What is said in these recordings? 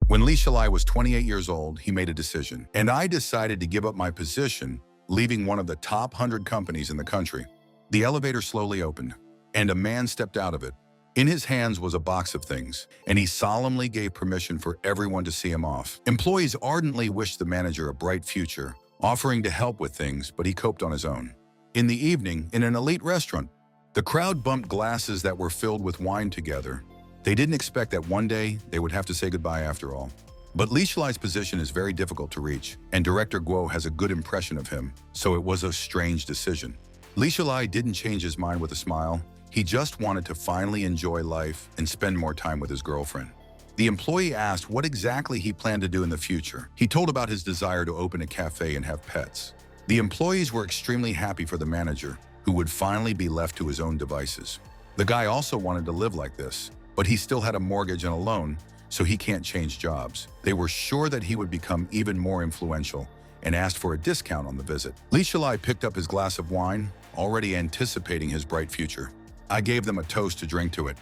When Li Shalai was 28 years old, he made a decision. And I decided to give up my position, leaving one of the top 100 companies in the country. The elevator slowly opened, and a man stepped out of it. In his hands was a box of things, and he solemnly gave permission for everyone to see him off. Employees ardently wished the manager a bright future, offering to help with things, but he coped on his own. In the evening, in an elite restaurant, the crowd bumped glasses that were filled with wine together. They didn't expect that one day they would have to say goodbye after all. But Li Shalai's position is very difficult to reach, and Director Guo has a good impression of him, so it was a strange decision. Li Shalai didn't change his mind with a smile. He just wanted to finally enjoy life and spend more time with his girlfriend. The employee asked what exactly he planned to do in the future. He told about his desire to open a cafe and have pets. The employees were extremely happy for the manager, who would finally be left to his own devices. The guy also wanted to live like this, but he still had a mortgage and a loan, so he can't change jobs. They were sure that he would become even more influential and asked for a discount on the visit. Li Shalai picked up his glass of wine, already anticipating his bright future. I gave them a toast to drink to it.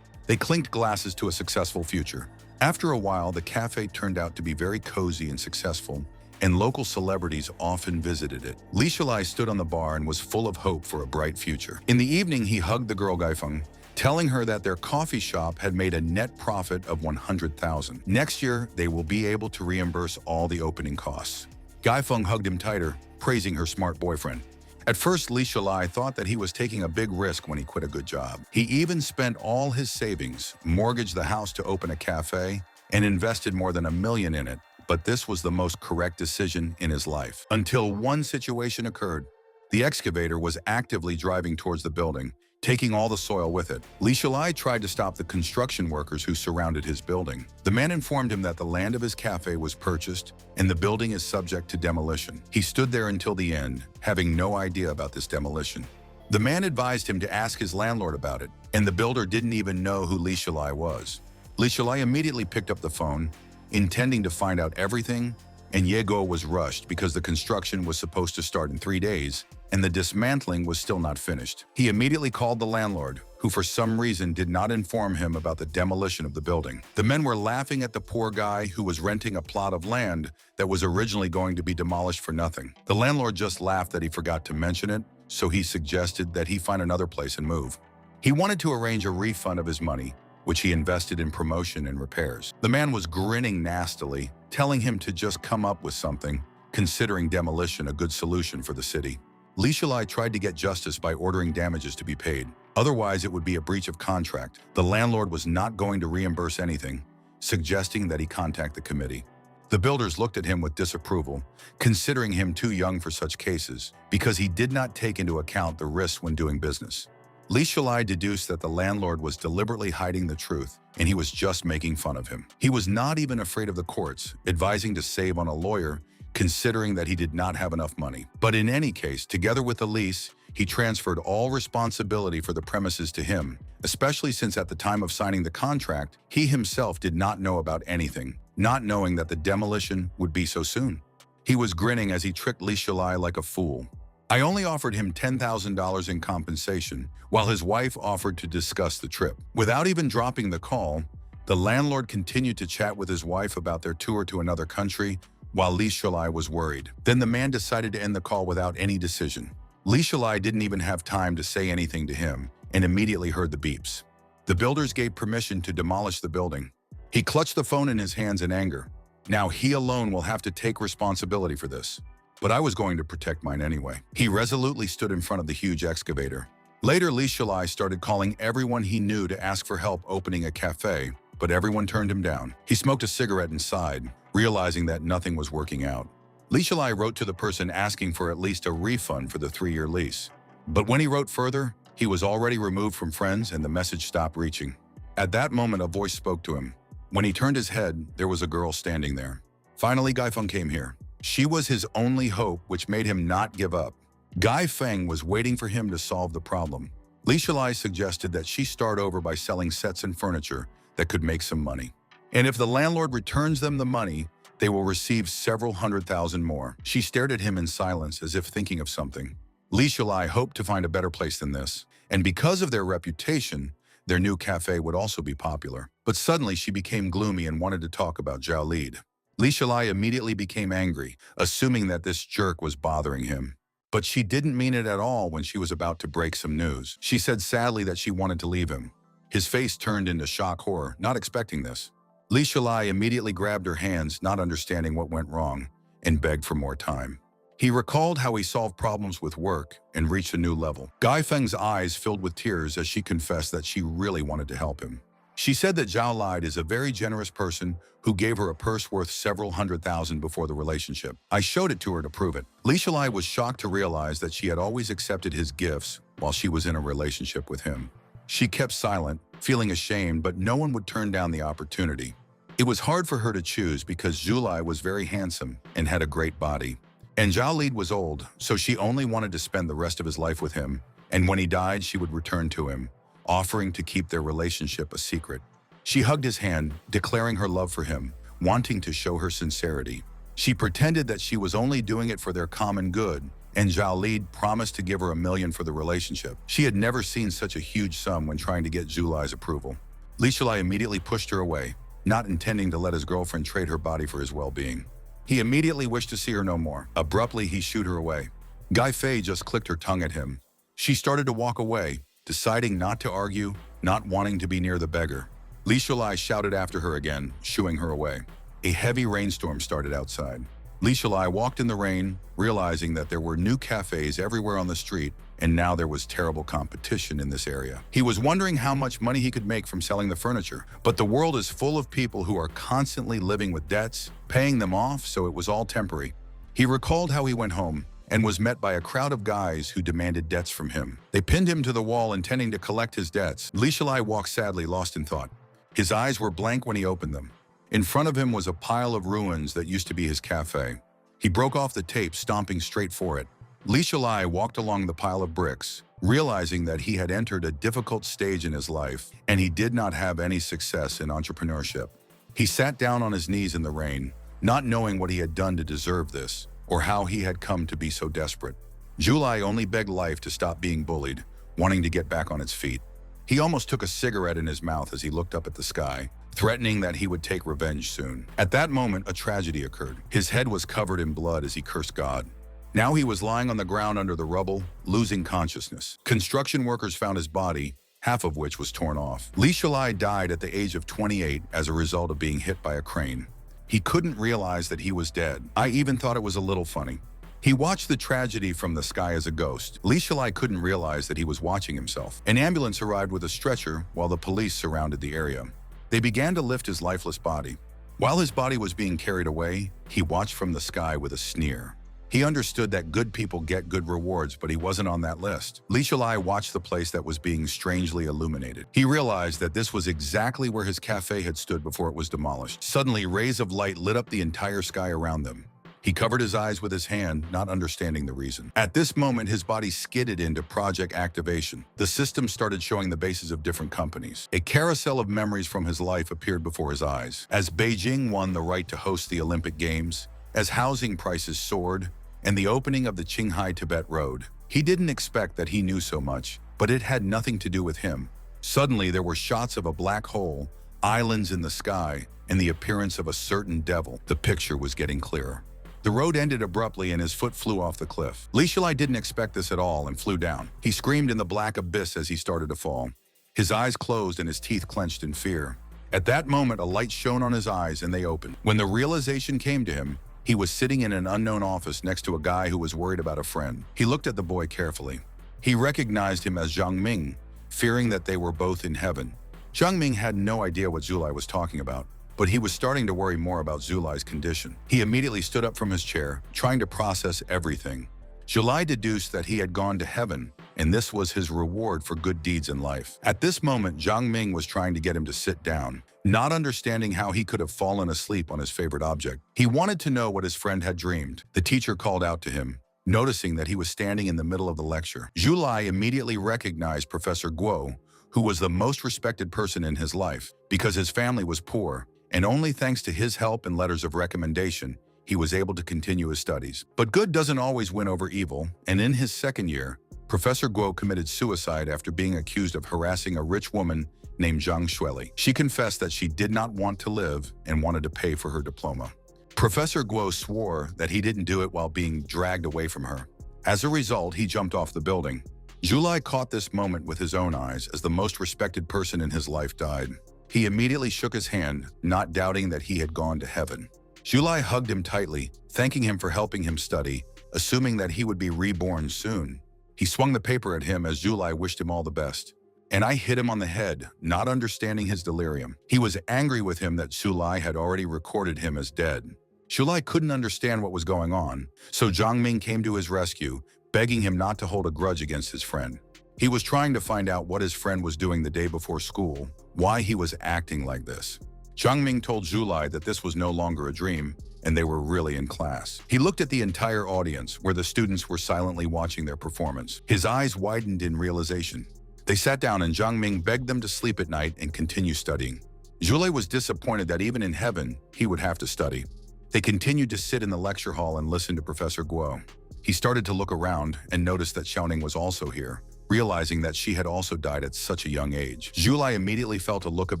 They clinked glasses to a successful future. After a while, the cafe turned out to be very cozy and successful, and local celebrities often visited it. Li Shalai stood on the bar and was full of hope for a bright future. In the evening, he hugged the girl Gaifeng, telling her that their coffee shop had made a net profit of 100,000. Next year, they will be able to reimburse all the opening costs. Gaifeng hugged him tighter, praising her smart boyfriend. At first, Li Shalai thought that he was taking a big risk when he quit a good job. He even spent all his savings, mortgaged the house to open a cafe, and invested more than $1 million in it. But this was the most correct decision in his life. Until one situation occurred. The excavator was actively driving towards the building, taking all the soil with it. Li Shalai tried to stop the construction workers who surrounded his building. The man informed him that the land of his cafe was purchased and the building is subject to demolition. He stood there until the end, having no idea about this demolition. The man advised him to ask his landlord about it, and the builder didn't even know who Li Shalai was. Li Shalai immediately picked up the phone, intending to find out everything, and Yego was rushed because the construction was supposed to start in 3 days, and the dismantling was still not finished. He immediately called the landlord, who for some reason did not inform him about the demolition of the building. The men were laughing at the poor guy who was renting a plot of land that was originally going to be demolished for nothing. The landlord just laughed that he forgot to mention it, so he suggested that he find another place and move. He wanted to arrange a refund of his money, which he invested in promotion and repairs. The man was grinning nastily, telling him to just come up with something, considering demolition a good solution for the city. Li Shalai tried to get justice by ordering damages to be paid. Otherwise, it would be a breach of contract. The landlord was not going to reimburse anything, suggesting that he contact the committee. The builders looked at him with disapproval, considering him too young for such cases, because he did not take into account the risks when doing business. Li Shalai deduced that the landlord was deliberately hiding the truth, and he was just making fun of him. He was not even afraid of the courts, advising to save on a lawyer, considering that he did not have enough money. But in any case, together with the lease, he transferred all responsibility for the premises to him, especially since at the time of signing the contract, he himself did not know about anything, not knowing that the demolition would be so soon. He was grinning as he tricked Li Shalai like a fool. I only offered him $10,000 in compensation, while his wife offered to discuss the trip. Without even dropping the call, the landlord continued to chat with his wife about their tour to another country, while Li Shalai was worried. Then the man decided to end the call without any decision. Li Shalai didn't even have time to say anything to him, and immediately heard the beeps. The builders gave permission to demolish the building. He clutched the phone in his hands in anger. Now he alone will have to take responsibility for this. But I was going to protect mine anyway. He resolutely stood in front of the huge excavator. Later, Li Shalai started calling everyone he knew to ask for help opening a cafe, but everyone turned him down. He smoked a cigarette and sighed, realizing that nothing was working out. Li Shalai wrote to the person asking for at least a refund for the 3-year lease. But when he wrote further, he was already removed from friends and the message stopped reaching. At that moment, a voice spoke to him. When he turned his head, there was a girl standing there. Finally, Gaifeng came here. She was his only hope, which made him not give up. Gaifeng was waiting for him to solve the problem. Li Shalai suggested that she start over by selling sets and furniture that could make some money. And if the landlord returns them the money, they will receive several 100,000 more. She stared at him in silence as if thinking of something. Li Shalai hoped to find a better place than this. And because of their reputation, Their new cafe would also be popular. But suddenly she became gloomy and wanted to talk about Zhao Lid. Li Shalai immediately became angry, assuming that this jerk was bothering him. But she didn't mean it at all when she was about to break some news. She said sadly that she wanted to leave him. His face turned into shock horror, not expecting this. Li Shalai immediately grabbed her hands, not understanding what went wrong, and begged for more time. He recalled how he solved problems with work and reached a new level. Gai Feng's eyes filled with tears as she confessed that she really wanted to help him. She said that Zhao Lid is a very generous person who gave her a purse worth several $100,000 before the relationship. I showed it to her to prove it. Li Shalai was shocked to realize that she had always accepted his gifts while she was in a relationship with him. She kept silent, feeling ashamed, but no one would turn down the opportunity. It was hard for her to choose because Zulai was very handsome and had a great body. And Zhao Lid was old, so she only wanted to spend the rest of his life with him, and when he died, she would return to him, offering to keep their relationship a secret. She hugged his hand, declaring her love for him, wanting to show her sincerity. She pretended that she was only doing it for their common good, and Zhao Lid promised to give her $1 million for the relationship. She had never seen such a huge sum when trying to get Zulai's approval. Li Shalai immediately pushed her away, not intending to let his girlfriend trade her body for his well-being. He immediately wished to see her no more. Abruptly, he shooed her away. Gai Fei just clicked her tongue at him. She started to walk away, deciding not to argue, not wanting to be near the beggar. Li Shalai shouted after her again, shooing her away. A heavy rainstorm started outside. Li Shalai walked in the rain, realizing that there were new cafes everywhere on the street, and now there was terrible competition in this area. He was wondering how much money he could make from selling the furniture, but the world is full of people who are constantly living with debts, paying them off, so it was all temporary. He recalled how he went home and was met by a crowd of guys who demanded debts from him. They pinned him to the wall intending to collect his debts. Li Shalai walked sadly, lost in thought. His eyes were blank when he opened them. In front of him was a pile of ruins that used to be his cafe. He broke off the tape, stomping straight for it. Li Shalai walked along the pile of bricks, realizing that he had entered a difficult stage in his life, and he did not have any success in entrepreneurship. He sat down on his knees in the rain, not knowing what he had done to deserve this, or how he had come to be so desperate. Zulai only begged life to stop being bullied, wanting to get back on its feet. He almost took a cigarette in his mouth as he looked up at the sky, threatening that he would take revenge soon. At that moment, a tragedy occurred. His head was covered in blood as he cursed God. Now he was lying on the ground under the rubble, losing consciousness. Construction workers found his body, half of which was torn off. Li Shalai died at the age of 28 as a result of being hit by a crane. He couldn't realize that he was dead. I even thought it was a little funny. He watched the tragedy from the sky as a ghost. Li Shalai couldn't realize that he was watching himself. An ambulance arrived with a stretcher while the police surrounded the area. They began to lift his lifeless body. While his body was being carried away, he watched from the sky with a sneer. He understood that good people get good rewards, but he wasn't on that list. Li Shalai watched the place that was being strangely illuminated. He realized that this was exactly where his cafe had stood before it was demolished. Suddenly, rays of light lit up the entire sky around them. He covered his eyes with his hand, not understanding the reason. At this moment, his body skidded into project activation. The system started showing the bases of different companies. A carousel of memories from his life appeared before his eyes. As Beijing won the right to host the Olympic Games, as housing prices soared, and the opening of the Qinghai-Tibet Road. He didn't expect that he knew so much, but it had nothing to do with him. Suddenly, there were shots of a black hole, islands in the sky, and the appearance of a certain devil. The picture was getting clearer. The road ended abruptly and his foot flew off the cliff. Li Shalai didn't expect this at all and flew down. He screamed in the black abyss as he started to fall. His eyes closed and his teeth clenched in fear. At that moment, a light shone on his eyes and they opened. When the realization came to him, he was sitting in an unknown office next to a guy who was worried about a friend. He looked at the boy carefully. He recognized him as Zhang Ming, fearing that they were both in heaven. Zhang Ming had no idea what Zulai was talking about, but he was starting to worry more about Zulai's condition. He immediately stood up from his chair, trying to process everything. Zulai deduced that he had gone to heaven, and this was his reward for good deeds in life. At this moment, Zhang Ming was trying to get him to sit down, not understanding how he could have fallen asleep on his favorite object. He wanted to know what his friend had dreamed. The teacher called out to him, noticing that he was standing in the middle of the lecture. Zulai immediately recognized Professor Guo, who was the most respected person in his life, because his family was poor, and only thanks to his help and letters of recommendation, he was able to continue his studies. But good doesn't always win over evil, and in his second year, Professor Guo committed suicide after being accused of harassing a rich woman named Zhang Shuili. She confessed that she did not want to live and wanted to pay for her diploma. Professor Guo swore that he didn't do it while being dragged away from her. As a result, he jumped off the building. Zhulai caught this moment with his own eyes as the most respected person in his life died. He immediately shook his hand, not doubting that he had gone to heaven. Zhulai hugged him tightly, thanking him for helping him study, assuming that he would be reborn soon. He swung the paper at him as Zhulai wished him all the best. And I hit him on the head, not understanding his delirium. He was angry with him that Zhulai had already recorded him as dead. Zhulai couldn't understand what was going on, so Zhang Ming came to his rescue, begging him not to hold a grudge against his friend. He was trying to find out what his friend was doing the day before school, why he was acting like this. Zhang Ming told Zhulai that this was no longer a dream, and they were really in class. He looked at the entire audience, where the students were silently watching their performance. His eyes widened in realization. They sat down and Zhang Ming begged them to sleep at night and continue studying. Zhulai was disappointed that even in heaven, he would have to study. They continued to sit in the lecture hall and listen to Professor Guo. He started to look around and noticed that Xiaoning was also here, realizing that she had also died at such a young age. Zhulai immediately felt a look of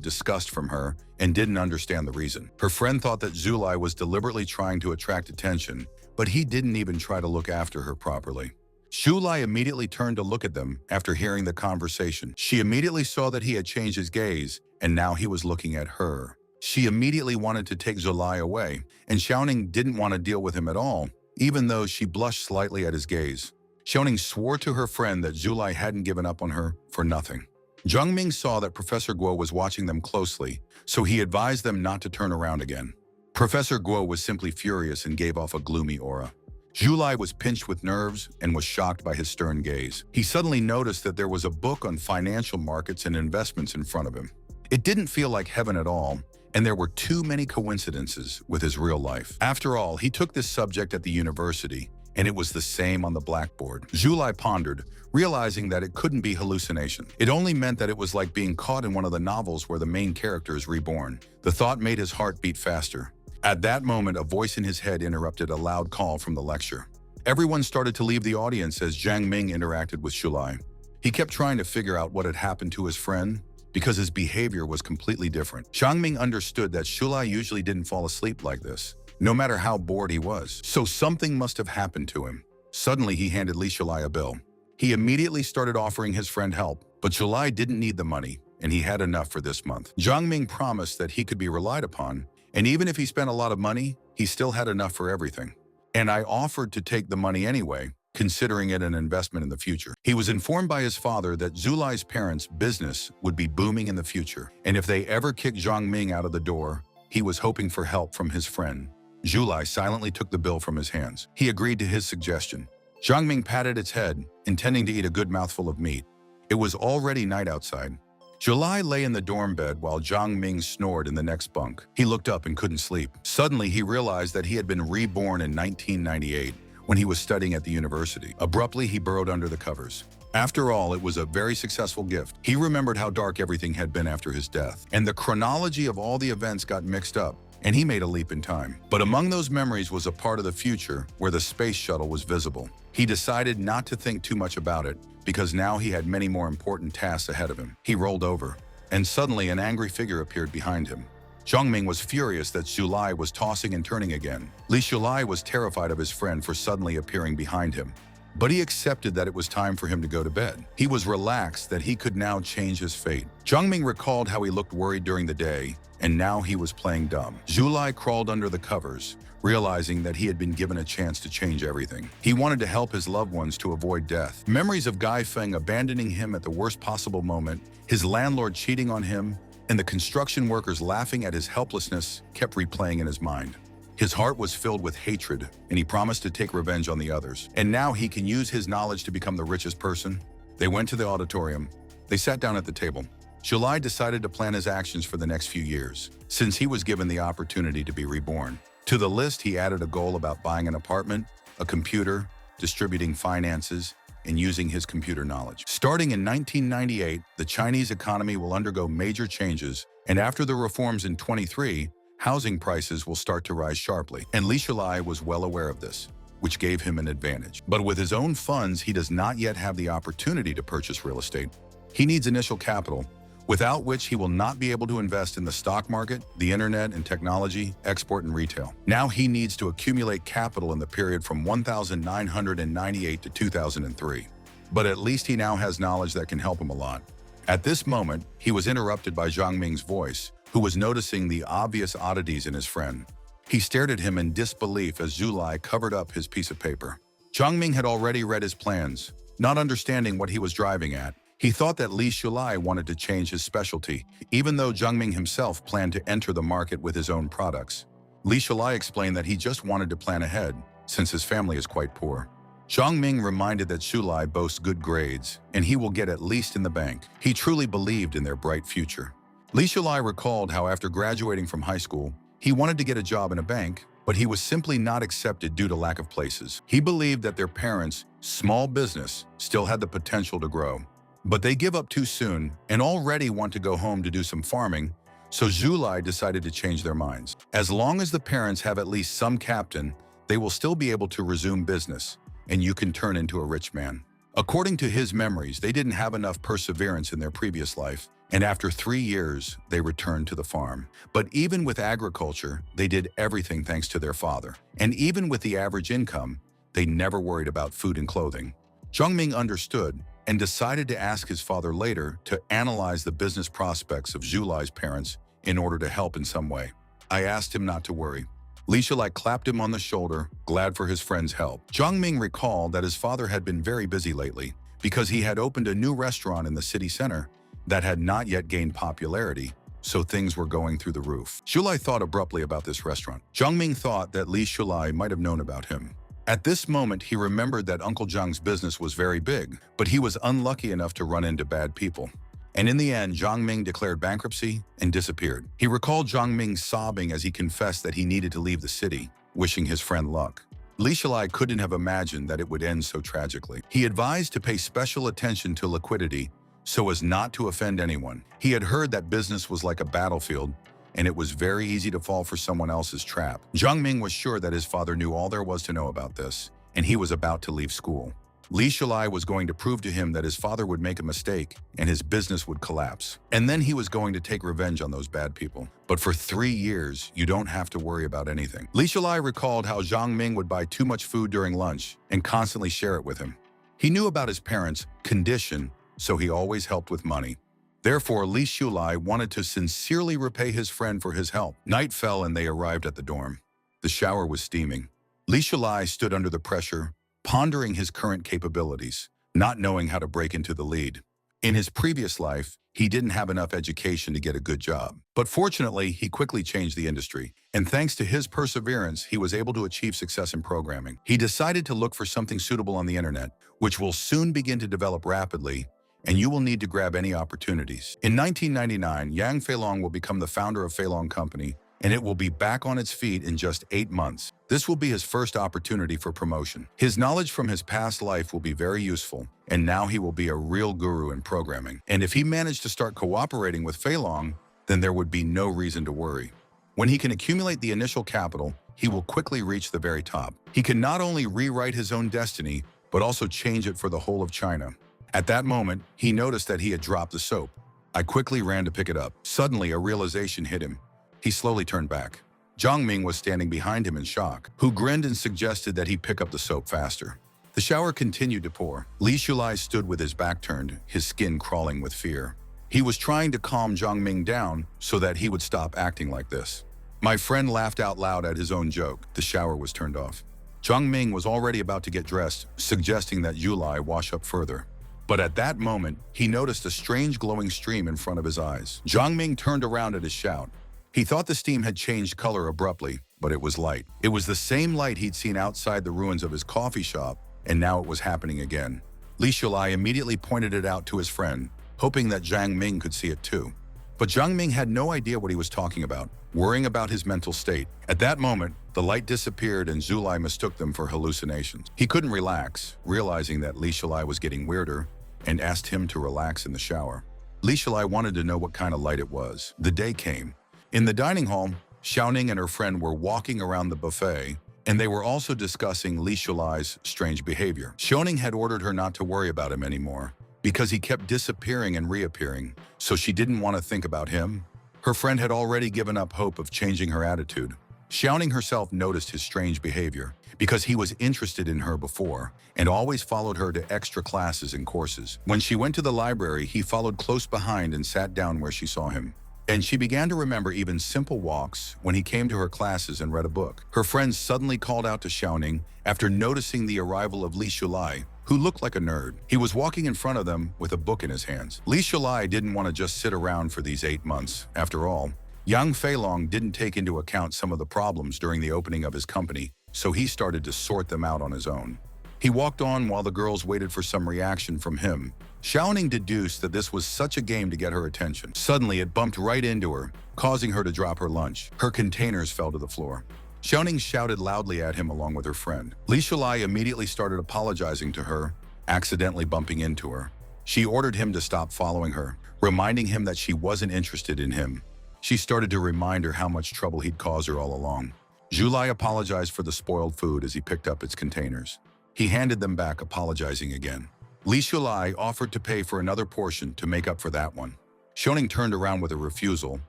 disgust from her and didn't understand the reason. Her friend thought that Zhulai was deliberately trying to attract attention, but he didn't even try to look after her properly. Zhulai immediately turned to look at them after hearing the conversation. She immediately saw that he had changed his gaze, and now he was looking at her. She immediately wanted to take Zhulai away, and Xiaoning didn't want to deal with him at all, even though she blushed slightly at his gaze. Xiaoning swore to her friend that Zhulai hadn't given up on her for nothing. Zhang Ming saw that Professor Guo was watching them closely, so he advised them not to turn around again. Professor Guo was simply furious and gave off a gloomy aura. Zhulai was pinched with nerves and was shocked by his stern gaze. He suddenly noticed that there was a book on financial markets and investments in front of him. It didn't feel like heaven at all, and there were too many coincidences with his real life. After all, he took this subject at the university, and it was the same on the blackboard. Zhulai pondered, realizing that it couldn't be hallucination. It only meant that it was like being caught in one of the novels where the main character is reborn. The thought made his heart beat faster. At that moment, a voice in his head interrupted a loud call from the lecture. Everyone started to leave the audience as Zhang Ming interacted with Zhulai. He kept trying to figure out what had happened to his friend, because his behavior was completely different. Zhang Ming understood that Zhulai usually didn't fall asleep like this, no matter how bored he was. So something must have happened to him. Suddenly, he handed Li Zhulai a bill. He immediately started offering his friend help, but Zhulai didn't need the money, and he had enough for this month. Zhang Ming promised that he could be relied upon, and even if he spent a lot of money, he still had enough for everything. And I offered to take the money anyway, considering it an investment in the future. He was informed by his father that Zhulai's parents' business would be booming in the future, and if they ever kicked Zhang Ming out of the door, he was hoping for help from his friend. Zhulai silently took the bill from his hands. He agreed to his suggestion. Zhang Ming patted its head, intending to eat a good mouthful of meat. It was already night outside. Zhulai lay in the dorm bed while Zhang Ming snored in the next bunk. He looked up and couldn't sleep. Suddenly, he realized that he had been reborn in 1998 when he was studying at the university. Abruptly, he burrowed under the covers. After all, it was a very successful gift. He remembered how dark everything had been after his death, and the chronology of all the events got mixed up, and he made a leap in time. But among those memories was a part of the future where the space shuttle was visible. He decided not to think too much about it, because now he had many more important tasks ahead of him. He rolled over, and suddenly an angry figure appeared behind him. Zhang Ming was furious that Zhulai was tossing and turning again. Li Zhulai was terrified of his friend for suddenly appearing behind him, but he accepted that it was time for him to go to bed. He was relaxed that he could now change his fate. Zhang Ming recalled how he looked worried during the day, and now he was playing dumb. Zhulai crawled under the covers, realizing that he had been given a chance to change everything. He wanted to help his loved ones to avoid death. Memories of Gai Feng abandoning him at the worst possible moment, his landlord cheating on him, and the construction workers laughing at his helplessness kept replaying in his mind. His heart was filled with hatred, and he promised to take revenge on the others. And now he can use his knowledge to become the richest person. They went to the auditorium. They sat down at the table. Zhulai decided to plan his actions for the next few years, since he was given the opportunity to be reborn. To the list, he added a goal about buying an apartment, a computer, distributing finances, and using his computer knowledge. Starting in 1998, the Chinese economy will undergo major changes, and after the reforms in 23, housing prices will start to rise sharply. And Li Zhulai was well aware of this, which gave him an advantage. But with his own funds, he does not yet have the opportunity to purchase real estate. He needs initial capital, without which he will not be able to invest in the stock market, the internet and technology, export and retail. Now he needs to accumulate capital in the period from 1998 to 2003. But at least he now has knowledge that can help him a lot. At this moment, he was interrupted by Zhang Ming's voice, who was noticing the obvious oddities in his friend. He stared at him in disbelief as Zhu Lai covered up his piece of paper. Zhang Ming had already read his plans. Not understanding what he was driving at, he thought that Li Shulai wanted to change his specialty, even though Zhang Ming himself planned to enter the market with his own products. Li Shulai explained that he just wanted to plan ahead, since his family is quite poor. Zhang Ming reminded that Shulai boasts good grades, and he will get at least in the bank. He truly believed in their bright future. Li Shulai recalled how after graduating from high school, he wanted to get a job in a bank, but he was simply not accepted due to lack of places. He believed that their parents' small business still had the potential to grow. But they give up too soon and already want to go home to do some farming, so Zhu Lai decided to change their minds. As long as the parents have at least some capital, they will still be able to resume business, and you can turn into a rich man. According to his memories, they didn't have enough perseverance in their previous life, and after 3 years, they returned to the farm. But even with agriculture, they did everything thanks to their father. And even with the average income, they never worried about food and clothing. Zhang Ming understood and decided to ask his father later to analyze the business prospects of Zhu Lai's parents in order to help in some way. I asked him not to worry. Li Shulai clapped him on the shoulder, glad for his friend's help. Zhang Ming recalled that his father had been very busy lately because he had opened a new restaurant in the city center that had not yet gained popularity, so things were going through the roof. Shulai thought abruptly about this restaurant. Zhang Ming thought that Li Shulai might have known about him. At this moment, he remembered that Uncle Zhang's business was very big, but he was unlucky enough to run into bad people. And in the end, Zhang Ming declared bankruptcy and disappeared. He recalled Zhang Ming sobbing as he confessed that he needed to leave the city, wishing his friend luck. Li Shulai couldn't have imagined that it would end so tragically. He advised to pay special attention to liquidity so as not to offend anyone. He had heard that business was like a battlefield, and it was very easy to fall for someone else's trap. Zhang Ming was sure that his father knew all there was to know about this, and he was about to leave school. Li Shulai was going to prove to him that his father would make a mistake and his business would collapse. And then he was going to take revenge on those bad people. But for 3 years, you don't have to worry about anything. Li Shulai recalled how Zhang Ming would buy too much food during lunch and constantly share it with him. He knew about his parents' condition, so he always helped with money. Therefore, Li Shulai wanted to sincerely repay his friend for his help. Night fell and they arrived at the dorm. The shower was steaming. Li Shulai stood under the pressure, pondering his current capabilities, not knowing how to break into the lead. In his previous life, he didn't have enough education to get a good job. But fortunately, he quickly changed the industry. And thanks to his perseverance, he was able to achieve success in programming. He decided to look for something suitable on the internet, which will soon begin to develop rapidly, and you will need to grab any opportunities. In 1999, Yang Feilong will become the founder of Feilong Company, and it will be back on its feet in just 8 months. This will be his first opportunity for promotion. His knowledge from his past life will be very useful, and now he will be a real guru in programming. And if he managed to start cooperating with Feilong, then there would be no reason to worry. When he can accumulate the initial capital, he will quickly reach the very top. He can not only rewrite his own destiny, but also change it for the whole of China. At that moment, he noticed that he had dropped the soap. I quickly ran to pick it up. Suddenly, a realization hit him. He slowly turned back. Zhang Ming was standing behind him in shock, who grinned and suggested that he pick up the soap faster. The shower continued to pour. Li Shulai stood with his back turned, his skin crawling with fear. He was trying to calm Zhang Ming down so that he would stop acting like this. My friend laughed out loud at his own joke. The shower was turned off. Zhang Ming was already about to get dressed, suggesting that Yulai wash up further. But at that moment, he noticed a strange glowing stream in front of his eyes. Zhang Ming turned around at his shout. He thought the steam had changed color abruptly, but it was light. It was the same light he'd seen outside the ruins of his coffee shop, and now it was happening again. Li Shulai immediately pointed it out to his friend, hoping that Zhang Ming could see it too. But Zhang Ming had no idea what he was talking about, worrying about his mental state. At that moment, the light disappeared and Zhu Lai mistook them for hallucinations. He couldn't relax, realizing that Li Shulai was getting weirder, and asked him to relax in the shower. Li Shulai wanted to know what kind of light it was. The day came. In the dining hall, Xiaoning and her friend were walking around the buffet, and they were also discussing Li Shulai's strange behavior. Xiaoning had ordered her not to worry about him anymore, because he kept disappearing and reappearing, so she didn't want to think about him. Her friend had already given up hope of changing her attitude. Xiaoning herself noticed his strange behavior because he was interested in her before and always followed her to extra classes and courses. When she went to the library, he followed close behind and sat down where she saw him. And she began to remember even simple walks when he came to her classes and read a book. Her friend suddenly called out to Xiaoning after noticing the arrival of Li Shulai, who looked like a nerd. He was walking in front of them with a book in his hands. Li Shulai didn't want to just sit around for these 8 months. After all, Yang Feilong didn't take into account some of the problems during the opening of his company, so he started to sort them out on his own. He walked on while the girls waited for some reaction from him. Xiaoning deduced that this was such a game to get her attention. Suddenly, it bumped right into her, causing her to drop her lunch. Her containers fell to the floor. Xiaoning shouted loudly at him along with her friend. Li Shulai immediately started apologizing to her, accidentally bumping into her. She ordered him to stop following her, reminding him that she wasn't interested in him. She started to remind her how much trouble he'd caused her all along. Julai apologized for the spoiled food as he picked up its containers. He handed them back, apologizing again. Li Shulai offered to pay for another portion to make up for that one. Xiaoning turned around with a refusal,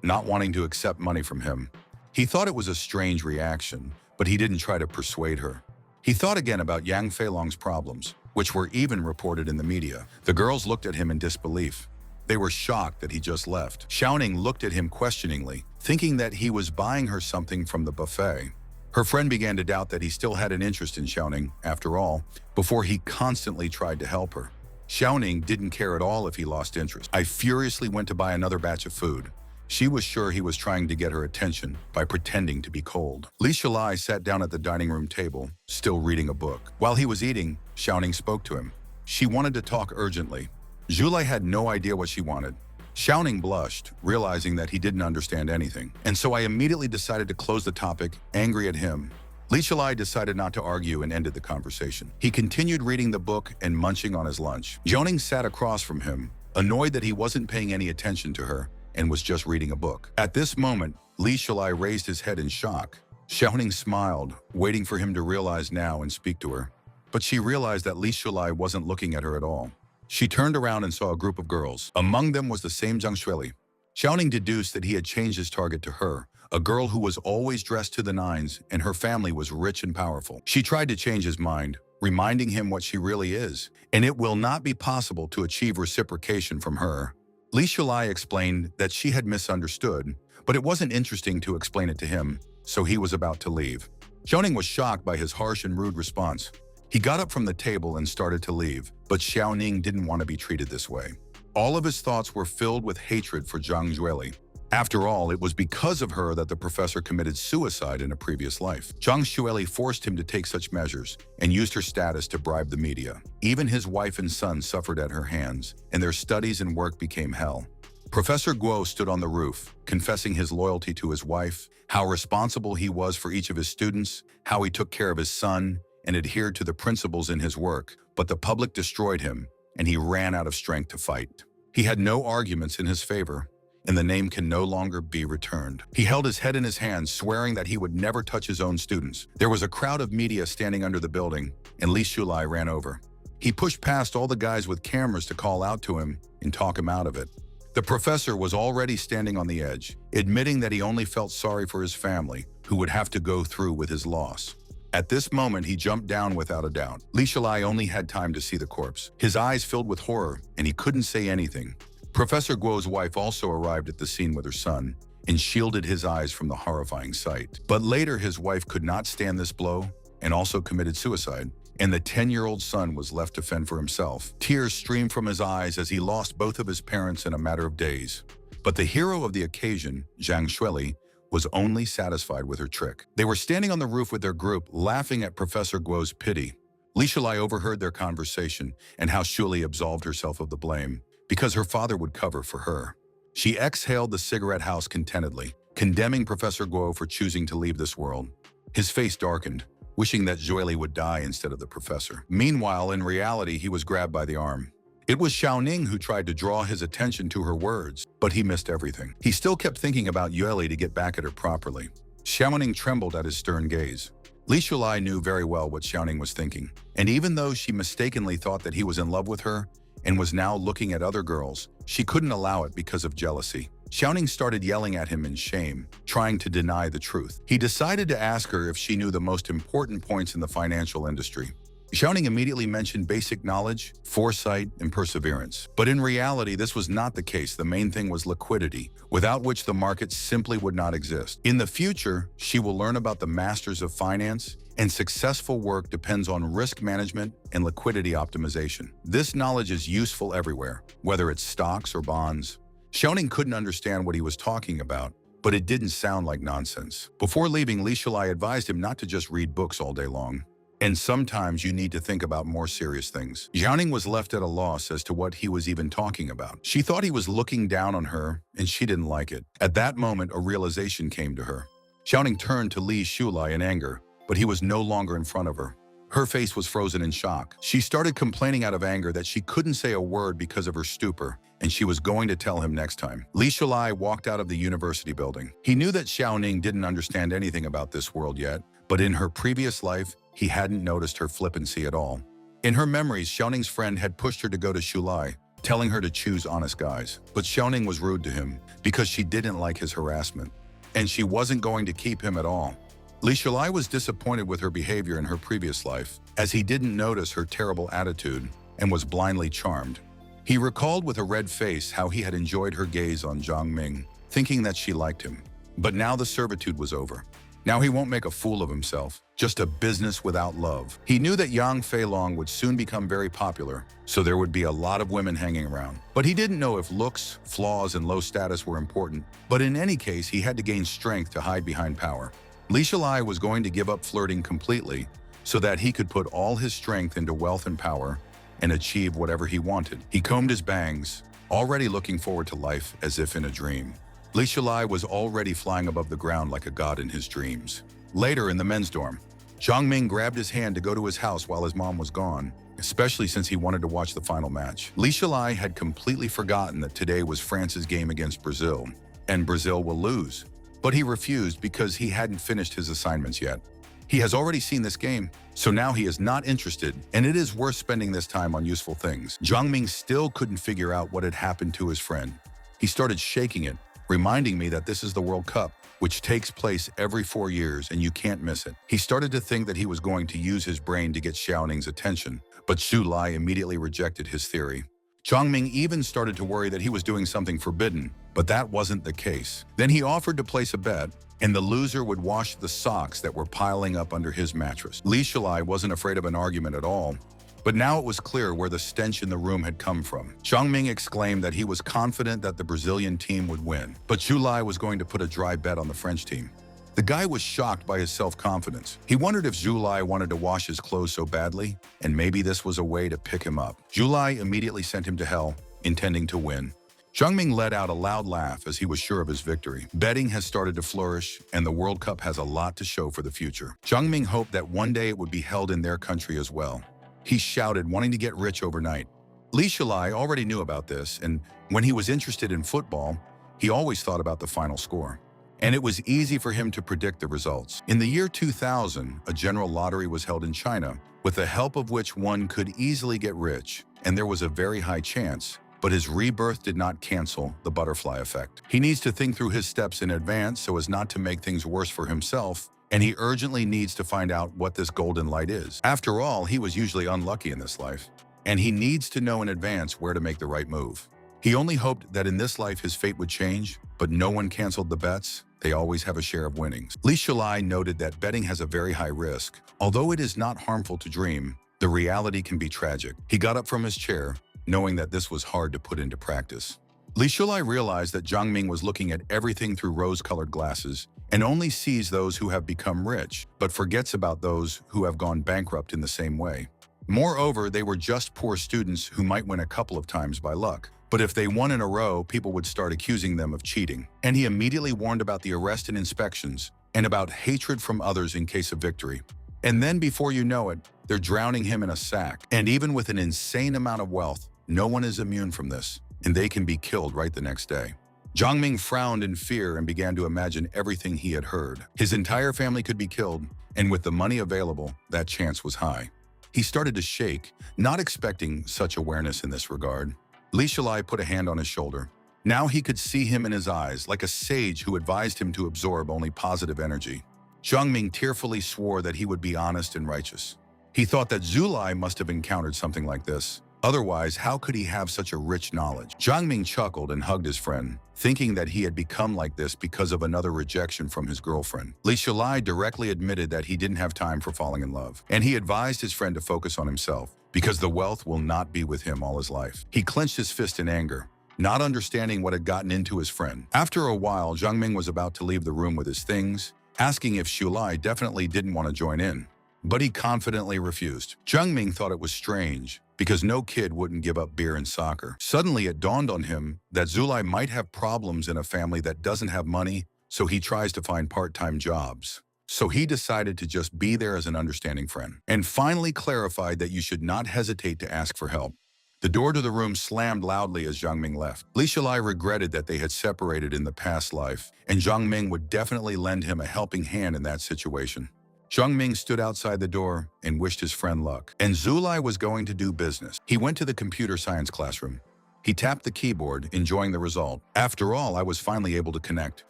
not wanting to accept money from him. He thought it was a strange reaction, but he didn't try to persuade her. He thought again about Yang Feilong's problems, which were even reported in the media. The girls looked at him in disbelief. They were shocked that he just left. Xiaoning looked at him questioningly, thinking that he was buying her something from the buffet. Her friend began to doubt that he still had an interest in Xiaoning, after all, before he constantly tried to help her. Xiaoning didn't care at all if he lost interest. I furiously went to buy another batch of food. She was sure he was trying to get her attention by pretending to be cold. Li Shulai sat down at the dining room table, still reading a book. While he was eating, Xiaoning spoke to him. She wanted to talk urgently. Julai had no idea what she wanted. Xiaoning blushed, realizing that he didn't understand anything. And so I immediately decided to close the topic, angry at him. Li Shulai decided not to argue and ended the conversation. He continued reading the book and munching on his lunch. Xiaoning sat across from him, annoyed that he wasn't paying any attention to her and was just reading a book. At this moment, Li Shulai raised his head in shock. Xiaoning smiled, waiting for him to realize now and speak to her. But she realized that Li Shulai wasn't looking at her at all. She turned around and saw a group of girls. Among them was the same Zhang Xueli. Xiaoning deduced that he had changed his target to her, a girl who was always dressed to the nines and her family was rich and powerful. She tried to change his mind, reminding him what she really is, and it will not be possible to achieve reciprocation from her. Li Shulai explained that she had misunderstood, but it wasn't interesting to explain it to him, so he was about to leave. Xiaoning was shocked by his harsh and rude response. He got up from the table and started to leave, but Xiaoning didn't want to be treated this way. All of his thoughts were filled with hatred for Zhang Xueli. After all, it was because of her that the professor committed suicide in a previous life. Zhang Xueli forced him to take such measures and used her status to bribe the media. Even his wife and son suffered at her hands, and their studies and work became hell. Professor Guo stood on the roof, confessing his loyalty to his wife, how responsible he was for each of his students, how he took care of his son, and adhered to the principles in his work, but the public destroyed him, and he ran out of strength to fight. He had no arguments in his favor, and the name can no longer be returned. He held his head in his hands, swearing that he would never touch his own students. There was a crowd of media standing under the building, and Li Shulai ran over. He pushed past all the guys with cameras to call out to him and talk him out of it. The professor was already standing on the edge, admitting that he only felt sorry for his family, who would have to go through with his loss. At this moment, he jumped down without a doubt. Li Shulai only had time to see the corpse. His eyes filled with horror, and he couldn't say anything. Professor Guo's wife also arrived at the scene with her son and shielded his eyes from the horrifying sight. But later, his wife could not stand this blow and also committed suicide, and the 10-year-old son was left to fend for himself. Tears streamed from his eyes as he lost both of his parents in a matter of days. But the hero of the occasion, Zhang Xueli, was only satisfied with her trick. They were standing on the roof with their group, laughing at Professor Guo's pity. Li Shulai overheard their conversation and how Xueli absolved herself of the blame, because her father would cover for her. She exhaled the cigarette house contentedly, condemning Professor Guo for choosing to leave this world. His face darkened, wishing that Xueli would die instead of the professor. Meanwhile, in reality, he was grabbed by the arm. It was Xiaoning who tried to draw his attention to her words, but he missed everything. He still kept thinking about Yueli to get back at her properly. Xiaoning trembled at his stern gaze. Li Shulai knew very well what Xiaoning was thinking, and even though she mistakenly thought that he was in love with her, and was now looking at other girls. She couldn't allow it because of jealousy. Xiaoning started yelling at him in shame, trying to deny the truth. He decided to ask her if she knew the most important points in the financial industry. Xiaoning immediately mentioned basic knowledge, foresight, and perseverance. But in reality, this was not the case. The main thing was liquidity, without which the market simply would not exist. In the future, she will learn about the masters of finance, and successful work depends on risk management and liquidity optimization. This knowledge is useful everywhere, whether it's stocks or bonds. Xiaoning couldn't understand what he was talking about, but it didn't sound like nonsense. Before leaving, Li Shulai advised him not to just read books all day long. And sometimes you need to think about more serious things. Xiaoning was left at a loss as to what he was even talking about. She thought he was looking down on her, and she didn't like it. At that moment, a realization came to her. Xiaoning turned to Li Shulai in anger, but he was no longer in front of her. Her face was frozen in shock. She started complaining out of anger that she couldn't say a word because of her stupor, and she was going to tell him next time. Li Shulai walked out of the university building. He knew that Xiaoning didn't understand anything about this world yet, but in her previous life, he hadn't noticed her flippancy at all. In her memories, Xiaoning's friend had pushed her to go to Shulai, telling her to choose honest guys. But Xiaoning was rude to him because she didn't like his harassment, and she wasn't going to keep him at all. Li Shulai was disappointed with her behavior in her previous life, as he didn't notice her terrible attitude and was blindly charmed. He recalled with a red face how he had enjoyed her gaze on Zhang Ming, thinking that she liked him. But now the servitude was over. Now he won't make a fool of himself, just a business without love. He knew that Yang Feilong would soon become very popular, so there would be a lot of women hanging around. But he didn't know if looks, flaws, and low status were important. But in any case, he had to gain strength to hide behind power. Li Shulai was going to give up flirting completely so that he could put all his strength into wealth and power and achieve whatever he wanted. He combed his bangs, already looking forward to life as if in a dream. Li Shulai was already flying above the ground like a god in his dreams. Later in the men's dorm, Zhang Ming grabbed his hand to go to his house while his mom was gone, especially since he wanted to watch the final match. Li Shulai had completely forgotten that today was France's game against Brazil, and Brazil will lose. But he refused because he hadn't finished his assignments yet. He has already seen this game, so now he is not interested, and it is worth spending this time on useful things. Zhang Ming still couldn't figure out what had happened to his friend. He started shaking it, reminding me that this is the World Cup, which takes place every 4 years and you can't miss it. He started to think that he was going to use his brain to get Xiaoning's attention, but Shulai immediately rejected his theory. Zhang Ming even started to worry that he was doing something forbidden, but that wasn't the case. Then he offered to place a bet, and the loser would wash the socks that were piling up under his mattress. Li Shulai wasn't afraid of an argument at all, but now it was clear where the stench in the room had come from. Zhang Ming exclaimed that he was confident that the Brazilian team would win, but Shulai was going to put a dry bet on the French team. The guy was shocked by his self-confidence. He wondered if Shulai wanted to wash his clothes so badly, and maybe this was a way to pick him up. Shulai immediately sent him to hell, intending to win. Zhang Ming let out a loud laugh as he was sure of his victory. Betting has started to flourish, and the World Cup has a lot to show for the future. Zhang Ming hoped that one day it would be held in their country as well. He shouted, wanting to get rich overnight. Li Shulai already knew about this, and when he was interested in football, he always thought about the final score. And it was easy for him to predict the results. In the year 2000, a general lottery was held in China, with the help of which one could easily get rich, and there was a very high chance. But his rebirth did not cancel the butterfly effect. He needs to think through his steps in advance so as not to make things worse for himself, and he urgently needs to find out what this golden light is. After all, he was usually unlucky in this life, and he needs to know in advance where to make the right move. He only hoped that in this life his fate would change, but no one canceled the bets. They always have a share of winnings. Li Shulai noted that betting has a very high risk. Although it is not harmful to dream, the reality can be tragic. He got up from his chair, knowing that this was hard to put into practice. Li Shulai realized that Zhang Ming was looking at everything through rose-colored glasses and only sees those who have become rich, but forgets about those who have gone bankrupt in the same way. Moreover, they were just poor students who might win a couple of times by luck. But if they won in a row, people would start accusing them of cheating. And he immediately warned about the arrest and inspections, and about hatred from others in case of victory. And then before you know it, they're drowning him in a sack. And even with an insane amount of wealth, no one is immune from this, and they can be killed right the next day. Zhang Ming frowned in fear and began to imagine everything he had heard. His entire family could be killed, and with the money available, that chance was high. He started to shake, not expecting such awareness in this regard. Li Shalai put a hand on his shoulder. Now he could see him in his eyes, like a sage who advised him to absorb only positive energy. Zhang Ming tearfully swore that he would be honest and righteous. He thought that Zulai must have encountered something like this. Otherwise, how could he have such a rich knowledge? Zhang Ming chuckled and hugged his friend, thinking that he had become like this because of another rejection from his girlfriend. Li Shalai directly admitted that he didn't have time for falling in love, and he advised his friend to focus on himself, because the wealth will not be with him all his life. He clenched his fist in anger, not understanding what had gotten into his friend. After a while, Zhang Ming was about to leave the room with his things, asking if Shalai definitely didn't want to join in. But he confidently refused. Zhang Ming thought it was strange, because no kid wouldn't give up beer and soccer. Suddenly, it dawned on him that Zulai might have problems in a family that doesn't have money, so he tries to find part-time jobs. So he decided to just be there as an understanding friend, and finally clarified that you should not hesitate to ask for help. The door to the room slammed loudly as Zhang Ming left. Li Shalai regretted that they had separated in the past life, and Zhang Ming would definitely lend him a helping hand in that situation. Zhang Ming stood outside the door and wished his friend luck. And Zulai was going to do business. He went to the computer science classroom. He tapped the keyboard, enjoying the result. After all, I was finally able to connect.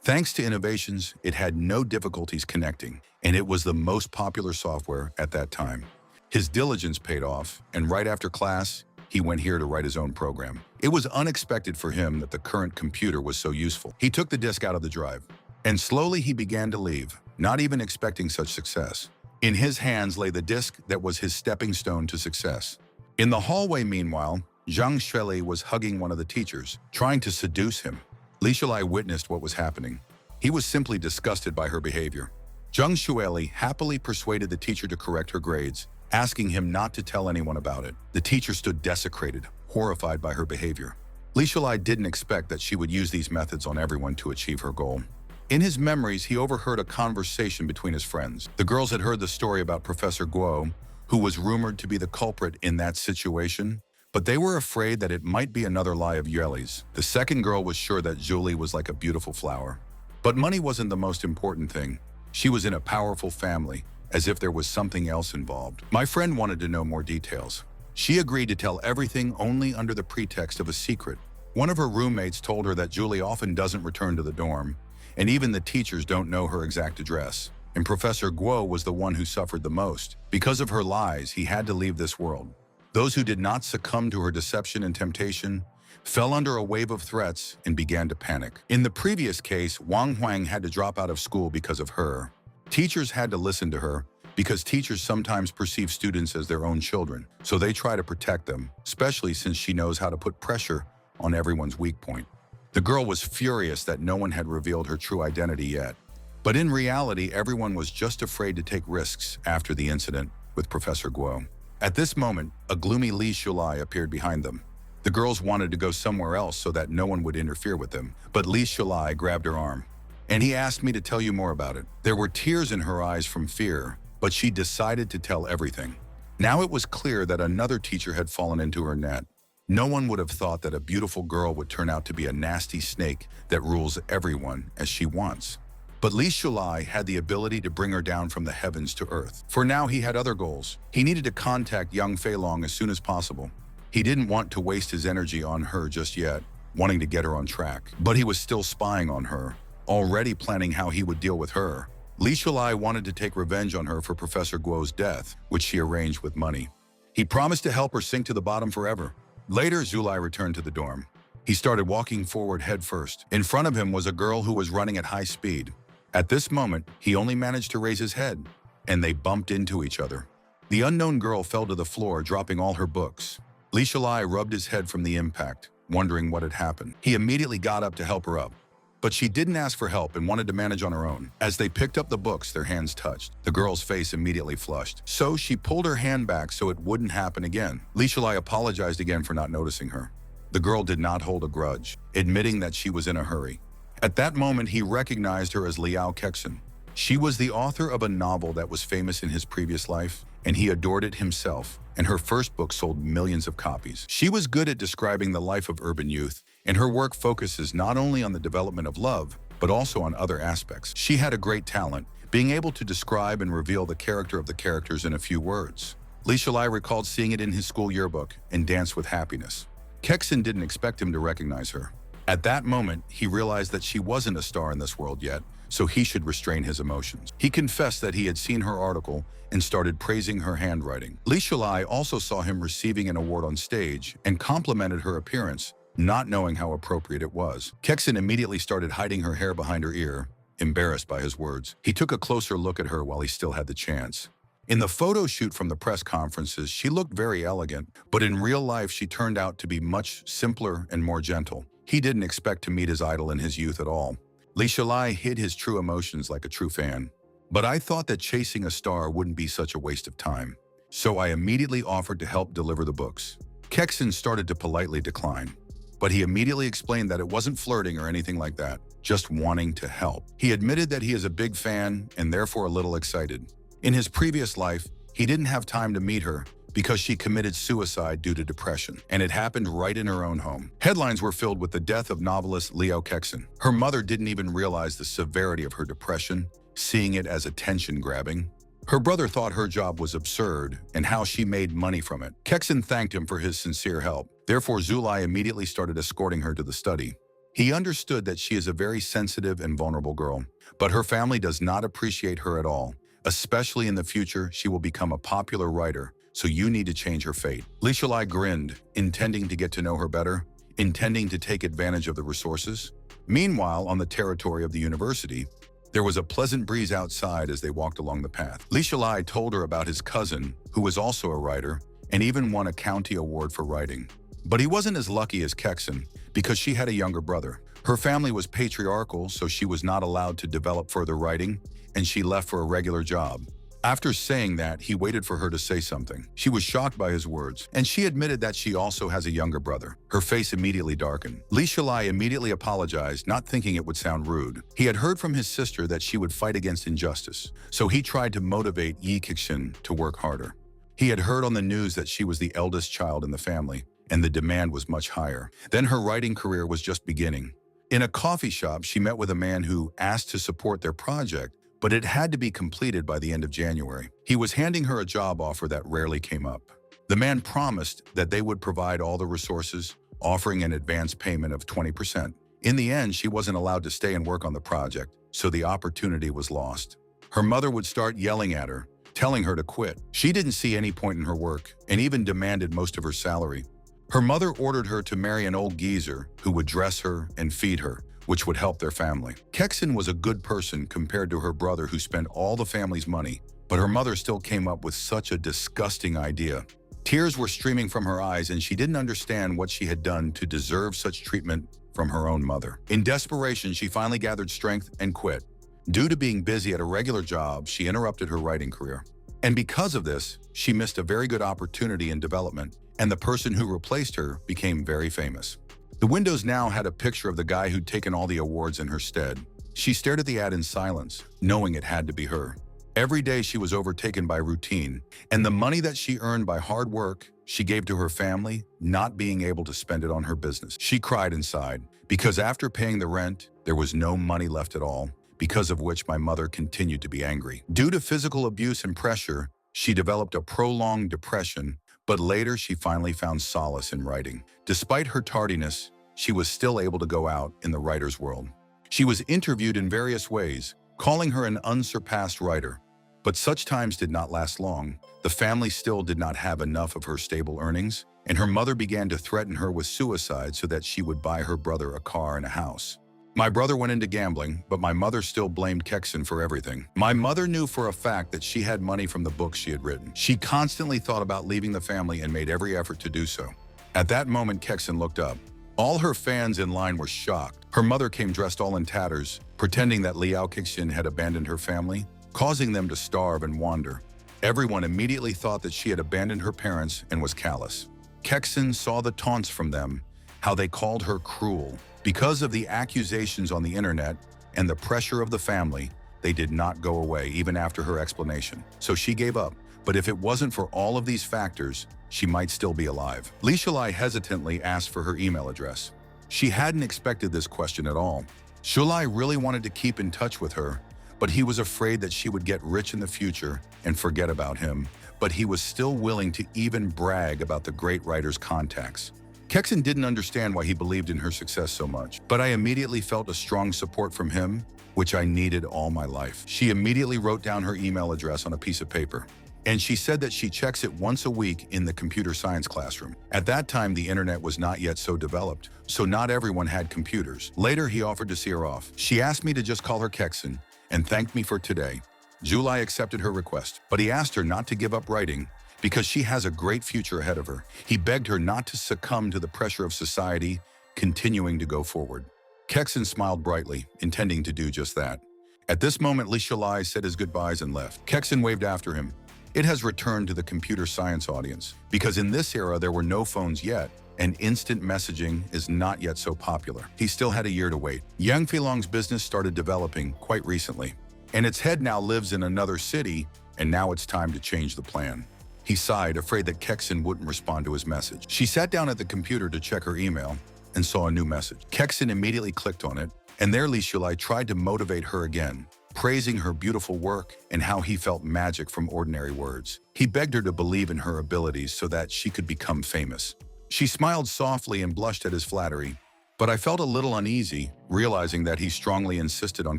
Thanks to innovations, it had no difficulties connecting, and it was the most popular software at that time. His diligence paid off, and right after class, he went here to write his own program. It was unexpected for him that the current computer was so useful. He took the disk out of the drive, and slowly he began to leave, not even expecting such success. In his hands lay the disc that was his stepping stone to success. In the hallway, meanwhile, Zhang Shueli was hugging one of the teachers, trying to seduce him. Li Shalai witnessed what was happening. He was simply disgusted by her behavior. Zhang Shueli happily persuaded the teacher to correct her grades, asking him not to tell anyone about it. The teacher stood desecrated, horrified by her behavior. Li Shalai didn't expect that she would use these methods on everyone to achieve her goal. In his memories, he overheard a conversation between his friends. The girls had heard the story about Professor Guo, who was rumored to be the culprit in that situation, but they were afraid that it might be another lie of Yeli's. The second girl was sure that Julie was like a beautiful flower. But money wasn't the most important thing. She was in a powerful family, as if there was something else involved. My friend wanted to know more details. She agreed to tell everything only under the pretext of a secret. One of her roommates told her that Julie often doesn't return to the dorm, and even the teachers don't know her exact address. And Professor Guo was the one who suffered the most. Because of her lies, he had to leave this world. Those who did not succumb to her deception and temptation fell under a wave of threats and began to panic. In the previous case, Wang Huang had to drop out of school because of her. Teachers had to listen to her, because teachers sometimes perceive students as their own children, so they try to protect them, especially since she knows how to put pressure on everyone's weak point. The girl was furious that no one had revealed her true identity yet. But in reality, everyone was just afraid to take risks after the incident with Professor Guo. At this moment, a gloomy Li Shalai appeared behind them. The girls wanted to go somewhere else so that no one would interfere with them, but Li Shalai grabbed her arm. And he asked me to tell you more about it. There were tears in her eyes from fear, but she decided to tell everything. Now it was clear that another teacher had fallen into her net. No one would have thought that a beautiful girl would turn out to be a nasty snake that rules everyone as she wants. But Li Shalai had the ability to bring her down from the heavens to earth. For now, he had other goals. He needed to contact young Fei Long as soon as possible. He didn't want to waste his energy on her just yet, wanting to get her on track. But he was still spying on her, already planning how he would deal with her. Li Shalai wanted to take revenge on her for Professor Guo's death, which she arranged with money. He promised to help her sink to the bottom forever. Later, Zulai returned to the dorm. He started walking forward head first. In front of him was a girl who was running at high speed. At this moment, he only managed to raise his head, and they bumped into each other. The unknown girl fell to the floor, dropping all her books. Li Shalai rubbed his head from the impact, wondering what had happened. He immediately got up to help her up. But she didn't ask for help and wanted to manage on her own. As they picked up the books, their hands touched. The girl's face immediately flushed. So she pulled her hand back so it wouldn't happen again. Li Shalai apologized again for not noticing her. The girl did not hold a grudge, admitting that she was in a hurry. At that moment, he recognized her as Liao Kexin. She was the author of a novel that was famous in his previous life, and he adored it himself, and her first book sold millions of copies. She was good at describing the life of urban youth, and her work focuses not only on the development of love, but also on other aspects. She had a great talent, being able to describe and reveal the character of the characters in a few words. Li Shalai recalled seeing it in his school yearbook and danced with happiness. Kexin didn't expect him to recognize her. At that moment, he realized that she wasn't a star in this world yet, so he should restrain his emotions. He confessed that he had seen her article and started praising her handwriting. Li Shalai also saw him receiving an award on stage and complimented her appearance, not knowing how appropriate it was. Kexin immediately started hiding her hair behind her ear, embarrassed by his words. He took a closer look at her while he still had the chance. In the photo shoot from the press conferences, she looked very elegant, but in real life she turned out to be much simpler and more gentle. He didn't expect to meet his idol in his youth at all. Li Shalai hid his true emotions like a true fan. But I thought that chasing a star wouldn't be such a waste of time. So I immediately offered to help deliver the books. Kexin started to politely decline, but he immediately explained that it wasn't flirting or anything like that, just wanting to help. He admitted that he is a big fan and therefore a little excited. In his previous life, he didn't have time to meet her because she committed suicide due to depression, and it happened right in her own home. Headlines were filled with the death of novelist Liao Kexin. Her mother didn't even realize the severity of her depression, seeing it as attention-grabbing. Her brother thought her job was absurd and how she made money from it. Kexin thanked him for his sincere help. Therefore, Zulai immediately started escorting her to the study. He understood that she is a very sensitive and vulnerable girl, but her family does not appreciate her at all. Especially in the future, she will become a popular writer, so you need to change her fate. Li Shalai grinned, intending to get to know her better, intending to take advantage of the resources. Meanwhile, on the territory of the university, there was a pleasant breeze outside as they walked along the path. Li Shalai told her about his cousin, who was also a writer, and even won a county award for writing. But he wasn't as lucky as Kexin, because she had a younger brother. Her family was patriarchal, so she was not allowed to develop further writing, and she left for a regular job. After saying that, he waited for her to say something. She was shocked by his words, and she admitted that she also has a younger brother. Her face immediately darkened. Li Shalai immediately apologized, not thinking it would sound rude. He had heard from his sister that she would fight against injustice, so he tried to motivate Yi Kexin to work harder. He had heard on the news that she was the eldest child in the family, and the demand was much higher. Then her writing career was just beginning. In a coffee shop, she met with a man who asked to support their project, but it had to be completed by the end of January. He was handing her a job offer that rarely came up. The man promised that they would provide all the resources, offering an advance payment of 20%. In the end, she wasn't allowed to stay and work on the project, so the opportunity was lost. Her mother would start yelling at her, telling her to quit. She didn't see any point in her work and even demanded most of her salary. Her mother ordered her to marry an old geezer who would dress her and feed her, which would help their family. Kexin was a good person compared to her brother who spent all the family's money, but her mother still came up with such a disgusting idea. Tears were streaming from her eyes and she didn't understand what she had done to deserve such treatment from her own mother. In desperation, she finally gathered strength and quit. Due to being busy at a regular job, she interrupted her writing career. And because of this, she missed a very good opportunity in development, and the person who replaced her became very famous. The windows now had a picture of the guy who'd taken all the awards in her stead. She stared at the ad in silence, knowing it had to be her. Every day she was overtaken by routine, and the money that she earned by hard work, she gave to her family, not being able to spend it on her business. She cried inside, because after paying the rent, there was no money left at all, because of which my mother continued to be angry. Due to physical abuse and pressure, she developed a prolonged depression, but later she finally found solace in writing. Despite her tardiness, she was still able to go out in the writer's world. She was interviewed in various ways, calling her an unsurpassed writer. But such times did not last long. The family still did not have enough of her stable earnings, and her mother began to threaten her with suicide so that she would buy her brother a car and a house. My brother went into gambling, but my mother still blamed Kexin for everything. My mother knew for a fact that she had money from the books she had written. She constantly thought about leaving the family and made every effort to do so. At that moment, Kexin looked up. All her fans in line were shocked. Her mother came dressed all in tatters, pretending that Liao Kexin had abandoned her family, causing them to starve and wander. Everyone immediately thought that she had abandoned her parents and was callous. Kexin saw the taunts from them, how they called her cruel. Because of the accusations on the internet and the pressure of the family, they did not go away even after her explanation. So she gave up. But if it wasn't for all of these factors, she might still be alive. Li Shalai hesitantly asked for her email address. She hadn't expected this question at all. Shalai really wanted to keep in touch with her, but he was afraid that she would get rich in the future and forget about him, but he was still willing to even brag about the great writer's contacts. Kexon didn't understand why he believed in her success so much, but I immediately felt a strong support from him, which I needed all my life. She immediately wrote down her email address on a piece of paper, and she said that she checks it once a week in the computer science classroom. At that time, the internet was not yet so developed, so not everyone had computers. Later, he offered to see her off. She asked me to just call her Kexon and thanked me for today. Zulai accepted her request, but he asked her not to give up writing because she has a great future ahead of her. He begged her not to succumb to the pressure of society, continuing to go forward. Kexon smiled brightly, intending to do just that. At this moment, Li Shilai said his goodbyes and left. Kexon waved after him. It has returned to the computer science audience, because in this era there were no phones yet, and instant messaging is not yet so popular. He still had a year to wait. Yang Filong's business started developing quite recently, and its head now lives in another city, and now it's time to change the plan. He sighed, afraid that Kexon wouldn't respond to his message. She sat down at the computer to check her email and saw a new message. Kexon immediately clicked on it, and there Li Shilai tried to motivate her again, praising her beautiful work and how he felt magic from ordinary words. He begged her to believe in her abilities so that she could become famous. She smiled softly and blushed at his flattery, but I felt a little uneasy, realizing that he strongly insisted on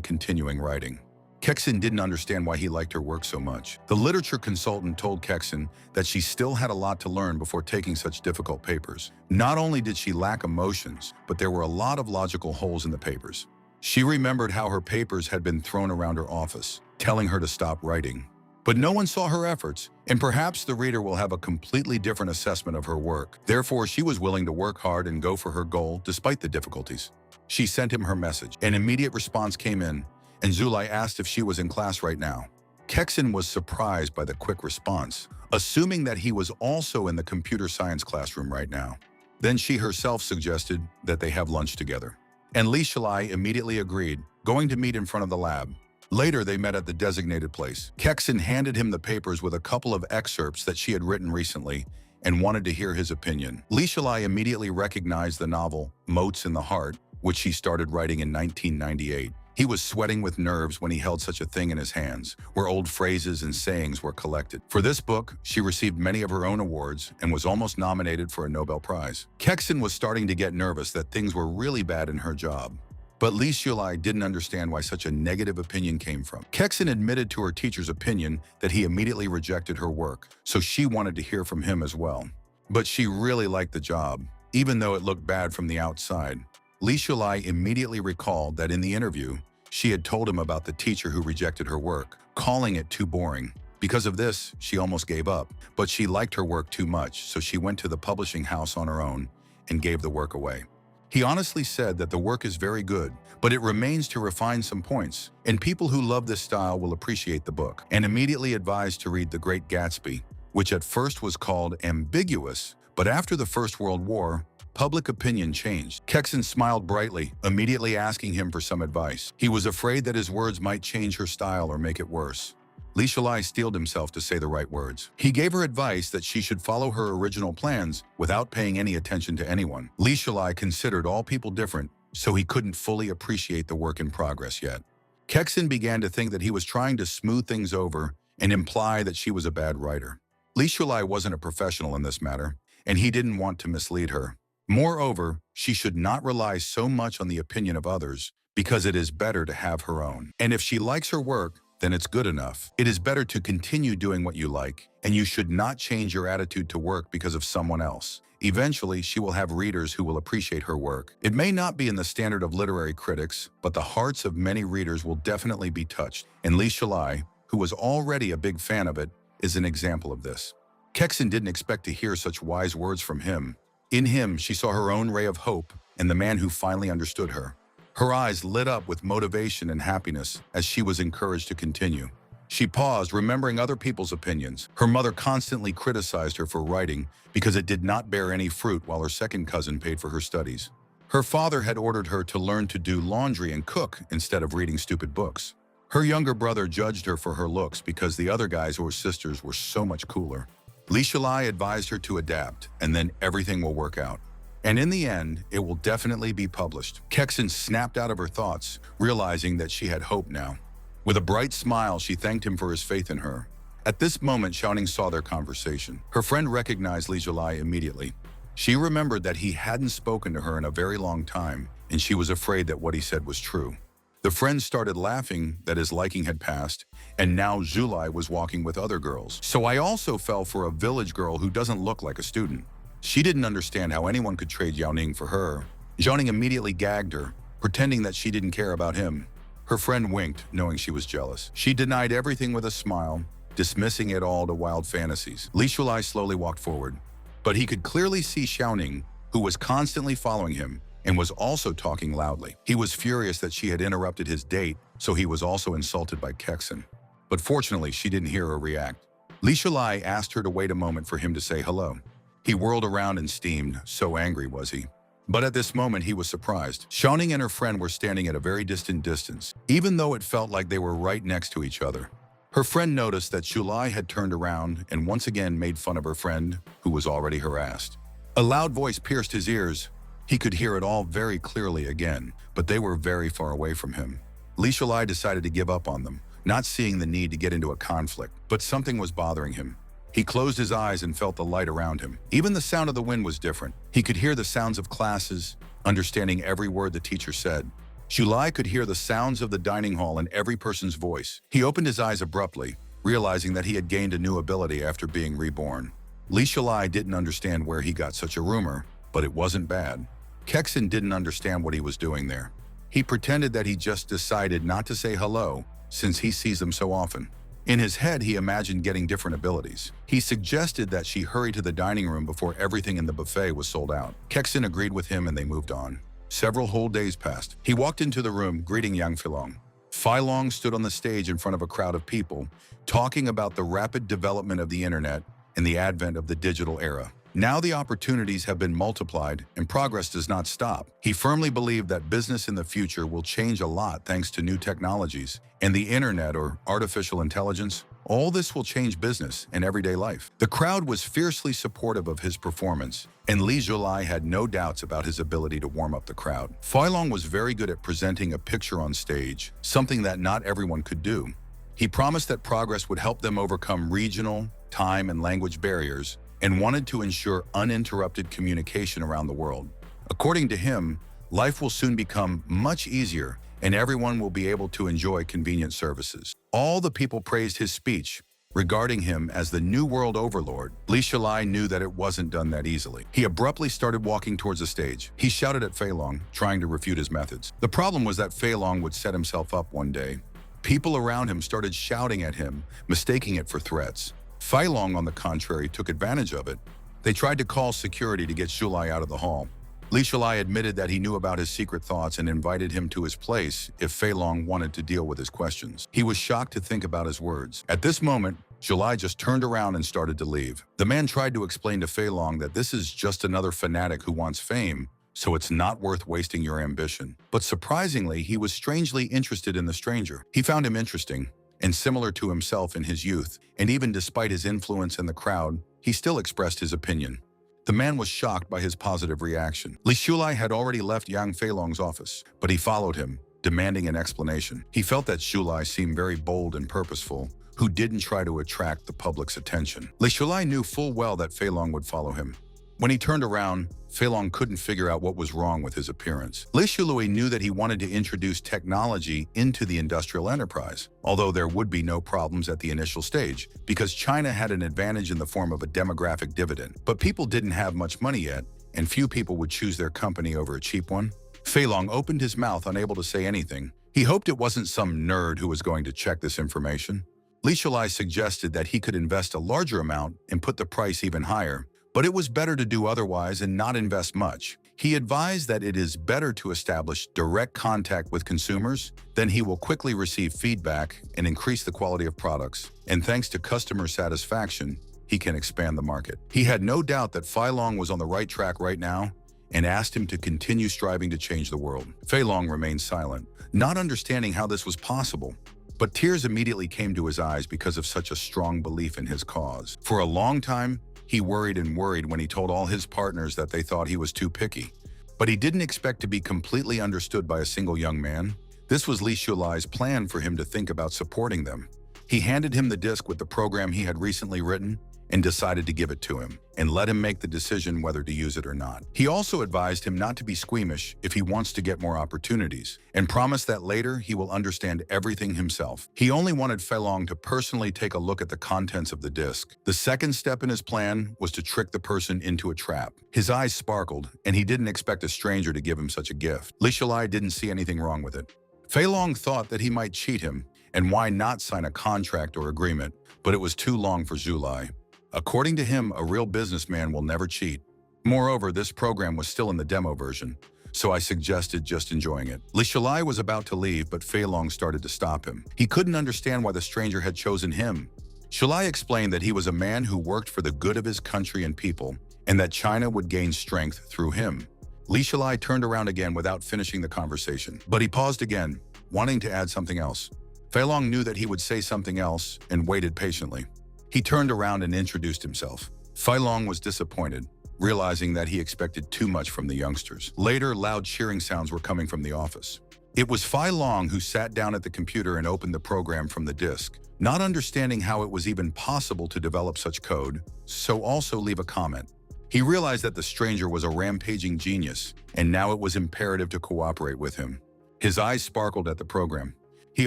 continuing writing. Kexon didn't understand why he liked her work so much. The literature consultant told Kexon that she still had a lot to learn before taking such difficult papers. Not only did she lack emotions, but there were a lot of logical holes in the papers. She remembered how her papers had been thrown around her office, telling her to stop writing. But no one saw her efforts, and perhaps the reader will have a completely different assessment of her work. Therefore, she was willing to work hard and go for her goal despite the difficulties. She sent him her message. An immediate response came in, and Zulai asked if she was in class right now. Kexon was surprised by the quick response, assuming that he was also in the computer science classroom right now. Then she herself suggested that they have lunch together. And Li Shilai immediately agreed, going to meet in front of the lab. Later, they met at the designated place. Kexon handed him the papers with a couple of excerpts that she had written recently and wanted to hear his opinion. Li Shilai immediately recognized the novel Motes in the Heart, which she started writing in 1998. He was sweating with nerves when he held such a thing in his hands, where old phrases and sayings were collected. For this book, she received many of her own awards and was almost nominated for a Nobel Prize. Kexon was starting to get nervous that things were really bad in her job. But Li Shilai didn't understand why such a negative opinion came from. Kexon admitted to her teacher's opinion that he immediately rejected her work, so she wanted to hear from him as well. But she really liked the job, even though it looked bad from the outside. Li Shilai immediately recalled that in the interview, she had told him about the teacher who rejected her work, calling it too boring. Because of this, she almost gave up, but she liked her work too much, so she went to the publishing house on her own and gave the work away. He honestly said that the work is very good, but it remains to refine some points, and people who love this style will appreciate the book, and immediately advised to read The Great Gatsby, which at first was called ambiguous, but after the First World War, public opinion changed. Kexon smiled brightly, immediately asking him for some advice. He was afraid that his words might change her style or make it worse. Li Shilai steeled himself to say the right words. He gave her advice that she should follow her original plans without paying any attention to anyone. Li Shilai considered all people different, so he couldn't fully appreciate the work in progress yet. Kexon began to think that he was trying to smooth things over and imply that she was a bad writer. Li Shilai wasn't a professional in this matter, and he didn't want to mislead her. Moreover, she should not rely so much on the opinion of others because it is better to have her own. And if she likes her work, then it's good enough. It is better to continue doing what you like, and you should not change your attitude to work because of someone else. Eventually, she will have readers who will appreciate her work. It may not be in the standard of literary critics, but the hearts of many readers will definitely be touched. And Li Shilai, who was already a big fan of it, is an example of this. Kexon didn't expect to hear such wise words from him. In him, she saw her own ray of hope and the man who finally understood her. Her eyes lit up with motivation and happiness as she was encouraged to continue. She paused, remembering other people's opinions. Her mother constantly criticized her for writing because it did not bear any fruit while her second cousin paid for her studies. Her father had ordered her to learn to do laundry and cook instead of reading stupid books. Her younger brother judged her for her looks because the other guys who were sisters were so much cooler. Li Shilai advised her to adapt, and then everything will work out. And in the end, it will definitely be published. Kexon snapped out of her thoughts, realizing that she had hope now. With a bright smile, she thanked him for his faith in her. At this moment, Xiaoning saw their conversation. Her friend recognized Li Zhulai immediately. She remembered that he hadn't spoken to her in a very long time, and she was afraid that what he said was true. The friend started laughing that his liking had passed, and now Zhulai was walking with other girls. So I also fell for a village girl who doesn't look like a student. She didn't understand how anyone could trade Yaoning for her. Xiaoning immediately gagged her, pretending that she didn't care about him. Her friend winked, knowing she was jealous. She denied everything with a smile, dismissing it all to wild fantasies. Li Shulai slowly walked forward, but he could clearly see Xiaoning, who was constantly following him and was also talking loudly. He was furious that she had interrupted his date, so he was also insulted by Kexin. But fortunately, she didn't hear her react. Li Shulai asked her to wait a moment for him to say hello. He whirled around and steamed, so angry was he. But at this moment, he was surprised. Xiaoning and her friend were standing at a very distant distance, even though it felt like they were right next to each other. Her friend noticed that Shulai had turned around and once again made fun of her friend, who was already harassed. A loud voice pierced his ears. He could hear it all very clearly again, but they were very far away from him. Li Shulai decided to give up on them, not seeing the need to get into a conflict, but something was bothering him. He closed his eyes and felt the light around him. Even the sound of the wind was different. He could hear the sounds of classes, understanding every word the teacher said. Shulai could hear the sounds of the dining hall in every person's voice. He opened his eyes abruptly, realizing that he had gained a new ability after being reborn. Li Shulai didn't understand where he got such a rumor, but it wasn't bad. Kexin didn't understand what he was doing there. He pretended that he just decided not to say hello, since he sees them so often. In his head, he imagined getting different abilities. He suggested that she hurry to the dining room before everything in the buffet was sold out. Kexin agreed with him and they moved on. Several whole days passed. He walked into the room, greeting Yang Filong. Filong stood on the stage in front of a crowd of people, talking about the rapid development of the internet and the advent of the digital era. Now the opportunities have been multiplied and progress does not stop. He firmly believed that business in the future will change a lot thanks to new technologies and the internet or artificial intelligence. All this will change business and everyday life. The crowd was fiercely supportive of his performance, and Li Zhulai had no doubts about his ability to warm up the crowd. Filong was very good at presenting a picture on stage, something that not everyone could do. He promised that progress would help them overcome regional, time, and language barriers, and wanted to ensure uninterrupted communication around the world. According to him, life will soon become much easier and everyone will be able to enjoy convenient services. All the people praised his speech, regarding him as the new world overlord. Li Shulai knew that it wasn't done that easily. He abruptly started walking towards the stage. He shouted at Feilong, trying to refute his methods. The problem was that Feilong would set himself up one day. People around him started shouting at him, mistaking it for threats. Feilong, on the contrary, took advantage of it. They tried to call security to get Shulai out of the hall. Li Shulai admitted that he knew about his secret thoughts and invited him to his place if Feilong wanted to deal with his questions. He was shocked to think about his words. At this moment, Shulai just turned around and started to leave. The man tried to explain to Feilong that this is just another fanatic who wants fame, so it's not worth wasting your ambition. But surprisingly, he was strangely interested in the stranger. He found him interesting and similar to himself in his youth, and even despite his influence in the crowd, he still expressed his opinion. The man was shocked by his positive reaction. Li Shulai had already left Yang Feilong's office, but he followed him, demanding an explanation. He felt that Shulai seemed very bold and purposeful, who didn't try to attract the public's attention. Li Shulai knew full well that Feilong would follow him. When he turned around, Feilong couldn't figure out what was wrong with his appearance. Li Shulai knew that he wanted to introduce technology into the industrial enterprise, although there would be no problems at the initial stage, because China had an advantage in the form of a demographic dividend. But people didn't have much money yet, and few people would choose their company over a cheap one. Feilong opened his mouth, unable to say anything. He hoped it wasn't some nerd who was going to check this information. Li Shulai suggested that he could invest a larger amount and put the price even higher, but it was better to do otherwise and not invest much. He advised that it is better to establish direct contact with consumers, then he will quickly receive feedback and increase the quality of products. And thanks to customer satisfaction, he can expand the market. He had no doubt that Feilong was on the right track right now and asked him to continue striving to change the world. Feilong remained silent, not understanding how this was possible. But tears immediately came to his eyes because of such a strong belief in his cause. For a long time, he worried and worried when he told all his partners that they thought he was too picky. But he didn't expect to be completely understood by a single young man. This was Li Shulai's plan for him to think about supporting them. He handed him the disk with the program he had recently written and decided to give it to him and let him make the decision whether to use it or not. He also advised him not to be squeamish if he wants to get more opportunities and promised that later he will understand everything himself. He only wanted Fei Long to personally take a look at the contents of the disk. The second step in his plan was to trick the person into a trap. His eyes sparkled, and he didn't expect a stranger to give him such a gift. Li Shulai didn't see anything wrong with it. Fei Long thought that he might cheat him, and why not sign a contract or agreement, but it was too long for Zulai. According to him, a real businessman will never cheat. Moreover, this program was still in the demo version, so I suggested just enjoying it. Li Shulai was about to leave, but Fei Long started to stop him. He couldn't understand why the stranger had chosen him. Shulai explained that he was a man who worked for the good of his country and people, and that China would gain strength through him. Li Shulai turned around again without finishing the conversation, but he paused again, wanting to add something else. Fei Long knew that he would say something else and waited patiently. He turned around and introduced himself. Fei Long was disappointed, realizing that he expected too much from the youngsters. Later, loud cheering sounds were coming from the office. It was Fei Long who sat down at the computer and opened the program from the disk, not understanding how it was even possible to develop such code, so also leave a comment. He realized that the stranger was a rampaging genius, and now it was imperative to cooperate with him. His eyes sparkled at the program. He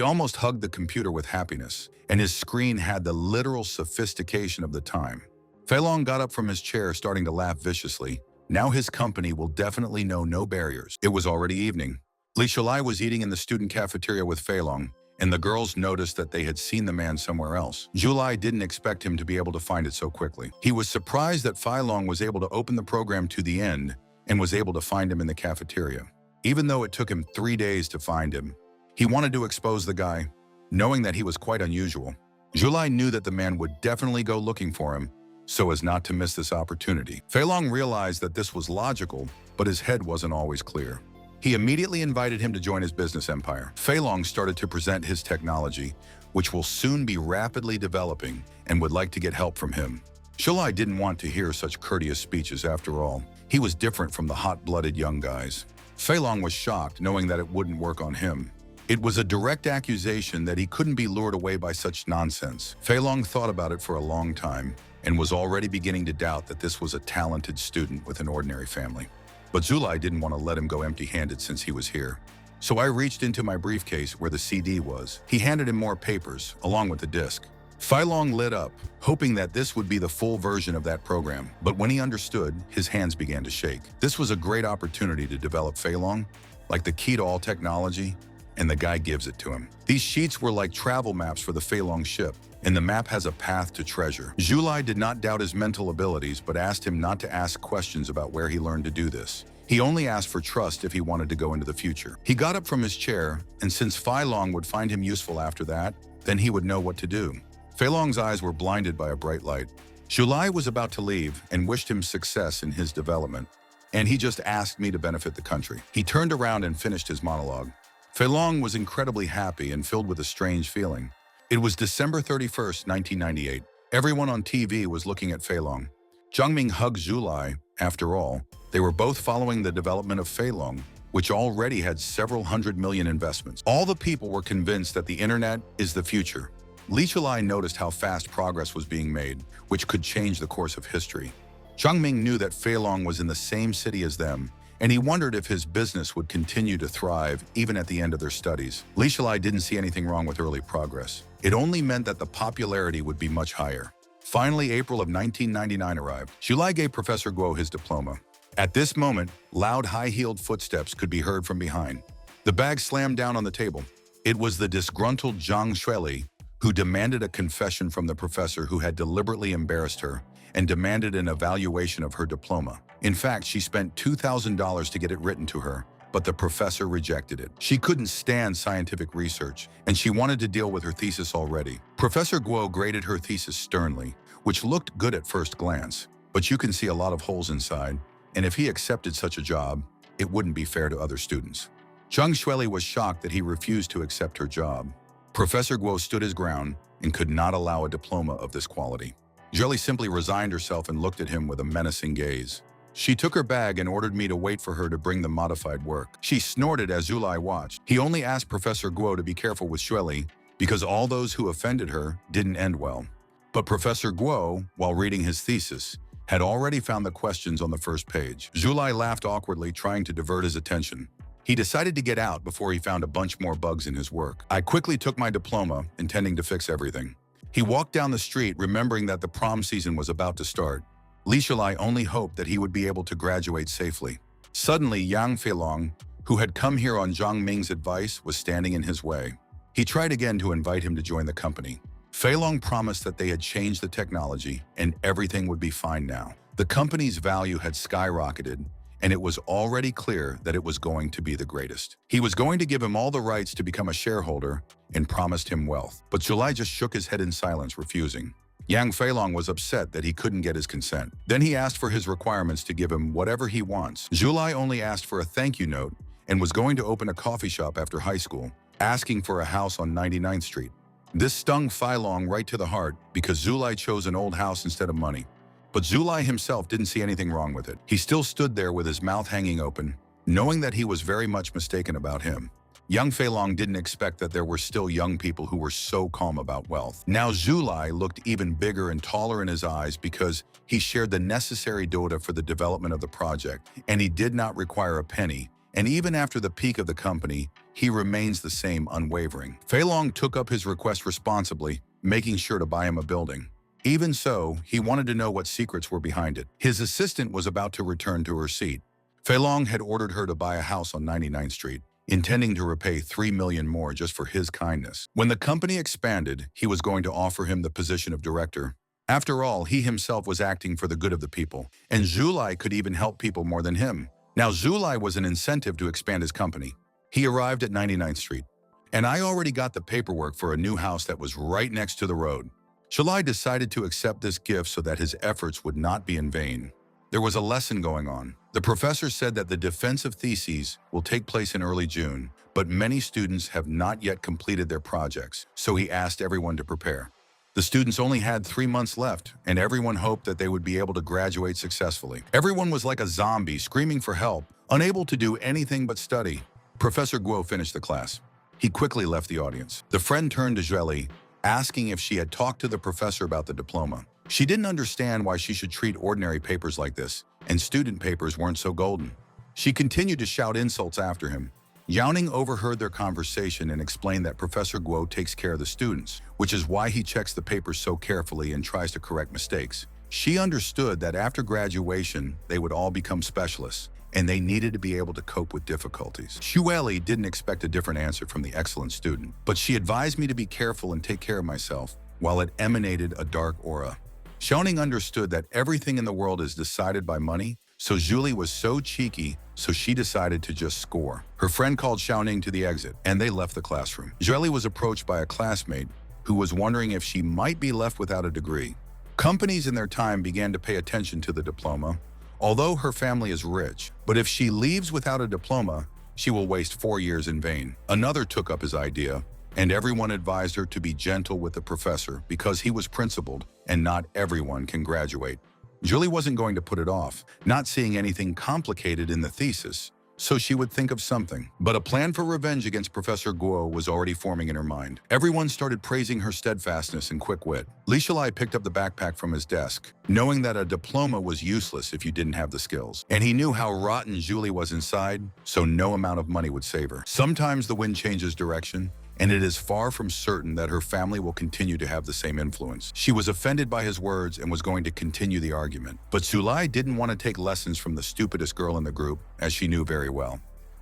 almost hugged the computer with happiness, and his screen had the literal sophistication of the time. Fei Long got up from his chair, starting to laugh viciously. Now his company will definitely know no barriers. It was already evening. Li Shulai was eating in the student cafeteria with Fei Long, and the girls noticed that they had seen the man somewhere else. Zulai didn't expect him to be able to find it so quickly. He was surprised that Fei Long was able to open the program to the end and was able to find him in the cafeteria. Even though it took him 3 days to find him, he wanted to expose the guy, knowing that he was quite unusual. Zulai knew that the man would definitely go looking for him, so as not to miss this opportunity. Fei Long realized that this was logical, but his head wasn't always clear. He immediately invited him to join his business empire. Fei Long started to present his technology, which will soon be rapidly developing, and would like to get help from him. Zulai didn't want to hear such courteous speeches after all. He was different from the hot-blooded young guys. Fei Long was shocked, knowing that it wouldn't work on him. It was a direct accusation that he couldn't be lured away by such nonsense. Fei Long thought about it for a long time and was already beginning to doubt that this was a talented student with an ordinary family. But Zulai didn't want to let him go empty-handed since he was here. So I reached into my briefcase where the CD was. He handed him more papers, along with the disc. Fei Long lit up, hoping that this would be the full version of that program. But when he understood, his hands began to shake. This was a great opportunity to develop Fei Long, like the key to all technology, and the guy gives it to him. These sheets were like travel maps for the Fei Long ship, and the map has a path to treasure. Zulai did not doubt his mental abilities, but asked him not to ask questions about where he learned to do this. He only asked for trust if he wanted to go into the future. He got up from his chair, and since Fei Long would find him useful after that, then he would know what to do. Fei Long's eyes were blinded by a bright light. Zulai was about to leave and wished him success in his development, and he just asked me to benefit the country. He turned around and finished his monologue. Fei Long was incredibly happy and filled with a strange feeling. It was December 31st, 1998. Everyone on TV was looking at Fei Long. Zhangming hugged Zulai. After all, they were both following the development of Fei Long, which already had several hundred million investments. All the people were convinced that the internet is the future. Li Shulai noticed how fast progress was being made, which could change the course of history. Zhangming knew that Fei Long was in the same city as them, and he wondered if his business would continue to thrive even at the end of their studies. Li Shulai didn't see anything wrong with early progress. It only meant that the popularity would be much higher. Finally, April of 1999 arrived. Shulai gave Professor Guo his diploma. At this moment, loud high-heeled footsteps could be heard from behind. The bag slammed down on the table. It was the disgruntled Zhang Xueli, who demanded a confession from the professor who had deliberately embarrassed her and demanded an evaluation of her diploma. In fact, she spent $2,000 to get it written to her, but the professor rejected it. She couldn't stand scientific research, and she wanted to deal with her thesis already. Professor Guo graded her thesis sternly, which looked good at first glance, but you can see a lot of holes inside, and if he accepted such a job, it wouldn't be fair to other students. Zhang Xueli was shocked that he refused to accept her job. Professor Guo stood his ground and could not allow a diploma of this quality. Xueli simply resigned herself and looked at him with a menacing gaze. She took her bag and ordered me to wait for her to bring the modified work. She snorted as Zulai watched. He only asked Professor Guo to be careful with Xueli because all those who offended her didn't end well. But Professor Guo, while reading his thesis, had already found the questions on the first page. Zulai laughed awkwardly, trying to divert his attention. He decided to get out before he found a bunch more bugs in his work. I quickly took my diploma, intending to fix everything. He walked down the street, remembering that the prom season was about to start. Li Shilai only hoped that he would be able to graduate safely. Suddenly, Yang Feilong, who had come here on Zhang Ming's advice, was standing in his way. He tried again to invite him to join the company. Feilong promised that they had changed the technology and everything would be fine now. The company's value had skyrocketed, and it was already clear that it was going to be the greatest. He was going to give him all the rights to become a shareholder and promised him wealth. But Zulai just shook his head in silence, refusing. Yang Feilong was upset that he couldn't get his consent. Then he asked for his requirements to give him whatever he wants. Zulai only asked for a thank you note and was going to open a coffee shop after high school, asking for a house on 99th Street. This stung Feilong right to the heart because Zulai chose an old house instead of money. But Zulai himself didn't see anything wrong with it. He still stood there with his mouth hanging open, knowing that he was very much mistaken about him. Young Feilong didn't expect that there were still young people who were so calm about wealth. Now Zulai looked even bigger and taller in his eyes because he shared the necessary data for the development of the project, and he did not require a penny. And even after the peak of the company, he remains the same, unwavering. Feilong took up his request responsibly, making sure to buy him a building. Even so, he wanted to know what secrets were behind it. His assistant was about to return to her seat. Feilong had ordered her to buy a house on 99th Street, intending to repay $3 million more just for his kindness. When the company expanded, he was going to offer him the position of director. After all, he himself was acting for the good of the people, and Zulai could even help people more than him. Now Zulai was an incentive to expand his company. He arrived at 99th Street, and I already got the paperwork for a new house that was right next to the road. Zulai decided to accept this gift so that his efforts would not be in vain. There was a lesson going on. The professor said that the defensive theses will take place in early June, but many students have not yet completed their projects, so he asked everyone to prepare. The students only had 3 months left, and everyone hoped that they would be able to graduate successfully. Everyone was like a zombie, screaming for help, unable to do anything but study. Professor Guo finished the class. He quickly left the audience. The friend turned to Xueli, asking if she had talked to the professor about the diploma. She didn't understand why she should treat ordinary papers like this, and student papers weren't so golden. She continued to shout insults after him. Yao Ning overheard their conversation and explained that Professor Guo takes care of the students, which is why he checks the papers so carefully and tries to correct mistakes. She understood that after graduation, they would all become specialists, and they needed to be able to cope with difficulties. Xueli didn't expect a different answer from the excellent student, but she advised me to be careful and take care of myself, while it emanated a dark aura. Xiaoning understood that everything in the world is decided by money, so Julie was so cheeky, so she decided to just score. Her friend called Xiaoning to the exit, and they left the classroom. Julie was approached by a classmate who was wondering if she might be left without a degree. Companies in their time began to pay attention to the diploma, although her family is rich. But if she leaves without a diploma, she will waste 4 years in vain. Another took up his idea, and everyone advised her to be gentle with the professor because he was principled and not everyone can graduate. Julie wasn't going to put it off, not seeing anything complicated in the thesis, so she would think of something. But a plan for revenge against Professor Guo was already forming in her mind. Everyone started praising her steadfastness and quick wit. Li Shilai picked up the backpack from his desk, knowing that a diploma was useless if you didn't have the skills. And he knew how rotten Julie was inside, so no amount of money would save her. Sometimes the wind changes direction, and it is far from certain that her family will continue to have the same influence. She was offended by his words and was going to continue the argument. But Zulai didn't want to take lessons from the stupidest girl in the group, as she knew very well.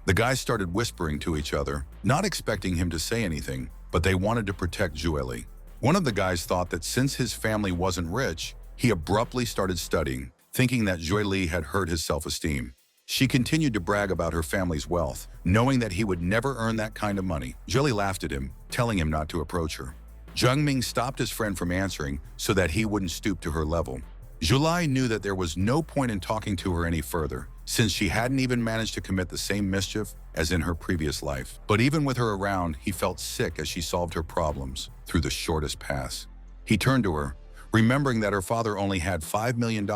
The guys started whispering to each other, not expecting him to say anything, but they wanted to protect Jueli. One of the guys thought that since his family wasn't rich, he abruptly started studying, thinking that Jueli had hurt his self-esteem. She continued to brag about her family's wealth, knowing that he would never earn that kind of money. Julie laughed at him, telling him not to approach her. Zheng Ming stopped his friend from answering so that he wouldn't stoop to her level. Zulai knew that there was no point in talking to her any further, since she hadn't even managed to commit the same mischief as in her previous life. But even with her around, he felt sick as she solved her problems through the shortest paths. He turned to her, remembering that her father only had $5 million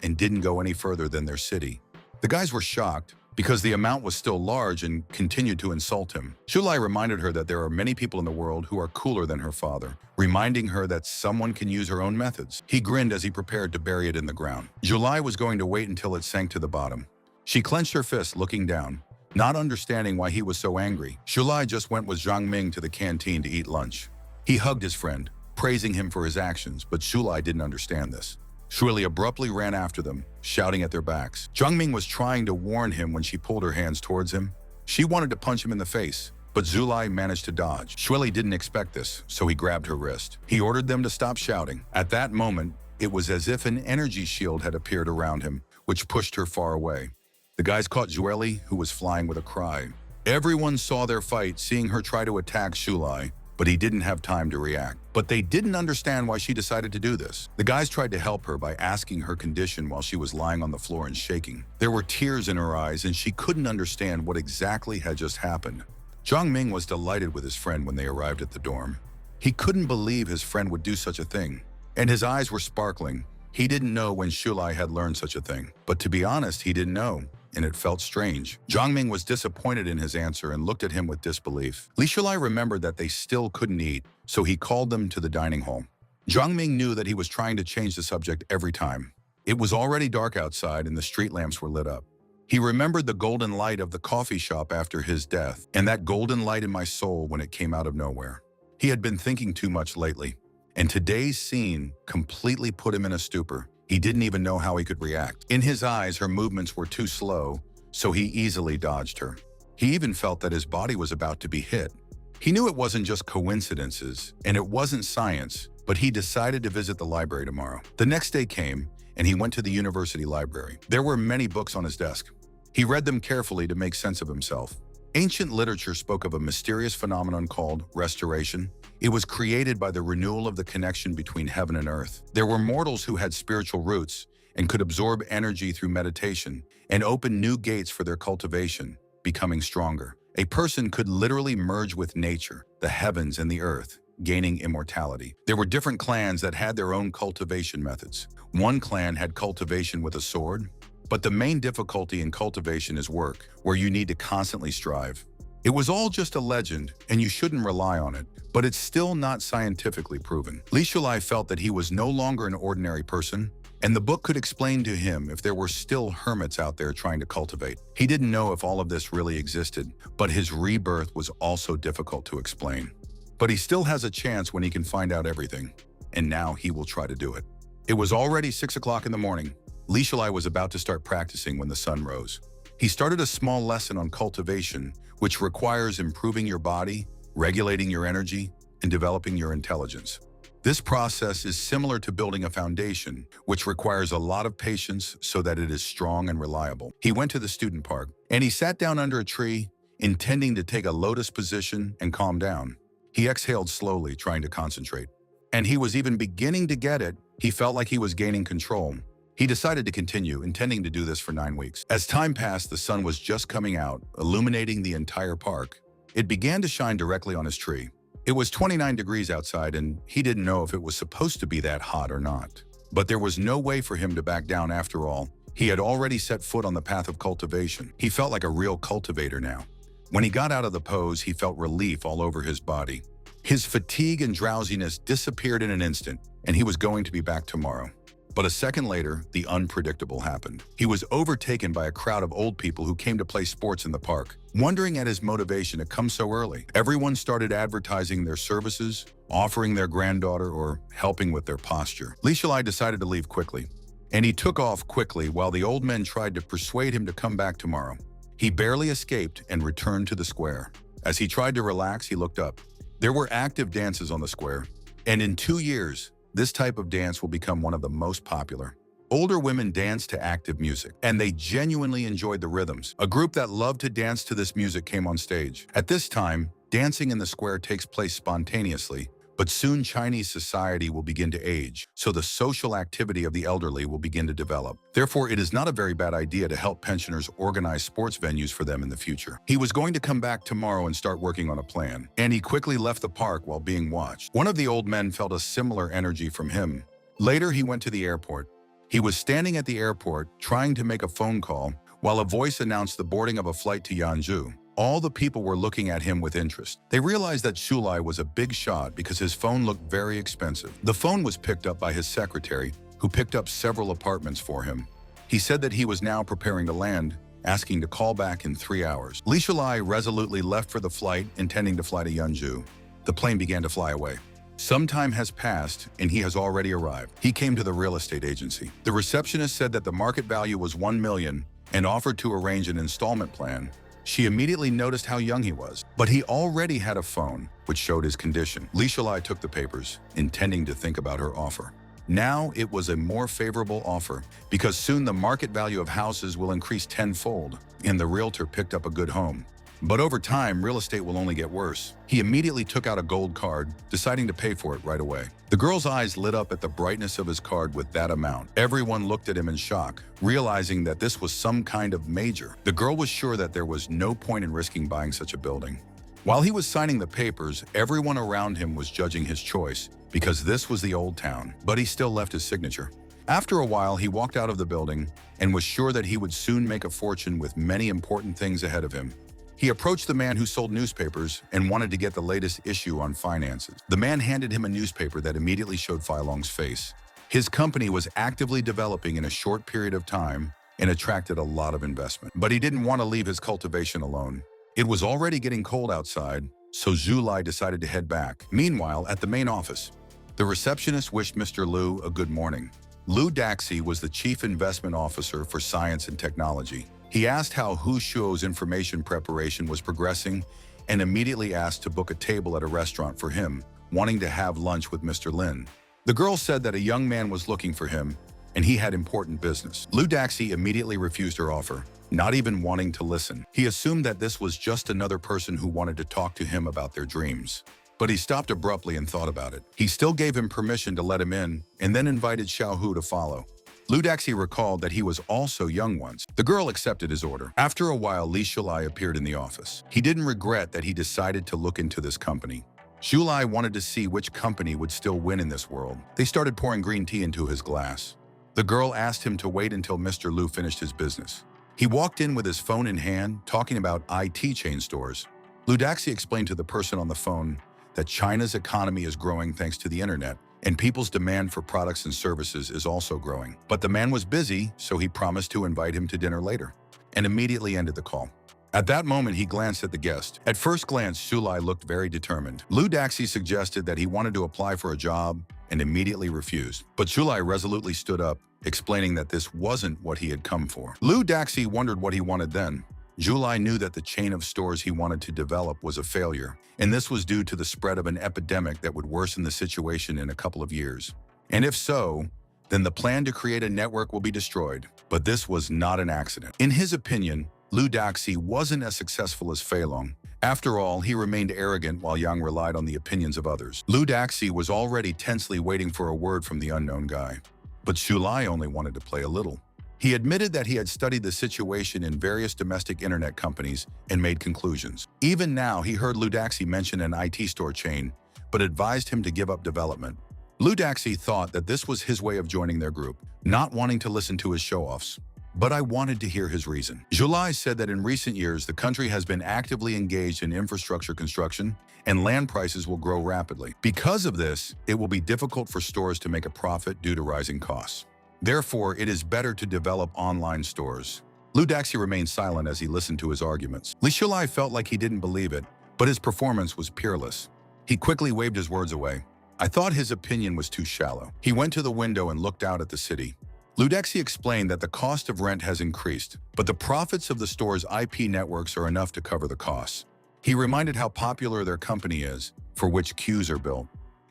and didn't go any further than their city. The guys were shocked because the amount was still large and continued to insult him. Shulai reminded her that there are many people in the world who are cooler than her father, reminding her that someone can use her own methods. He grinned as he prepared to bury it in the ground. Shulai was going to wait until it sank to the bottom. She clenched her fist, looking down, not understanding why he was so angry. Shulai just went with Zhang Ming to the canteen to eat lunch. He hugged his friend, praising him for his actions, but Shulai didn't understand this. Shulai abruptly ran after them, shouting at their backs. Zhang Ming was trying to warn him when she pulled her hands towards him. She wanted to punch him in the face, but Shulai managed to dodge. Shulai didn't expect this, so he grabbed her wrist. He ordered them to stop shouting. At that moment, it was as if an energy shield had appeared around him, which pushed her far away. The guys caught Shulai, who was flying with a cry. Everyone saw their fight, seeing her try to attack Shulai, but he didn't have time to react. But they didn't understand why she decided to do this. The guys tried to help her by asking her condition while she was lying on the floor and shaking. There were tears in her eyes, and she couldn't understand what exactly had just happened. Zhang Ming was delighted with his friend when they arrived at the dorm. He couldn't believe his friend would do such a thing, and his eyes were sparkling. He didn't know when Shulai had learned such a thing, but to be honest, he didn't know, and it felt strange. Zhang Ming was disappointed in his answer and looked at him with disbelief. Li Shulai remembered that they still couldn't eat, so he called them to the dining hall. Zhang Ming knew that he was trying to change the subject every time. It was already dark outside and the street lamps were lit up. He remembered the golden light of the coffee shop after his death, and that golden light in my soul when it came out of nowhere. He had been thinking too much lately, and today's scene completely put him in a stupor. He didn't even know how he could react. In his eyes, her movements were too slow, so he easily dodged her. He even felt that his body was about to be hit. He knew it wasn't just coincidences, and it wasn't science, but he decided to visit the library tomorrow. The next day came, and he went to the university library. There were many books on his desk. He read them carefully to make sense of himself. Ancient literature spoke of a mysterious phenomenon called restoration. It was created by the renewal of the connection between heaven and earth. There were mortals who had spiritual roots and could absorb energy through meditation and open new gates for their cultivation, becoming stronger. A person could literally merge with nature, the heavens and the earth, gaining immortality. There were different clans that had their own cultivation methods. One clan had cultivation with a sword, but the main difficulty in cultivation is work, where you need to constantly strive. It was all just a legend, and you shouldn't rely on it, but it's still not scientifically proven. Li Shulai felt that he was no longer an ordinary person, and the book could explain to him if there were still hermits out there trying to cultivate. He didn't know if all of this really existed, but his rebirth was also difficult to explain. But he still has a chance when he can find out everything, and now he will try to do it. It was already 6 o'clock in the morning. Li Shulai was about to start practicing when the sun rose. He started a small lesson on cultivation, which requires improving your body, regulating your energy, and developing your intelligence. This process is similar to building a foundation, which requires a lot of patience so that it is strong and reliable. He went to the student park, and he sat down under a tree, intending to take a lotus position and calm down. He exhaled slowly, trying to concentrate. And he was even beginning to get it. He felt like he was gaining control. He decided to continue, intending to do this for 9 weeks. As time passed, the sun was just coming out, illuminating the entire park. It began to shine directly on his tree. It was 29 degrees outside, and he didn't know if it was supposed to be that hot or not. But there was no way for him to back down after all. He had already set foot on the path of cultivation. He felt like a real cultivator now. When he got out of the pose, he felt relief all over his body. His fatigue and drowsiness disappeared in an instant, and he was going to be back tomorrow. But a second later, the unpredictable happened. He was overtaken by a crowd of old people who came to play sports in the park, wondering at his motivation to come so early. Everyone started advertising their services, offering their granddaughter, or helping with their posture. Li Shulai decided to leave quickly, and he took off quickly while the old men tried to persuade him to come back tomorrow. He barely escaped and returned to the square. As he tried to relax, he looked up. There were active dances on the square, and in 2 years, this type of dance will become one of the most popular. Older women danced to active music, and they genuinely enjoyed the rhythms. A group that loved to dance to this music came on stage. At this time, dancing in the square takes place spontaneously, but soon Chinese society will begin to age, so the social activity of the elderly will begin to develop. Therefore, it is not a very bad idea to help pensioners organize sports venues for them in the future. He was going to come back tomorrow and start working on a plan, and he quickly left the park while being watched. One of the old men felt a similar energy from him, Later, he went to the airport. He was standing at the airport trying to make a phone call while a voice announced the boarding of a flight to Yanzhou. All the people were looking at him with interest. They realized that Shulai was a big shot because his phone looked very expensive. The phone was picked up by his secretary, who picked up several apartments for him. He said that he was now preparing to land, asking to call back in 3 hours. Li Shulai resolutely left for the flight, intending to fly to Yanzhou. The plane began to fly away. Some time has passed, and he has already arrived. He came to the real estate agency. The receptionist said that the market value was $1 million and offered to arrange an installment plan. She immediately noticed how young he was, but he already had a phone, which showed his condition. Li Shulai took the papers, intending to think about her offer. Now it was a more favorable offer, because soon the market value of houses will increase tenfold, and the realtor picked up a good home. But over time, real estate will only get worse. He immediately took out a gold card, deciding to pay for it right away. The girl's eyes lit up at the brightness of his card with that amount. Everyone looked at him in shock, realizing that this was some kind of major. The girl was sure that there was no point in risking buying such a building. While he was signing the papers, everyone around him was judging his choice, because this was the old town, but he still left his signature. After a while, he walked out of the building and was sure that he would soon make a fortune with many important things ahead of him. He approached the man who sold newspapers and wanted to get the latest issue on finances. The man handed him a newspaper that immediately showed Fei Long's face. His company was actively developing in a short period of time and attracted a lot of investment. But he didn't want to leave his cultivation alone. It was already getting cold outside, so Zhu Lai decided to head back. Meanwhile, at the main office, the receptionist wished Mr. Liu a good morning. Liu Daxi was the chief investment officer for science and technology. He asked how Hu Shuo's information preparation was progressing and immediately asked to book a table at a restaurant for him, wanting to have lunch with Mr. Lin. The girl said that a young man was looking for him and he had important business. Liu Daxi immediately refused her offer, not even wanting to listen. He assumed that this was just another person who wanted to talk to him about their dreams. But he stopped abruptly and thought about it. He still gave him permission to let him in and then invited Xiao Hu to follow. Liu Daxi recalled that he was also young once. The girl accepted his order. After a while, Li Shulai appeared in the office. He didn't regret that he decided to look into this company. Shulai wanted to see which company would still win in this world. They started pouring green tea into his glass. The girl asked him to wait until Mr. Liu finished his business. He walked in with his phone in hand, talking about IT chain stores. Liu Daxi explained to the person on the phone that China's economy is growing thanks to the internet, and people's demand for products and services is also growing. But the man was busy, so he promised to invite him to dinner later, and immediately ended the call. At that moment, he glanced at the guest. At first glance, Shulai looked very determined. Liu Daxi suggested that he wanted to apply for a job and immediately refused. But Shulai resolutely stood up, explaining that this wasn't what he had come for. Liu Daxi wondered what he wanted then. Shulai knew that the chain of stores he wanted to develop was a failure, and this was due to the spread of an epidemic that would worsen the situation in a couple of years. And if so, then the plan to create a network will be destroyed. But this was not an accident. In his opinion, Liu Daxi wasn't as successful as Fei Long. After all, he remained arrogant while Yang relied on the opinions of others. Liu Daxi was already tensely waiting for a word from the unknown guy. But Shulai only wanted to play a little. He admitted that he had studied the situation in various domestic internet companies and made conclusions. Even now, he heard Liu Daxi mention an IT store chain, but advised him to give up development. Liu Daxi thought that this was his way of joining their group, not wanting to listen to his show-offs. But I wanted to hear his reason. Shulai said that in recent years, the country has been actively engaged in infrastructure construction, and land prices will grow rapidly. Because of this, it will be difficult for stores to make a profit due to rising costs. Therefore, it is better to develop online stores. Liu Daxi remained silent as he listened to his arguments. Li Shulai felt like he didn't believe it, but his performance was peerless. He quickly waved his words away. I thought his opinion was too shallow. He went to the window and looked out at the city. Liu Daxi explained that the cost of rent has increased, but the profits of the store's IP networks are enough to cover the costs. He reminded how popular their company is, for which queues are built.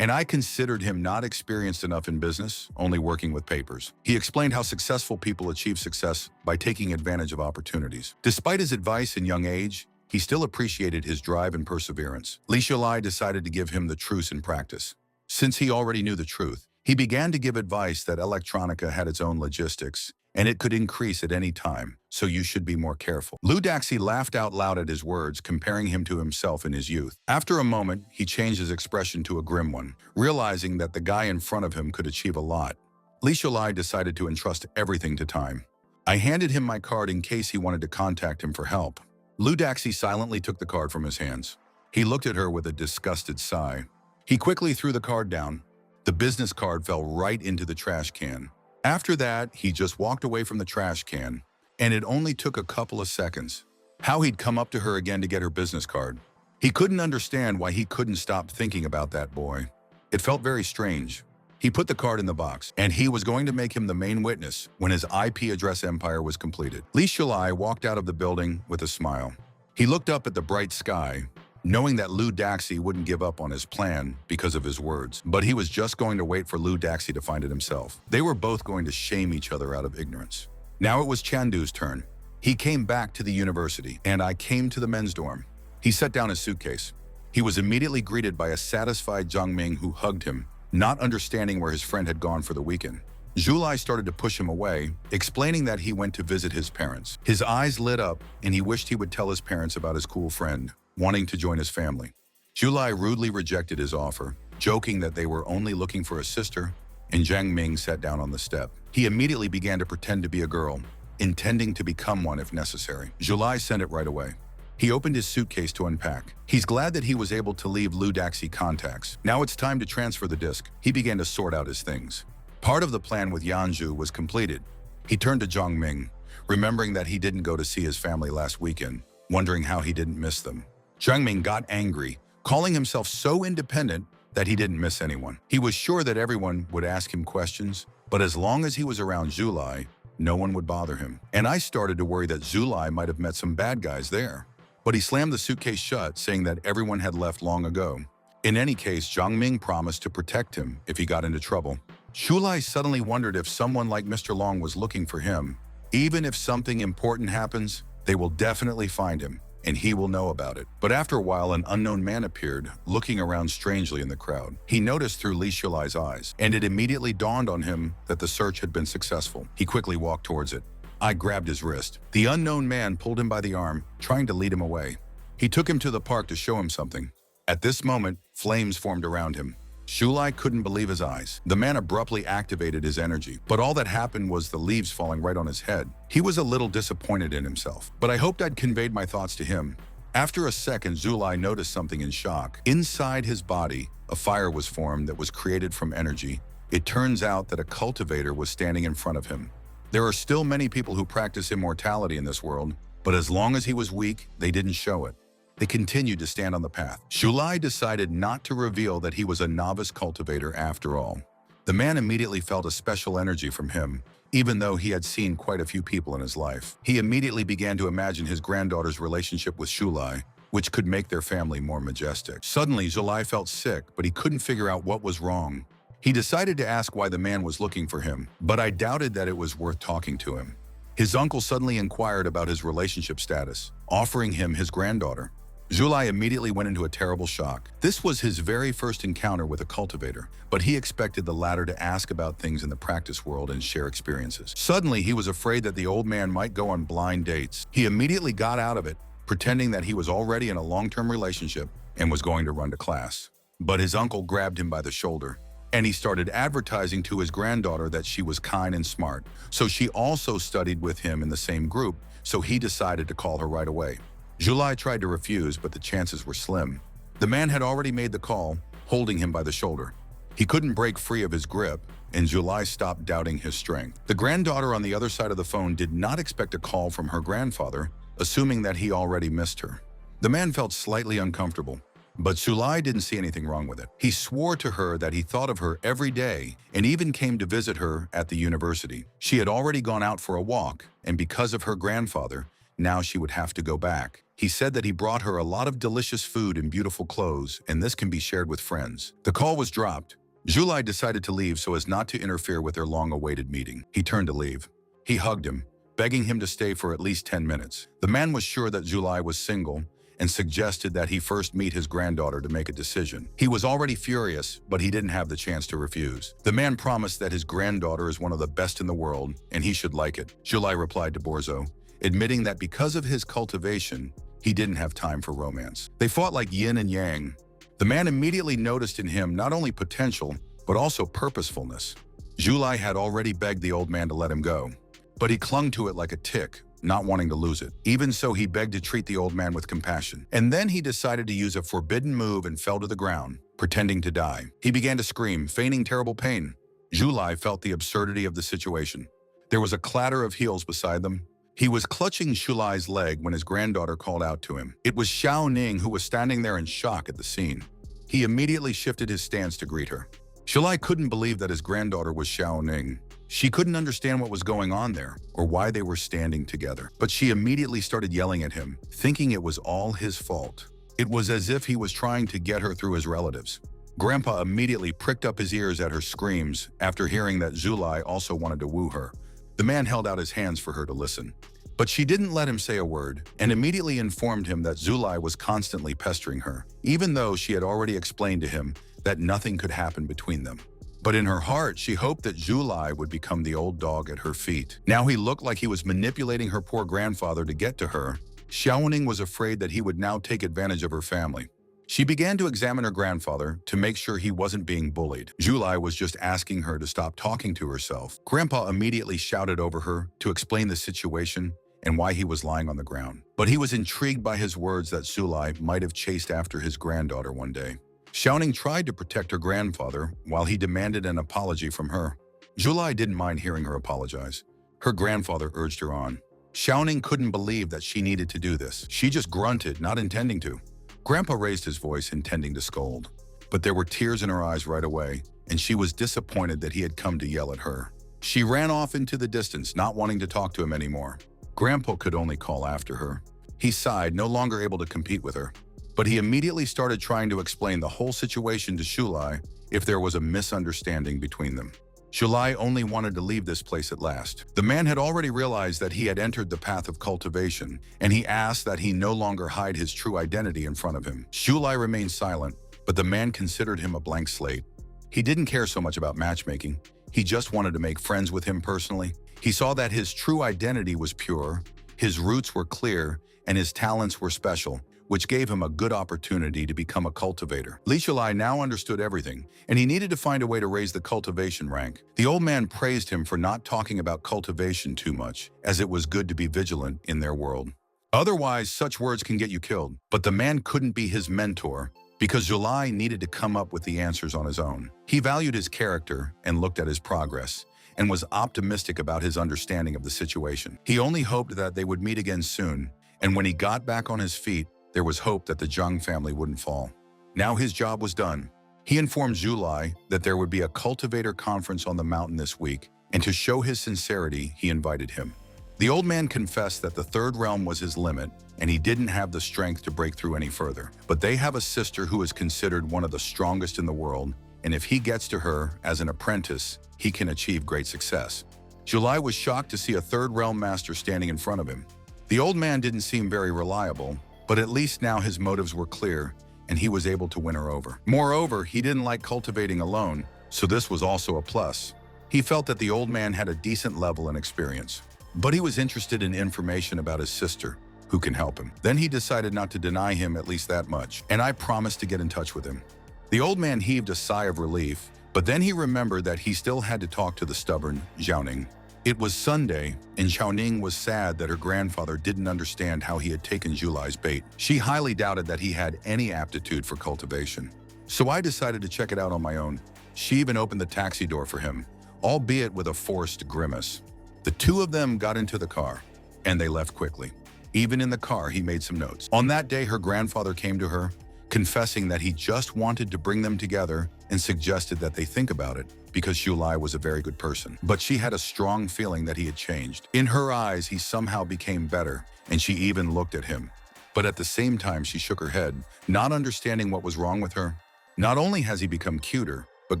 And I considered him not experienced enough in business, only working with papers. He explained how successful people achieve success by taking advantage of opportunities. Despite his advice and young age, he still appreciated his drive and perseverance. Li Shulai decided to give him the truth in practice. Since he already knew the truth, he began to give advice that electronica had its own logistics, and it could increase at any time, so you should be more careful. Lu Daxi laughed out loud at his words, comparing him to himself in his youth. After a moment, he changed his expression to a grim one, realizing that the guy in front of him could achieve a lot. Li Shulai decided to entrust everything to time. I handed him my card in case he wanted to contact him for help. Lu Daxi silently took the card from his hands. He looked at her with a disgusted sigh. He quickly threw the card down. The business card fell right into the trash can. After that, he just walked away from the trash can, and it only took a couple of seconds. How he'd come up to her again to get her business card. He couldn't understand why he couldn't stop thinking about that boy. It felt very strange. He put the card in the box, and he was going to make him the main witness when his IP address empire was completed. Li Shulai walked out of the building with a smile. He looked up at the bright sky, knowing that Lu Daxi wouldn't give up on his plan because of his words. But he was just going to wait for Lu Daxi to find it himself. They were both going to shame each other out of ignorance. Now it was Chandu's turn. He came back to the university, and I came to the men's dorm. He set down his suitcase. He was immediately greeted by a satisfied Zhang Ming who hugged him, not understanding where his friend had gone for the weekend. Zhulai started to push him away, explaining that he went to visit his parents. His eyes lit up, and he wished he would tell his parents about his cool friend, wanting to join his family. Zhulai rudely rejected his offer, joking that they were only looking for a sister, and Zhang Ming sat down on the step. He immediately began to pretend to be a girl, intending to become one if necessary. Zhulai sent it right away. He opened his suitcase to unpack. He's glad that he was able to leave Lu Daxi contacts. Now it's time to transfer the disc. He began to sort out his things. Part of the plan with Yanzhu was completed. He turned to Zhang Ming, remembering that he didn't go to see his family last weekend, wondering how he didn't miss them. Zhang Ming got angry, calling himself so independent that he didn't miss anyone. He was sure that everyone would ask him questions, but as long as he was around Zhulai, no one would bother him. And I started to worry that Zhulai might have met some bad guys there. But he slammed the suitcase shut, saying that everyone had left long ago. In any case, Zhang Ming promised to protect him if he got into trouble. Zhulai suddenly wondered if someone like Mr. Long was looking for him. Even if something important happens, they will definitely find him, and he will know about it. But after a while, an unknown man appeared, looking around strangely in the crowd. He noticed through Li Shulai's eyes, and it immediately dawned on him that the search had been successful. He quickly walked towards it. I grabbed his wrist. The unknown man pulled him by the arm, trying to lead him away. He took him to the park to show him something. At this moment, flames formed around him. Zhulai couldn't believe his eyes. The man abruptly activated his energy, but all that happened was the leaves falling right on his head. He was a little disappointed in himself, but I hoped I'd conveyed my thoughts to him. After a second, Zhulai noticed something in shock. Inside his body, a fire was formed that was created from energy. It turns out that a cultivator was standing in front of him. There are still many people who practice immortality in this world, but as long as he was weak, they didn't show it. They continued to stand on the path. Zhulai decided not to reveal that he was a novice cultivator after all. The man immediately felt a special energy from him, even though he had seen quite a few people in his life. He immediately began to imagine his granddaughter's relationship with Zhulai, which could make their family more majestic. Suddenly, Zhulai felt sick, but he couldn't figure out what was wrong. He decided to ask why the man was looking for him, but I doubted that it was worth talking to him. His uncle suddenly inquired about his relationship status, offering him his granddaughter. Zhulai immediately went into a terrible shock. This was his very first encounter with a cultivator, but he expected the latter to ask about things in the practice world and share experiences. Suddenly, he was afraid that the old man might go on blind dates. He immediately got out of it, pretending that he was already in a long-term relationship and was going to run to class. But his uncle grabbed him by the shoulder, and he started advertising to his granddaughter that she was kind and smart. So she also studied with him in the same group, so he decided to call her right away. Zhulai tried to refuse, but the chances were slim. The man had already made the call, holding him by the shoulder. He couldn't break free of his grip, and Zhulai stopped doubting his strength. The granddaughter on the other side of the phone did not expect a call from her grandfather, assuming that he already missed her. The man felt slightly uncomfortable, but Zhulai didn't see anything wrong with it. He swore to her that he thought of her every day and even came to visit her at the university. She had already gone out for a walk, and because of her grandfather, now she would have to go back. He said that he brought her a lot of delicious food and beautiful clothes, and this can be shared with friends. The call was dropped. Zhulai decided to leave so as not to interfere with their long-awaited meeting. He turned to leave. He hugged him, begging him to stay for at least 10 minutes. The man was sure that Zhulai was single, and suggested that he first meet his granddaughter to make a decision. He was already furious, but he didn't have the chance to refuse. The man promised that his granddaughter is one of the best in the world, and he should like it. July replied to Borzo, admitting that because of his cultivation, he didn't have time for romance. They fought like yin and yang. The man immediately noticed in him not only potential, but also purposefulness. July had already begged the old man to let him go, but he clung to it like a tick, not wanting to lose it. Even so, he begged to treat the old man with compassion. And then he decided to use a forbidden move and fell to the ground, pretending to die. He began to scream, feigning terrible pain. July felt the absurdity of the situation. There was a clatter of heels beside them. He was clutching Shulai's leg when his granddaughter called out to him. It was Xiao Ning, who was standing there in shock at the scene. He immediately shifted his stance to greet her. Shulai couldn't believe that his granddaughter was Xiao Ning. She couldn't understand what was going on there or why they were standing together. But she immediately started yelling at him, thinking it was all his fault. It was as if he was trying to get her through his relatives. Grandpa immediately pricked up his ears at her screams after hearing that Zulai also wanted to woo her. The man held out his hands for her to listen. But she didn't let him say a word and immediately informed him that Zulai was constantly pestering her, even though she had already explained to him that nothing could happen between them. But in her heart, she hoped that Zulai would become the old dog at her feet. Now he looked like he was manipulating her poor grandfather to get to her. Xiaoning was afraid that he would now take advantage of her family. She began to examine her grandfather to make sure he wasn't being bullied. Zulai was just asking her to stop talking to herself. Grandpa immediately shouted over her to explain the situation and why he was lying on the ground. But he was intrigued by his words that Zulai might have chased after his granddaughter one day. Xiaoning tried to protect her grandfather while he demanded an apology from her. Zulai didn't mind hearing her apologize. Her grandfather urged her on. Xiaoning couldn't believe that she needed to do this. She just grunted, not intending to. Grandpa raised his voice, intending to scold. But there were tears in her eyes right away, and she was disappointed that he had come to yell at her. She ran off into the distance, not wanting to talk to him anymore. Grandpa could only call after her. He sighed, no longer able to compete with her. But he immediately started trying to explain the whole situation to Shulai if there was a misunderstanding between them. Shulai only wanted to leave this place at last. The man had already realized that he had entered the path of cultivation, and he asked that he no longer hide his true identity in front of him. Shulai remained silent, but the man considered him a blank slate. He didn't care so much about matchmaking. He just wanted to make friends with him personally. He saw that his true identity was pure, his roots were clear, and his talents were special, which gave him a good opportunity to become a cultivator. Li Shulai now understood everything, and he needed to find a way to raise the cultivation rank. The old man praised him for not talking about cultivation too much, as it was good to be vigilant in their world. Otherwise, such words can get you killed. But the man couldn't be his mentor, because Zulai needed to come up with the answers on his own. He valued his character and looked at his progress, and was optimistic about his understanding of the situation. He only hoped that they would meet again soon, and when he got back on his feet, there was hope that the Zhang family wouldn't fall. Now his job was done. He informed Zulai that there would be a cultivator conference on the mountain this week, and to show his sincerity, he invited him. The old man confessed that the third realm was his limit, and he didn't have the strength to break through any further. But they have a sister who is considered one of the strongest in the world, and if he gets to her as an apprentice, he can achieve great success. Zulai was shocked to see a third realm master standing in front of him. The old man didn't seem very reliable, but at least now his motives were clear, and he was able to win her over. Moreover, he didn't like cultivating alone, so this was also a plus. He felt that the old man had a decent level and experience, but he was interested in information about his sister, who can help him. Then he decided not to deny him at least that much, and I promised to get in touch with him. The old man heaved a sigh of relief, but then he remembered that he still had to talk to the stubborn Xiaoning. It was Sunday, and Xiaoning was sad that her grandfather didn't understand how he had taken Zulai's bait. She highly doubted that he had any aptitude for cultivation. So I decided to check it out on my own. She even opened the taxi door for him, albeit with a forced grimace. The two of them got into the car, and they left quickly. Even in the car, he made some notes. On that day, her grandfather came to her, confessing that he just wanted to bring them together and suggested that they think about it, because Zulai was a very good person. But she had a strong feeling that he had changed. In her eyes, he somehow became better, and she even looked at him. But at the same time, she shook her head, not understanding what was wrong with her. Not only has he become cuter, but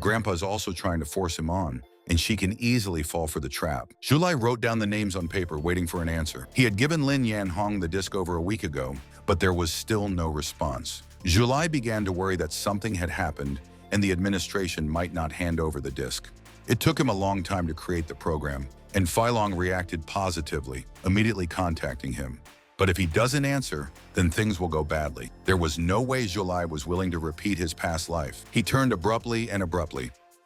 Grandpa is also trying to force him on, and she can easily fall for the trap. Zhulai wrote down the names on paper, waiting for an answer. He had given Lin Yanhong the disc over a week ago, but there was still no response. Zhulai began to worry that something had happened and the administration might not hand over the disc. It took him a long time to create the program, and Feilong reacted positively, immediately contacting him. But if he doesn't answer, then things will go badly. There was no way Zhulai was willing to repeat his past life. He turned abruptly.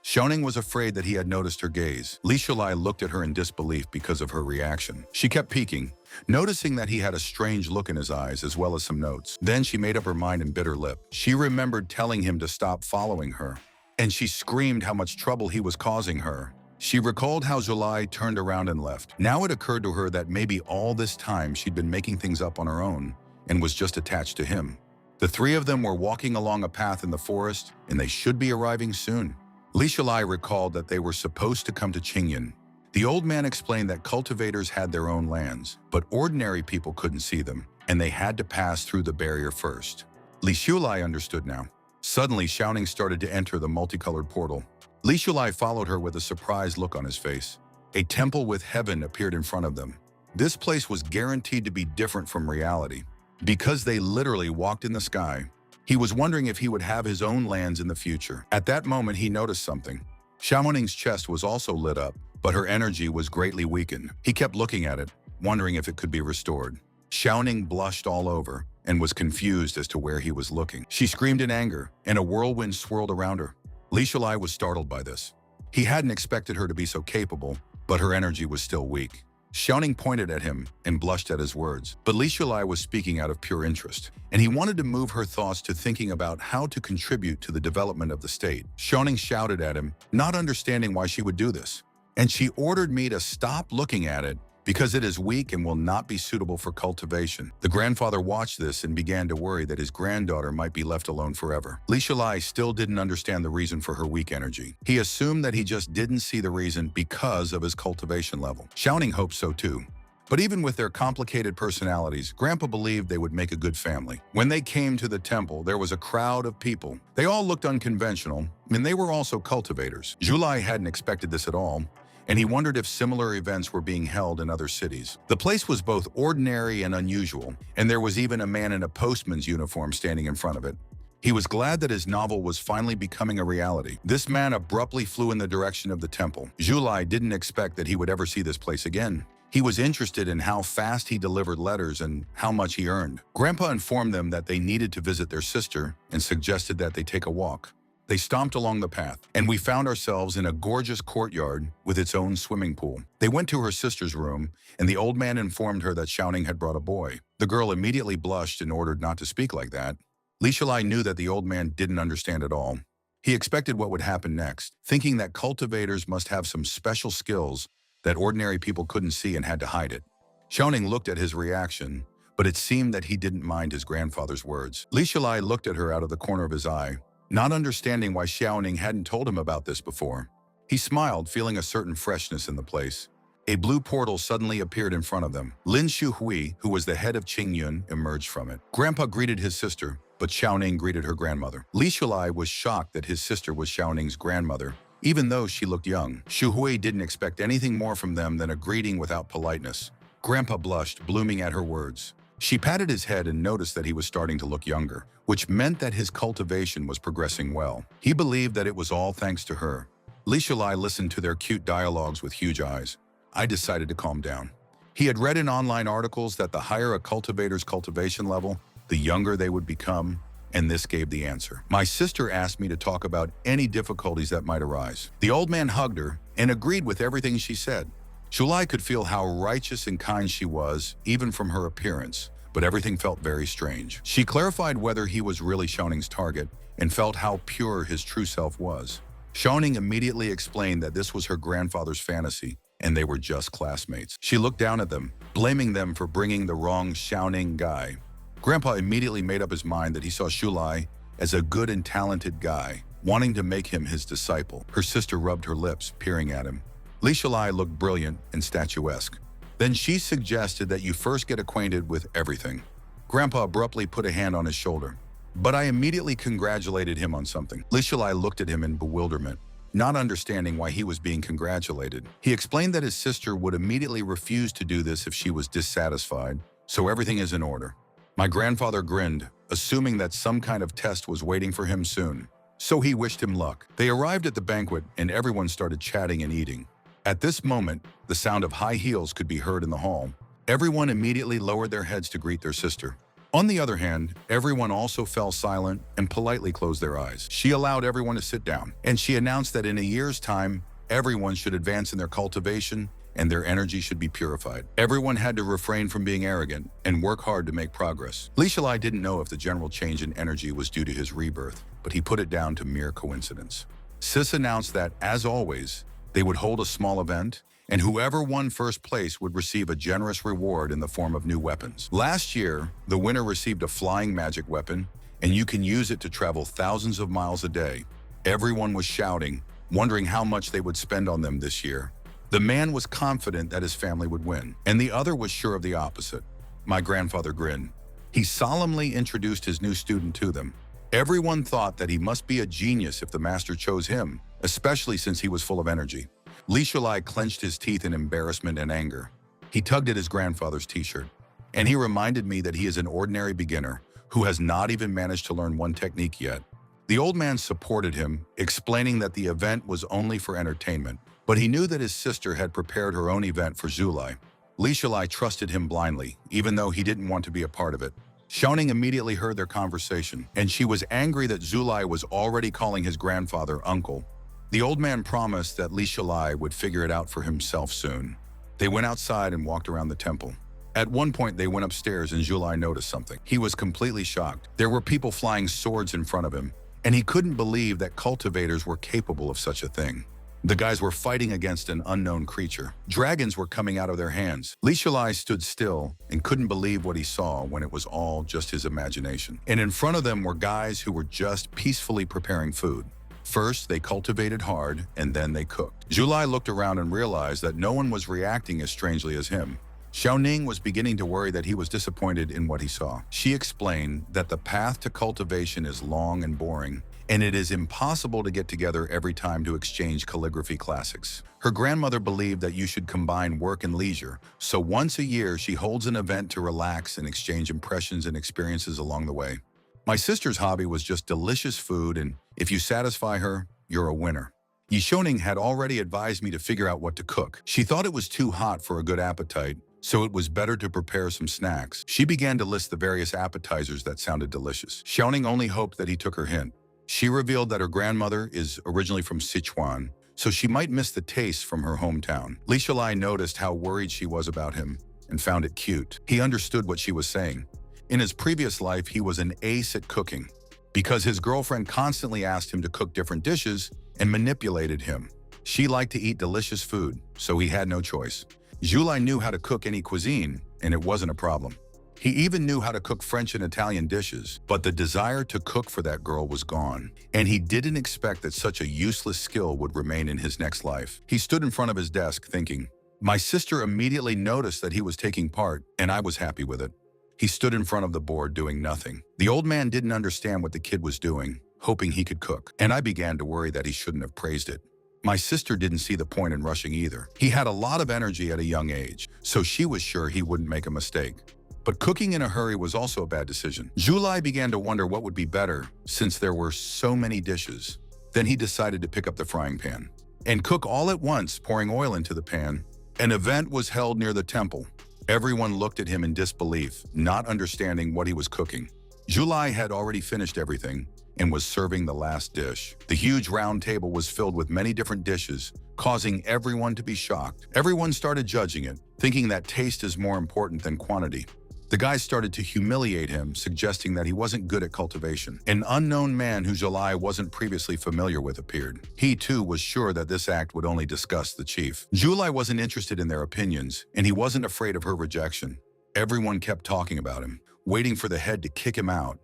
Xiaoning was afraid that he had noticed her gaze. Li Shulai looked at her in disbelief because of her reaction. She kept peeking, noticing that he had a strange look in his eyes as well as some notes. Then she made up her mind and bit her lip. She remembered telling him to stop following her, and she screamed how much trouble he was causing her. She recalled how Zhulai turned around and left. Now it occurred to her that maybe all this time she'd been making things up on her own and was just attached to him. The three of them were walking along a path in the forest, and they should be arriving soon. Li Shulai recalled that they were supposed to come to Qingyan. The old man explained that cultivators had their own lands, but ordinary people couldn't see them, and they had to pass through the barrier first. Li Shulai understood now. Suddenly, Xiaoning started to enter the multicolored portal. Li Shulai followed her with a surprised look on his face. A temple with heaven appeared in front of them. This place was guaranteed to be different from reality, because they literally walked in the sky. He was wondering if he would have his own lands in the future. At that moment, he noticed something. Xiaoning's chest was also lit up, but her energy was greatly weakened. He kept looking at it, wondering if it could be restored. Xiaoning blushed all over and was confused as to where he was looking. She screamed in anger, and a whirlwind swirled around her. Li Shulai was startled by this. He hadn't expected her to be so capable, but her energy was still weak. Xiaoning pointed at him and blushed at his words, but Li Shulai was speaking out of pure interest, and he wanted to move her thoughts to thinking about how to contribute to the development of the state. Xiaoning shouted at him, not understanding why she would do this, and she ordered me to stop looking at it because it is weak and will not be suitable for cultivation. The grandfather watched this and began to worry that his granddaughter might be left alone forever. Li Shulai still didn't understand the reason for her weak energy. He assumed that he just didn't see the reason because of his cultivation level. Xiaoning hoped so too. But even with their complicated personalities, Grandpa believed they would make a good family. When they came to the temple, there was a crowd of people. They all looked unconventional, and they were also cultivators. Zhulai hadn't expected this at all, and he wondered if similar events were being held in other cities. The place was both ordinary and unusual, and there was even a man in a postman's uniform standing in front of it. He was glad that his novel was finally becoming a reality. This man abruptly flew in the direction of the temple. Zhulai didn't expect that he would ever see this place again. He was interested in how fast he delivered letters and how much he earned. Grandpa informed them that they needed to visit their sister and suggested that they take a walk. They stomped along the path, and we found ourselves in a gorgeous courtyard with its own swimming pool. They went to her sister's room, and the old man informed her that Xiaoning had brought a boy. The girl immediately blushed and ordered not to speak like that. Li Shulai knew that the old man didn't understand at all. He expected what would happen next, thinking that cultivators must have some special skills that ordinary people couldn't see and had to hide it. Xiaoning looked at his reaction, but it seemed that he didn't mind his grandfather's words. Li Shulai looked at her out of the corner of his eye, not understanding why Xiaoning hadn't told him about this before. He smiled, feeling a certain freshness in the place. A blue portal suddenly appeared in front of them. Lin Shuhui, who was the head of Qingyun, emerged from it. Grandpa greeted his sister, but Xiaoning greeted her grandmother. Li Shulai was shocked that his sister was Xiaoning's grandmother, even though she looked young. Shuhui didn't expect anything more from them than a greeting without politeness. Grandpa blushed, blooming at her words. She patted his head and noticed that he was starting to look younger, which meant that his cultivation was progressing well. He believed that it was all thanks to her. Li Shulai listened to their cute dialogues with huge eyes. I decided to calm down. He had read in online articles that the higher a cultivator's cultivation level, the younger they would become, and this gave the answer. My sister asked me to talk about any difficulties that might arise. The old man hugged her and agreed with everything she said. Shulai could feel how righteous and kind she was, even from her appearance, but everything felt very strange. She clarified whether he was really Xiaoning's target and felt how pure his true self was. Xiaoning immediately explained that this was her grandfather's fantasy, and they were just classmates. She looked down at them, blaming them for bringing the wrong Xiaoning guy. Grandpa immediately made up his mind that he saw Shulai as a good and talented guy, wanting to make him his disciple. Her sister rubbed her lips, peering at him. Li Shulai looked brilliant and statuesque. Then she suggested that you first get acquainted with everything. Grandpa abruptly put a hand on his shoulder, but I immediately congratulated him on something. Li Shulai looked at him in bewilderment. not understanding why he was being congratulated. He explained that his sister would immediately refuse to do this if she was dissatisfied, so everything is in order. My grandfather grinned, assuming that some kind of test was waiting for him soon. So he wished him luck. They arrived at the banquet and everyone started chatting and eating. At this moment, the sound of high heels could be heard in the hall. Everyone immediately lowered their heads to greet their sister. On the other hand, everyone also fell silent and politely closed their eyes. She allowed everyone to sit down, and she announced that in a year's time, everyone should advance in their cultivation and their energy should be purified. Everyone had to refrain from being arrogant and work hard to make progress. Li Shalai didn't know if the general change in energy was due to his rebirth, but he put it down to mere coincidence. Sis announced that, as always, they would hold a small event, and whoever won first place would receive a generous reward in the form of new weapons. Last year, the winner received a flying magic weapon, and you can use it to travel thousands of miles a day. Everyone was shouting, wondering how much they would spend on them this year. The man was confident that his family would win, and the other was sure of the opposite. My grandfather grinned. He solemnly introduced his new student to them. Everyone thought that he must be a genius if the master chose him, especially since he was full of energy. Li Shalai clenched his teeth in embarrassment and anger. He tugged at his grandfather's t-shirt, and he reminded me that he is an ordinary beginner who has not even managed to learn one technique yet. The old man supported him, explaining that the event was only for entertainment, but he knew that his sister had prepared her own event for Zulai. Li Shalai trusted him blindly, even though he didn't want to be a part of it. Xiaoning immediately heard their conversation, and she was angry that Zulai was already calling his grandfather uncle. The old man promised that Li Shalai would figure it out for himself soon. They went outside and walked around the temple. At one point, they went upstairs and Zulai noticed something. He was completely shocked. There were people flying swords in front of him, and he couldn't believe that cultivators were capable of such a thing. The guys were fighting against an unknown creature. Dragons were coming out of their hands. Li Shalai stood still and couldn't believe what he saw when it was all just his imagination. And in front of them were guys who were just peacefully preparing food. First, they cultivated hard, and then they cooked. Zulai looked around and realized that no one was reacting as strangely as him. Xiaoning was beginning to worry that he was disappointed in what he saw. She explained that the path to cultivation is long and boring, and it is impossible to get together every time to exchange calligraphy classics. Her grandmother believed that you should combine work and leisure, so once a year she holds an event to relax and exchange impressions and experiences along the way. My sister's hobby was just delicious food, and if you satisfy her, you're a winner. Yishoning had already advised me to figure out what to cook. She thought it was too hot for a good appetite, so it was better to prepare some snacks. She began to list the various appetizers that sounded delicious. Xiaoning only hoped that he took her hint. She revealed that her grandmother is originally from Sichuan, so she might miss the taste from her hometown. Li Shalai noticed how worried she was about him and found it cute. He understood what she was saying. In his previous life, he was an ace at cooking because his girlfriend constantly asked him to cook different dishes and manipulated him. She liked to eat delicious food, so he had no choice. Zulai knew how to cook any cuisine, and it wasn't a problem. He even knew how to cook French and Italian dishes, but the desire to cook for that girl was gone, and he didn't expect that such a useless skill would remain in his next life. He stood in front of his desk thinking. My sister immediately noticed that he was taking part, and I was happy with it. He stood in front of the board doing nothing. The old man didn't understand what the kid was doing, hoping he could cook, and I began to worry that he shouldn't have praised it. My sister didn't see the point in rushing either. He had a lot of energy at a young age, so she was sure he wouldn't make a mistake. But cooking in a hurry was also a bad decision. Zulai began to wonder what would be better since there were so many dishes. Then he decided to pick up the frying pan and cook all at once, pouring oil into the pan. An event was held near the temple. Everyone looked at him in disbelief, not understanding what he was cooking. Zulai had already finished everything and was serving the last dish. The huge round table was filled with many different dishes, causing everyone to be shocked. Everyone started judging it, thinking that taste is more important than quantity. The guys started to humiliate him, suggesting that he wasn't good at cultivation. An unknown man who Zulai wasn't previously familiar with appeared. He too was sure that this act would only disgust the chief. Zulai wasn't interested in their opinions, and he wasn't afraid of her rejection. Everyone kept talking about him, waiting for the head to kick him out.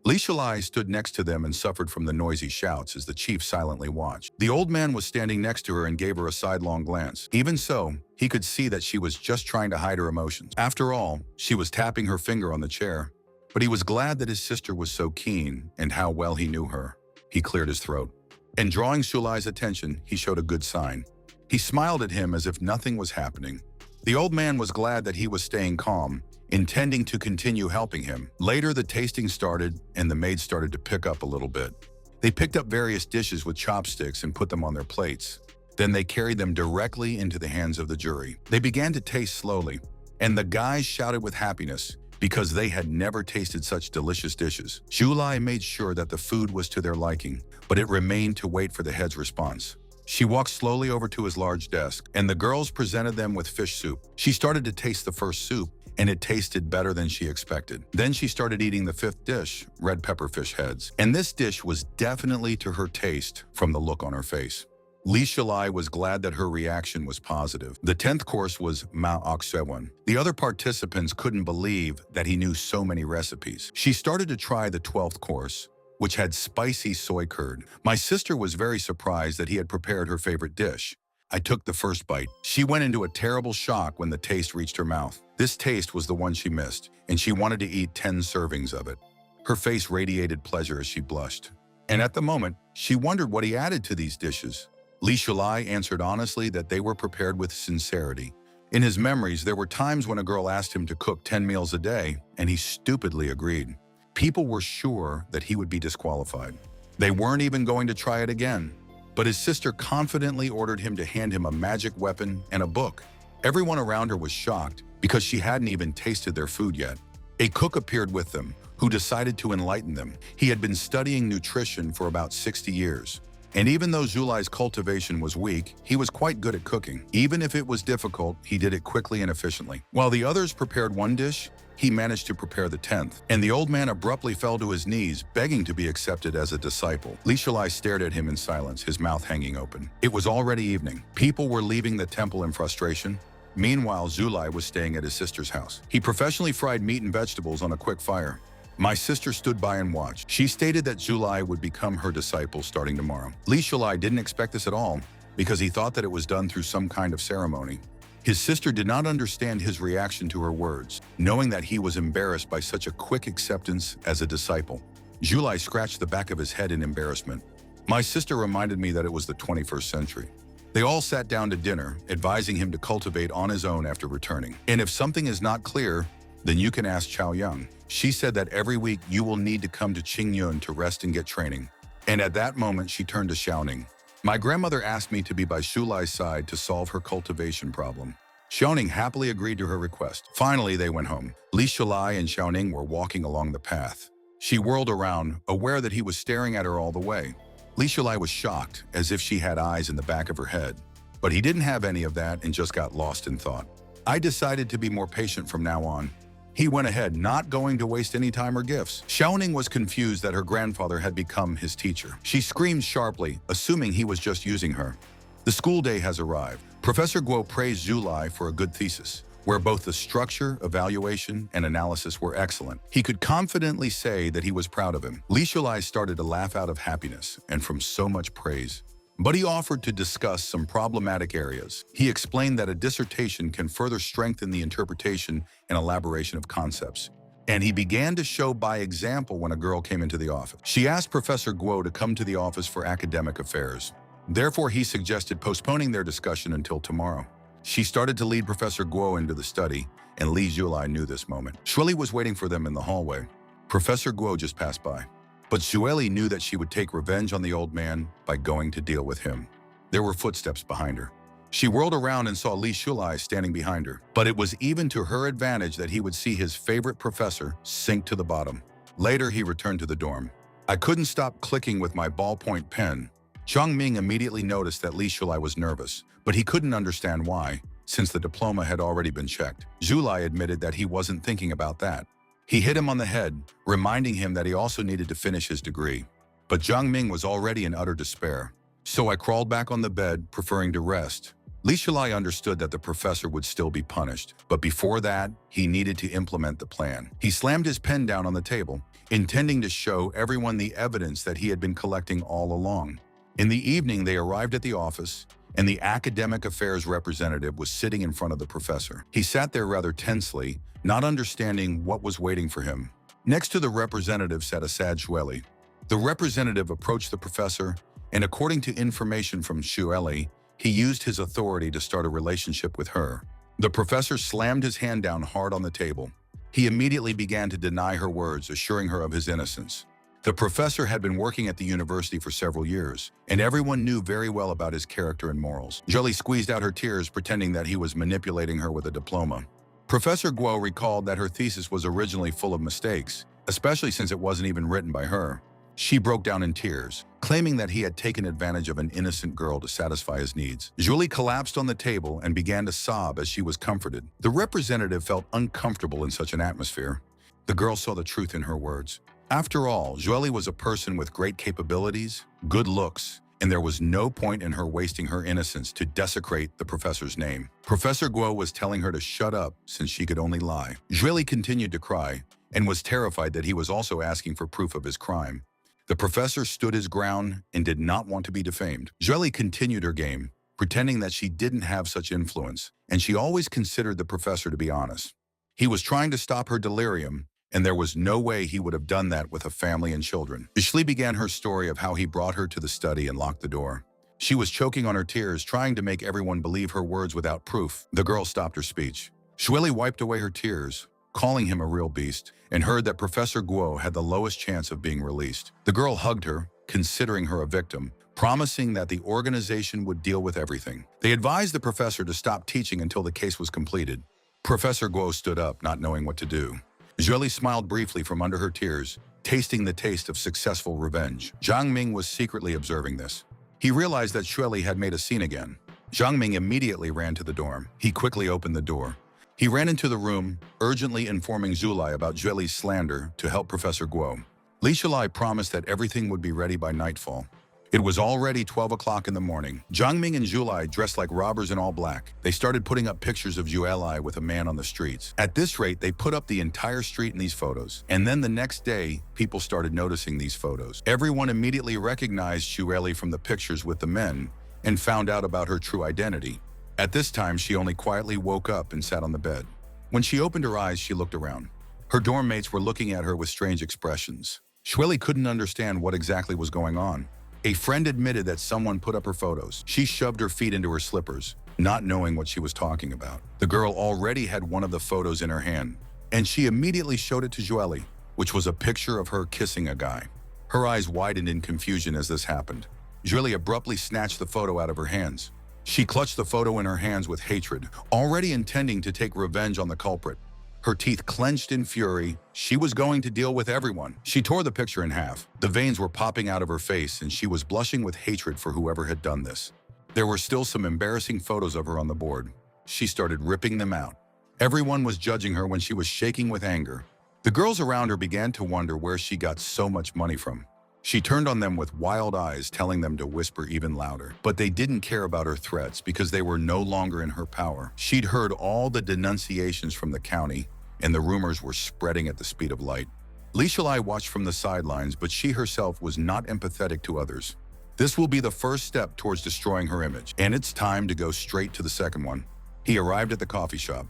Li Shalai stood next to them and suffered from the noisy shouts as the chief silently watched. The old man was standing next to her and gave her a sidelong glance. Even so, he could see that she was just trying to hide her emotions. After all, she was tapping her finger on the chair. But he was glad that his sister was so keen and how well he knew her. He cleared his throat. And drawing Shulai's attention, he showed a good sign. He smiled at him as if nothing was happening. The old man was glad that he was staying calm, intending to continue helping him. Later, the tasting started, and the maids started to pick up a little bit. They picked up various dishes with chopsticks and put them on their plates. Then they carried them directly into the hands of the jury. They began to taste slowly, and the guys shouted with happiness because they had never tasted such delicious dishes. Julai made sure that the food was to their liking, but it remained to wait for the head's response. She walked slowly over to his large desk, and the girls presented them with fish soup. She started to taste the first soup, and it tasted better than she expected. Then she started eating the fifth dish, red pepper fish heads. And this dish was definitely to her taste from the look on her face. Li Shulai was glad that her reaction was positive. The 10th course was Ma Oksewon. The other participants couldn't believe that he knew so many recipes. She started to try the 12th course, which had spicy soy curd. My sister was very surprised that he had prepared her favorite dish. I took the first bite. She went into a terrible shock when the taste reached her mouth. This taste was the one she missed, and she wanted to eat 10 servings of it. Her face radiated pleasure as she blushed. And at the moment, she wondered what he added to these dishes. Li Shulai answered honestly that they were prepared with sincerity. In his memories, there were times when a girl asked him to cook 10 meals a day, and he stupidly agreed. People were sure that he would be disqualified. They weren't even going to try it again. But his sister confidently ordered him to hand him a magic weapon and a book. Everyone around her was shocked because she hadn't even tasted their food yet. A cook appeared with them, who decided to enlighten them. He had been studying nutrition for about 60 years. And even though Zulai's cultivation was weak, he was quite good at cooking. Even if it was difficult, he did it quickly and efficiently. While the others prepared one dish, he managed to prepare the 10th. And the old man abruptly fell to his knees, begging to be accepted as a disciple. Li Shulai stared at him in silence, his mouth hanging open. It was already evening. People were leaving the temple in frustration. Meanwhile, Zulai was staying at his sister's house. He professionally fried meat and vegetables on a quick fire. My sister stood by and watched. She stated that Zulai would become her disciple starting tomorrow. Li Shulai didn't expect this at all because he thought that it was done through some kind of ceremony. His sister did not understand his reaction to her words, knowing that he was embarrassed by such a quick acceptance as a disciple. Zulai scratched the back of his head in embarrassment. My sister reminded me that it was the 21st century. They all sat down to dinner, advising him to cultivate on his own after returning. And if something is not clear, then you can ask Chao Young. She said that every week you will need to come to Qingyun to rest and get training. And at that moment, she turned to Xiaoning. My grandmother asked me to be by Shulai's side to solve her cultivation problem. Xiaoning happily agreed to her request. Finally, they went home. Li Shulai and Xiaoning were walking along the path. She whirled around, aware that he was staring at her all the way. Li Shulai was shocked, as if she had eyes in the back of her head. But he didn't have any of that and just got lost in thought. I decided to be more patient from now on. He went ahead, not going to waste any time or gifts. Xiaoning was confused that her grandfather had become his teacher. She screamed sharply, assuming he was just using her. The school day has arrived. Professor Guo praised Zulai for a good thesis, where both the structure, evaluation, and analysis were excellent. He could confidently say that he was proud of him. Li Shulai started to laugh out of happiness and from so much praise. But he offered to discuss some problematic areas. He explained that a dissertation can further strengthen the interpretation and elaboration of concepts. And he began to show by example when a girl came into the office. She asked Professor Guo to come to the office for academic affairs. Therefore, he suggested postponing their discussion until tomorrow. She started to lead Professor Guo into the study, and Li Zulai knew this moment. Shueli was waiting for them in the hallway. Professor Guo just passed by. But Shueli knew that she would take revenge on the old man by going to deal with him. There were footsteps behind her. She whirled around and saw Li Shulai standing behind her. But it was even to her advantage that he would see his favorite professor sink to the bottom. Later, he returned to the dorm. I couldn't stop clicking with my ballpoint pen. Zhang Ming immediately noticed that Li Shulai was nervous, but he couldn't understand why, since the diploma had already been checked. Zulai admitted that he wasn't thinking about that. He hit him on the head, reminding him that he also needed to finish his degree. But Zhang Ming was already in utter despair. So I crawled back on the bed, preferring to rest. Li Shulai understood that the professor would still be punished, but before that, he needed to implement the plan. He slammed his pen down on the table, intending to show everyone the evidence that he had been collecting all along. In the evening, they arrived at the office, and the academic affairs representative was sitting in front of the professor. He sat there rather tensely, not understanding what was waiting for him. Next to the representative sat a sad Shueli. The representative approached the professor And according to information from Xueli, he used his authority to start a relationship with her. The professor slammed his hand down hard on the table. He immediately began to deny her words, assuring her of his innocence. The professor had been working at the university for several years, and everyone knew very well about his character and morals. Julie squeezed out her tears, pretending that he was manipulating her with a diploma. Professor Guo recalled that her thesis was originally full of mistakes, especially since it wasn't even written by her. She broke down in tears, claiming that he had taken advantage of an innocent girl to satisfy his needs. Julie collapsed on the table and began to sob as she was comforted. The representative felt uncomfortable in such an atmosphere. The girl saw the truth in her words. After all, Julie was a person with great capabilities, good looks, and there was no point in her wasting her innocence to desecrate the professor's name. Professor Guo was telling her to shut up since she could only lie. Julie continued to cry and was terrified that he was also asking for proof of his crime. The professor stood his ground and did not want to be defamed. Julie continued her game, pretending that she didn't have such influence, and she always considered the professor to be honest. He was trying to stop her delirium, and there was no way he would have done that with a family and children. Ashley began her story of how he brought her to the study and locked the door. She was choking on her tears, trying to make everyone believe her words without proof. The girl stopped her speech. Xueli wiped away her tears, calling him a real beast, and heard that Professor Guo had the lowest chance of being released. The girl hugged her, considering her a victim, promising that the organization would deal with everything. They advised the professor to stop teaching until the case was completed. Professor Guo stood up, not knowing what to do. Julie smiled briefly from under her tears, tasting the taste of successful revenge. Zhang Ming was secretly observing this. He realized that Xueli had made a scene again. Zhang Ming immediately ran to the dorm. He quickly opened the door. He ran into the room, urgently informing Zulai about Xueli's slander to help Professor Guo. Li Shilai promised that everything would be ready by nightfall. It was already 12 o'clock in the morning. Zhang Ming and Zulai, dressed like robbers in all black, they started putting up pictures of Xueli with a man on the streets. At this rate, they put up the entire street in these photos. And then the next day, people started noticing these photos. Everyone immediately recognized Xueli from the pictures with the men and found out about her true identity. At this time, she only quietly woke up and sat on the bed. When she opened her eyes, she looked around. Her dorm mates were looking at her with strange expressions. Xueli couldn't understand what exactly was going on. A friend admitted that someone put up her photos. She shoved her feet into her slippers, not knowing what she was talking about. The girl already had one of the photos in her hand, and she immediately showed it to Xueli, which was a picture of her kissing a guy. Her eyes widened in confusion as this happened. Xueli abruptly snatched the photo out of her hands. She clutched the photo in her hands with hatred, already intending to take revenge on the culprit. Her teeth clenched in fury. She was going to deal with everyone. She tore the picture in half. The veins were popping out of her face, and she was blushing with hatred for whoever had done this. There were still some embarrassing photos of her on the board. She started ripping them out. Everyone was judging her when she was shaking with anger. The girls around her began to wonder where she got so much money from. She turned on them with wild eyes, telling them to whisper even louder. But they didn't care about her threats because they were no longer in her power. She'd heard all the denunciations from the county, and the rumors were spreading at the speed of light. Li Shilai watched from the sidelines, but she herself was not empathetic to others. This will be the first step towards destroying her image, and it's time to go straight to the second one. He arrived at the coffee shop.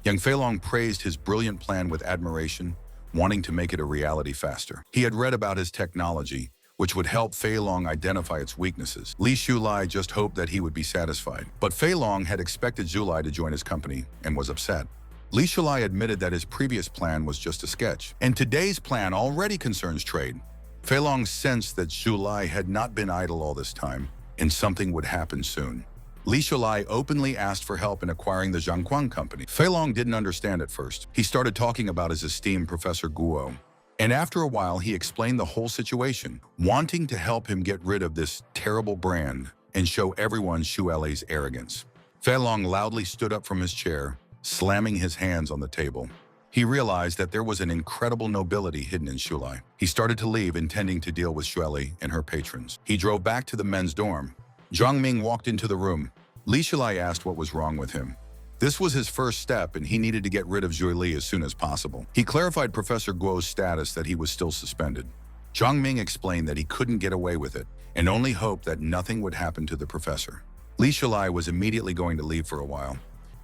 Young Feilong praised his brilliant plan with admiration, wanting to make it a reality faster. He had read about his technology, which would help Feilong identify its weaknesses. Li Shulai just hoped that he would be satisfied. But Feilong had expected Zulai to join his company and was upset. Li Shulai admitted that his previous plan was just a sketch, and today's plan already concerns trade. Feilong sensed that Zulai had not been idle all this time, and something would happen soon. Li Shulai openly asked for help in acquiring the Zhangquang company. Feilong didn't understand at first. He started talking about his esteemed Professor Guo. And after a while, he explained the whole situation, wanting to help him get rid of this terrible brand and show everyone Xueli's arrogance. Feilong loudly stood up from his chair, slamming his hands on the table. He realized that there was an incredible nobility hidden in Xulai. He started to leave, intending to deal with Xueli and her patrons. He drove back to the men's dorm. Zhang Ming walked into the room. Li Shilai asked what was wrong with him. This was his first step, and he needed to get rid of Zhui Li as soon as possible. He clarified Professor Guo's status, that he was still suspended. Zhang Ming explained that he couldn't get away with it, and only hoped that nothing would happen to the professor. Li Shilai was immediately going to leave for a while.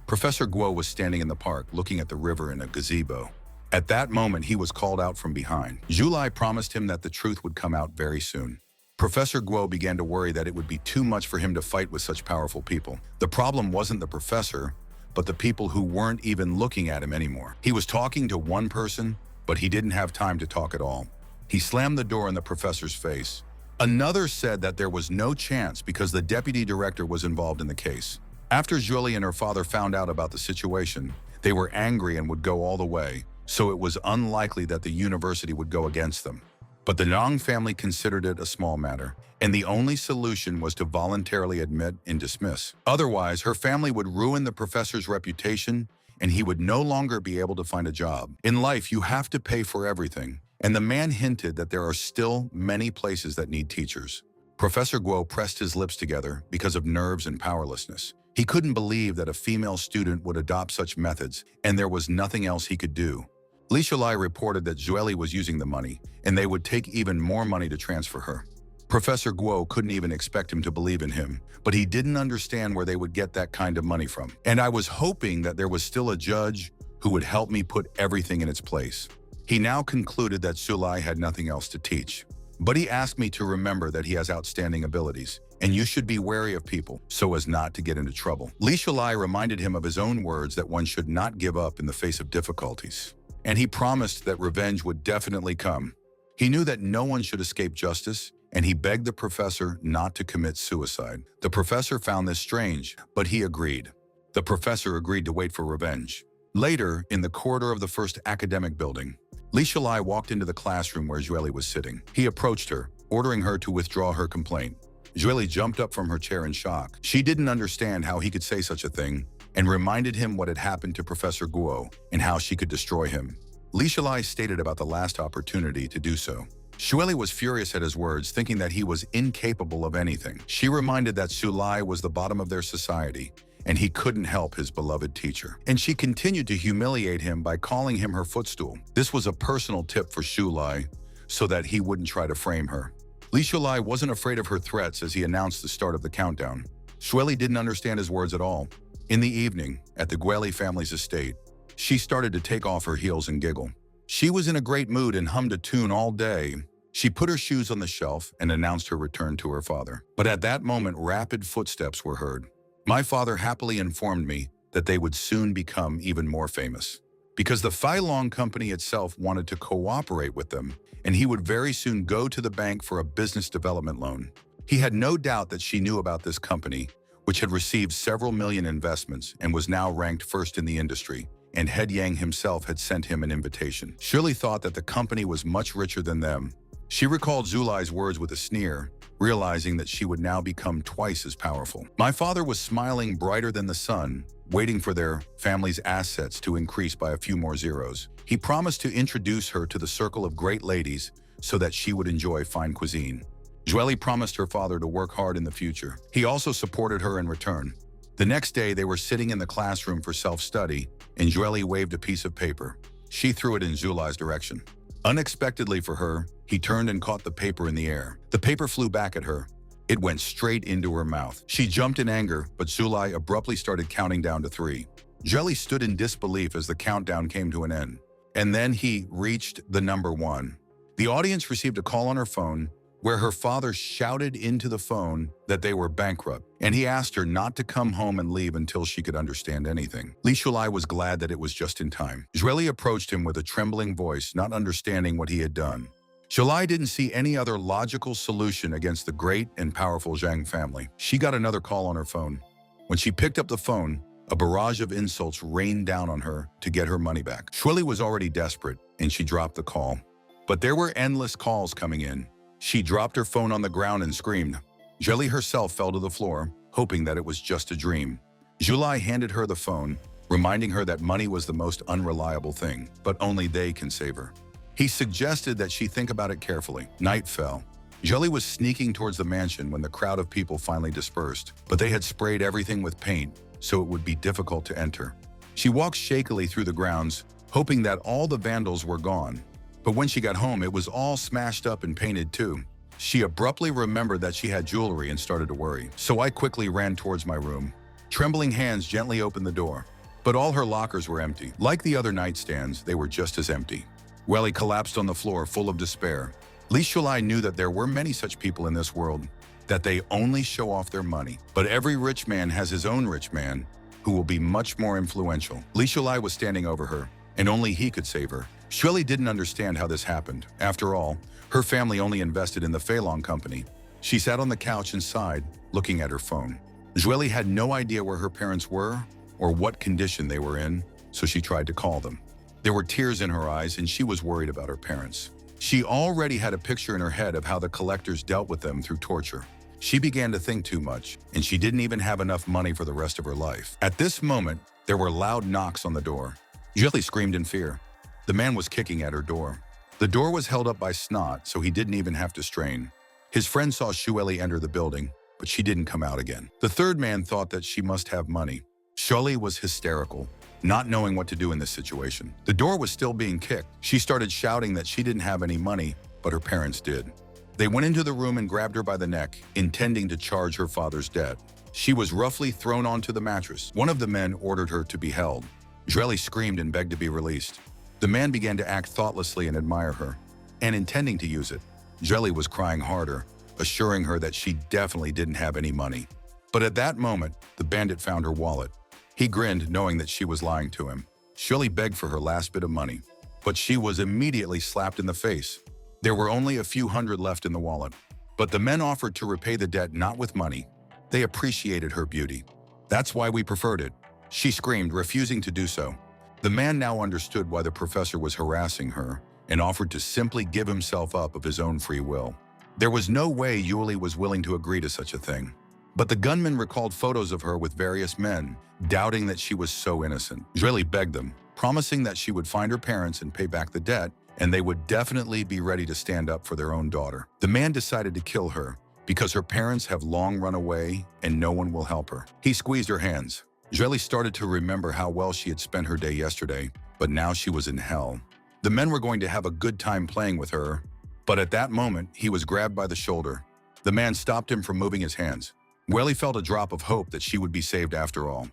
Professor Guo was standing in the park, looking at the river in a gazebo. At that moment, he was called out from behind. Zhu Lai promised him that the truth would come out very soon. Professor Guo began to worry that it would be too much for him to fight with such powerful people. The problem wasn't the professor, but the people who weren't even looking at him anymore. He was talking to one person, but he didn't have time to talk at all. He slammed the door in the professor's face. Another said that there was no chance because the deputy director was involved in the case. After Julie and her father found out about the situation, they were angry and would go all the way, so it was unlikely that the university would go against them. But the Yang family considered it a small matter, and the only solution was to voluntarily admit and dismiss. Otherwise, her family would ruin the professor's reputation, and he would no longer be able to find a job. In life, you have to pay for everything, and the man hinted that there are still many places that need teachers. Professor Guo pressed his lips together because of nerves and powerlessness. He couldn't believe that a female student would adopt such methods, and there was nothing else he could do. Li Shulai reported that Julie was using the money, and they would take even more money to transfer her. Professor Guo couldn't even expect him to believe in him, but he didn't understand where they would get that kind of money from. And I was hoping that there was still a judge who would help me put everything in its place. He now concluded that Shulai had nothing else to teach. But he asked me to remember that he has outstanding abilities, and you should be wary of people so as not to get into trouble. Li Shulai reminded him of his own words that one should not give up in the face of difficulties. And he promised that revenge would definitely come. He knew that no one should escape justice, and he begged the professor not to commit suicide. The professor found this strange, but he agreed. The professor agreed to wait for revenge. Later, in the corridor of the first academic building, Li Shulai walked into the classroom where Julie was sitting. He approached her, ordering her to withdraw her complaint. Julie jumped up from her chair in shock. She didn't understand how he could say such a thing, and reminded him what had happened to Professor Guo and how she could destroy him. Li Shulai stated about the last opportunity to do so. Shulai was furious at his words, thinking that he was incapable of anything. She reminded that Shulai was the bottom of their society, and he couldn't help his beloved teacher. And she continued to humiliate him by calling him her footstool. This was a personal tip for Shulai, so that he wouldn't try to frame her. Li Shulai wasn't afraid of her threats as he announced the start of the countdown. Shulai didn't understand his words at all. In the evening, at the Gueli family's estate, she started to take off her heels and giggle. She was in a great mood and hummed a tune all day. She put her shoes on the shelf and announced her return to her father. But at that moment, rapid footsteps were heard. My father happily informed me that they would soon become even more famous, because the Feilong company itself wanted to cooperate with them, and he would very soon go to the bank for a business development loan. He had no doubt that she knew about this company, which had received several million investments and was now ranked first in the industry, and Head Yang himself had sent him an invitation. Shirley thought that the company was much richer than them. She recalled Zulai's words with a sneer, realizing that she would now become twice as powerful. My father was smiling brighter than the sun, waiting for their family's assets to increase by a few more zeros. He promised to introduce her to the circle of great ladies so that she would enjoy fine cuisine. Julie promised her father to work hard in the future. He also supported her in return. The next day, they were sitting in the classroom for self-study, and Julie waved a piece of paper. She threw it in Zulai's direction. Unexpectedly for her, he turned and caught the paper in the air. The paper flew back at her. It went straight into her mouth. She jumped in anger, but Zulai abruptly started counting down to 3. Julie stood in disbelief as the countdown came to an end. And then he reached the number 1. The audience received a call on her phone where her father shouted into the phone that they were bankrupt, and he asked her not to come home and leave until she could understand anything. Li Shulai was glad that it was just in time. Zhueli approached him with a trembling voice, not understanding what he had done. Shulai didn't see any other logical solution against the great and powerful Zhang family. She got another call on her phone. When she picked up the phone, a barrage of insults rained down on her to get her money back. Zhueli was already desperate, and she dropped the call. But there were endless calls coming in. She dropped her phone on the ground and screamed. Zhueli herself fell to the floor, hoping that it was just a dream. Zulai handed her the phone, reminding her that money was the most unreliable thing, but only they can save her. He suggested that she think about it carefully. Night fell. Zhueli was sneaking towards the mansion when the crowd of people finally dispersed, but they had sprayed everything with paint, so it would be difficult to enter. She walked shakily through the grounds, hoping that all the vandals were gone. But when she got home, it was all smashed up and painted too. She abruptly remembered that she had jewelry and started to worry. So I quickly ran towards my room. Trembling hands gently opened the door. But all her lockers were empty. Like the other nightstands, they were just as empty. Welly collapsed on the floor, full of despair. Li Shulai knew that there were many such people in this world, that they only show off their money. But every rich man has his own rich man, who will be much more influential. Li Shulai was standing over her, and only he could save her. Shirley didn't understand how this happened. After all, her family only invested in the Feilong company. She sat on the couch and sighed, looking at her phone. Zhueli had no idea where her parents were or what condition they were in, so she tried to call them. There were tears in her eyes, and she was worried about her parents. She already had a picture in her head of how the collectors dealt with them through torture. She began to think too much, and she didn't even have enough money for the rest of her life. At this moment, there were loud knocks on the door. Zhueli screamed in fear. The man was kicking at her door. The door was held up by snot, so he didn't even have to strain. His friend saw Zhueli enter the building, but she didn't come out again. The third man thought that she must have money. Zhueli was hysterical, not knowing what to do in this situation. The door was still being kicked. She started shouting that she didn't have any money, but her parents did. They went into the room and grabbed her by the neck, intending to charge her father's debt. She was roughly thrown onto the mattress. One of the men ordered her to be held. Zhueli screamed and begged to be released. The man began to act thoughtlessly and admire her, and intending to use it. Zhueli was crying harder, assuring her that she definitely didn't have any money. But at that moment, the bandit found her wallet. He grinned, knowing that she was lying to him. Zhueli begged for her last bit of money, but she was immediately slapped in the face. There were only a few hundred left in the wallet, but the men offered to repay the debt not with money. They appreciated her beauty. "That's why we preferred it," she screamed, refusing to do so. The man now understood why the professor was harassing her and offered to simply give himself up of his own free will. There was no way Yuli was willing to agree to such a thing. But the gunman recalled photos of her with various men, doubting that she was so innocent. Zhueli begged them, promising that she would find her parents and pay back the debt, and they would definitely be ready to stand up for their own daughter. The man decided to kill her because her parents have long run away and no one will help her. He squeezed her hands. Zhueli started to remember how well she had spent her day yesterday, but now she was in hell. The men were going to have a good time playing with her, but at that moment, he was grabbed by the shoulder. The man stopped him from moving his hands. Zhueli felt a drop of hope that she would be saved after all.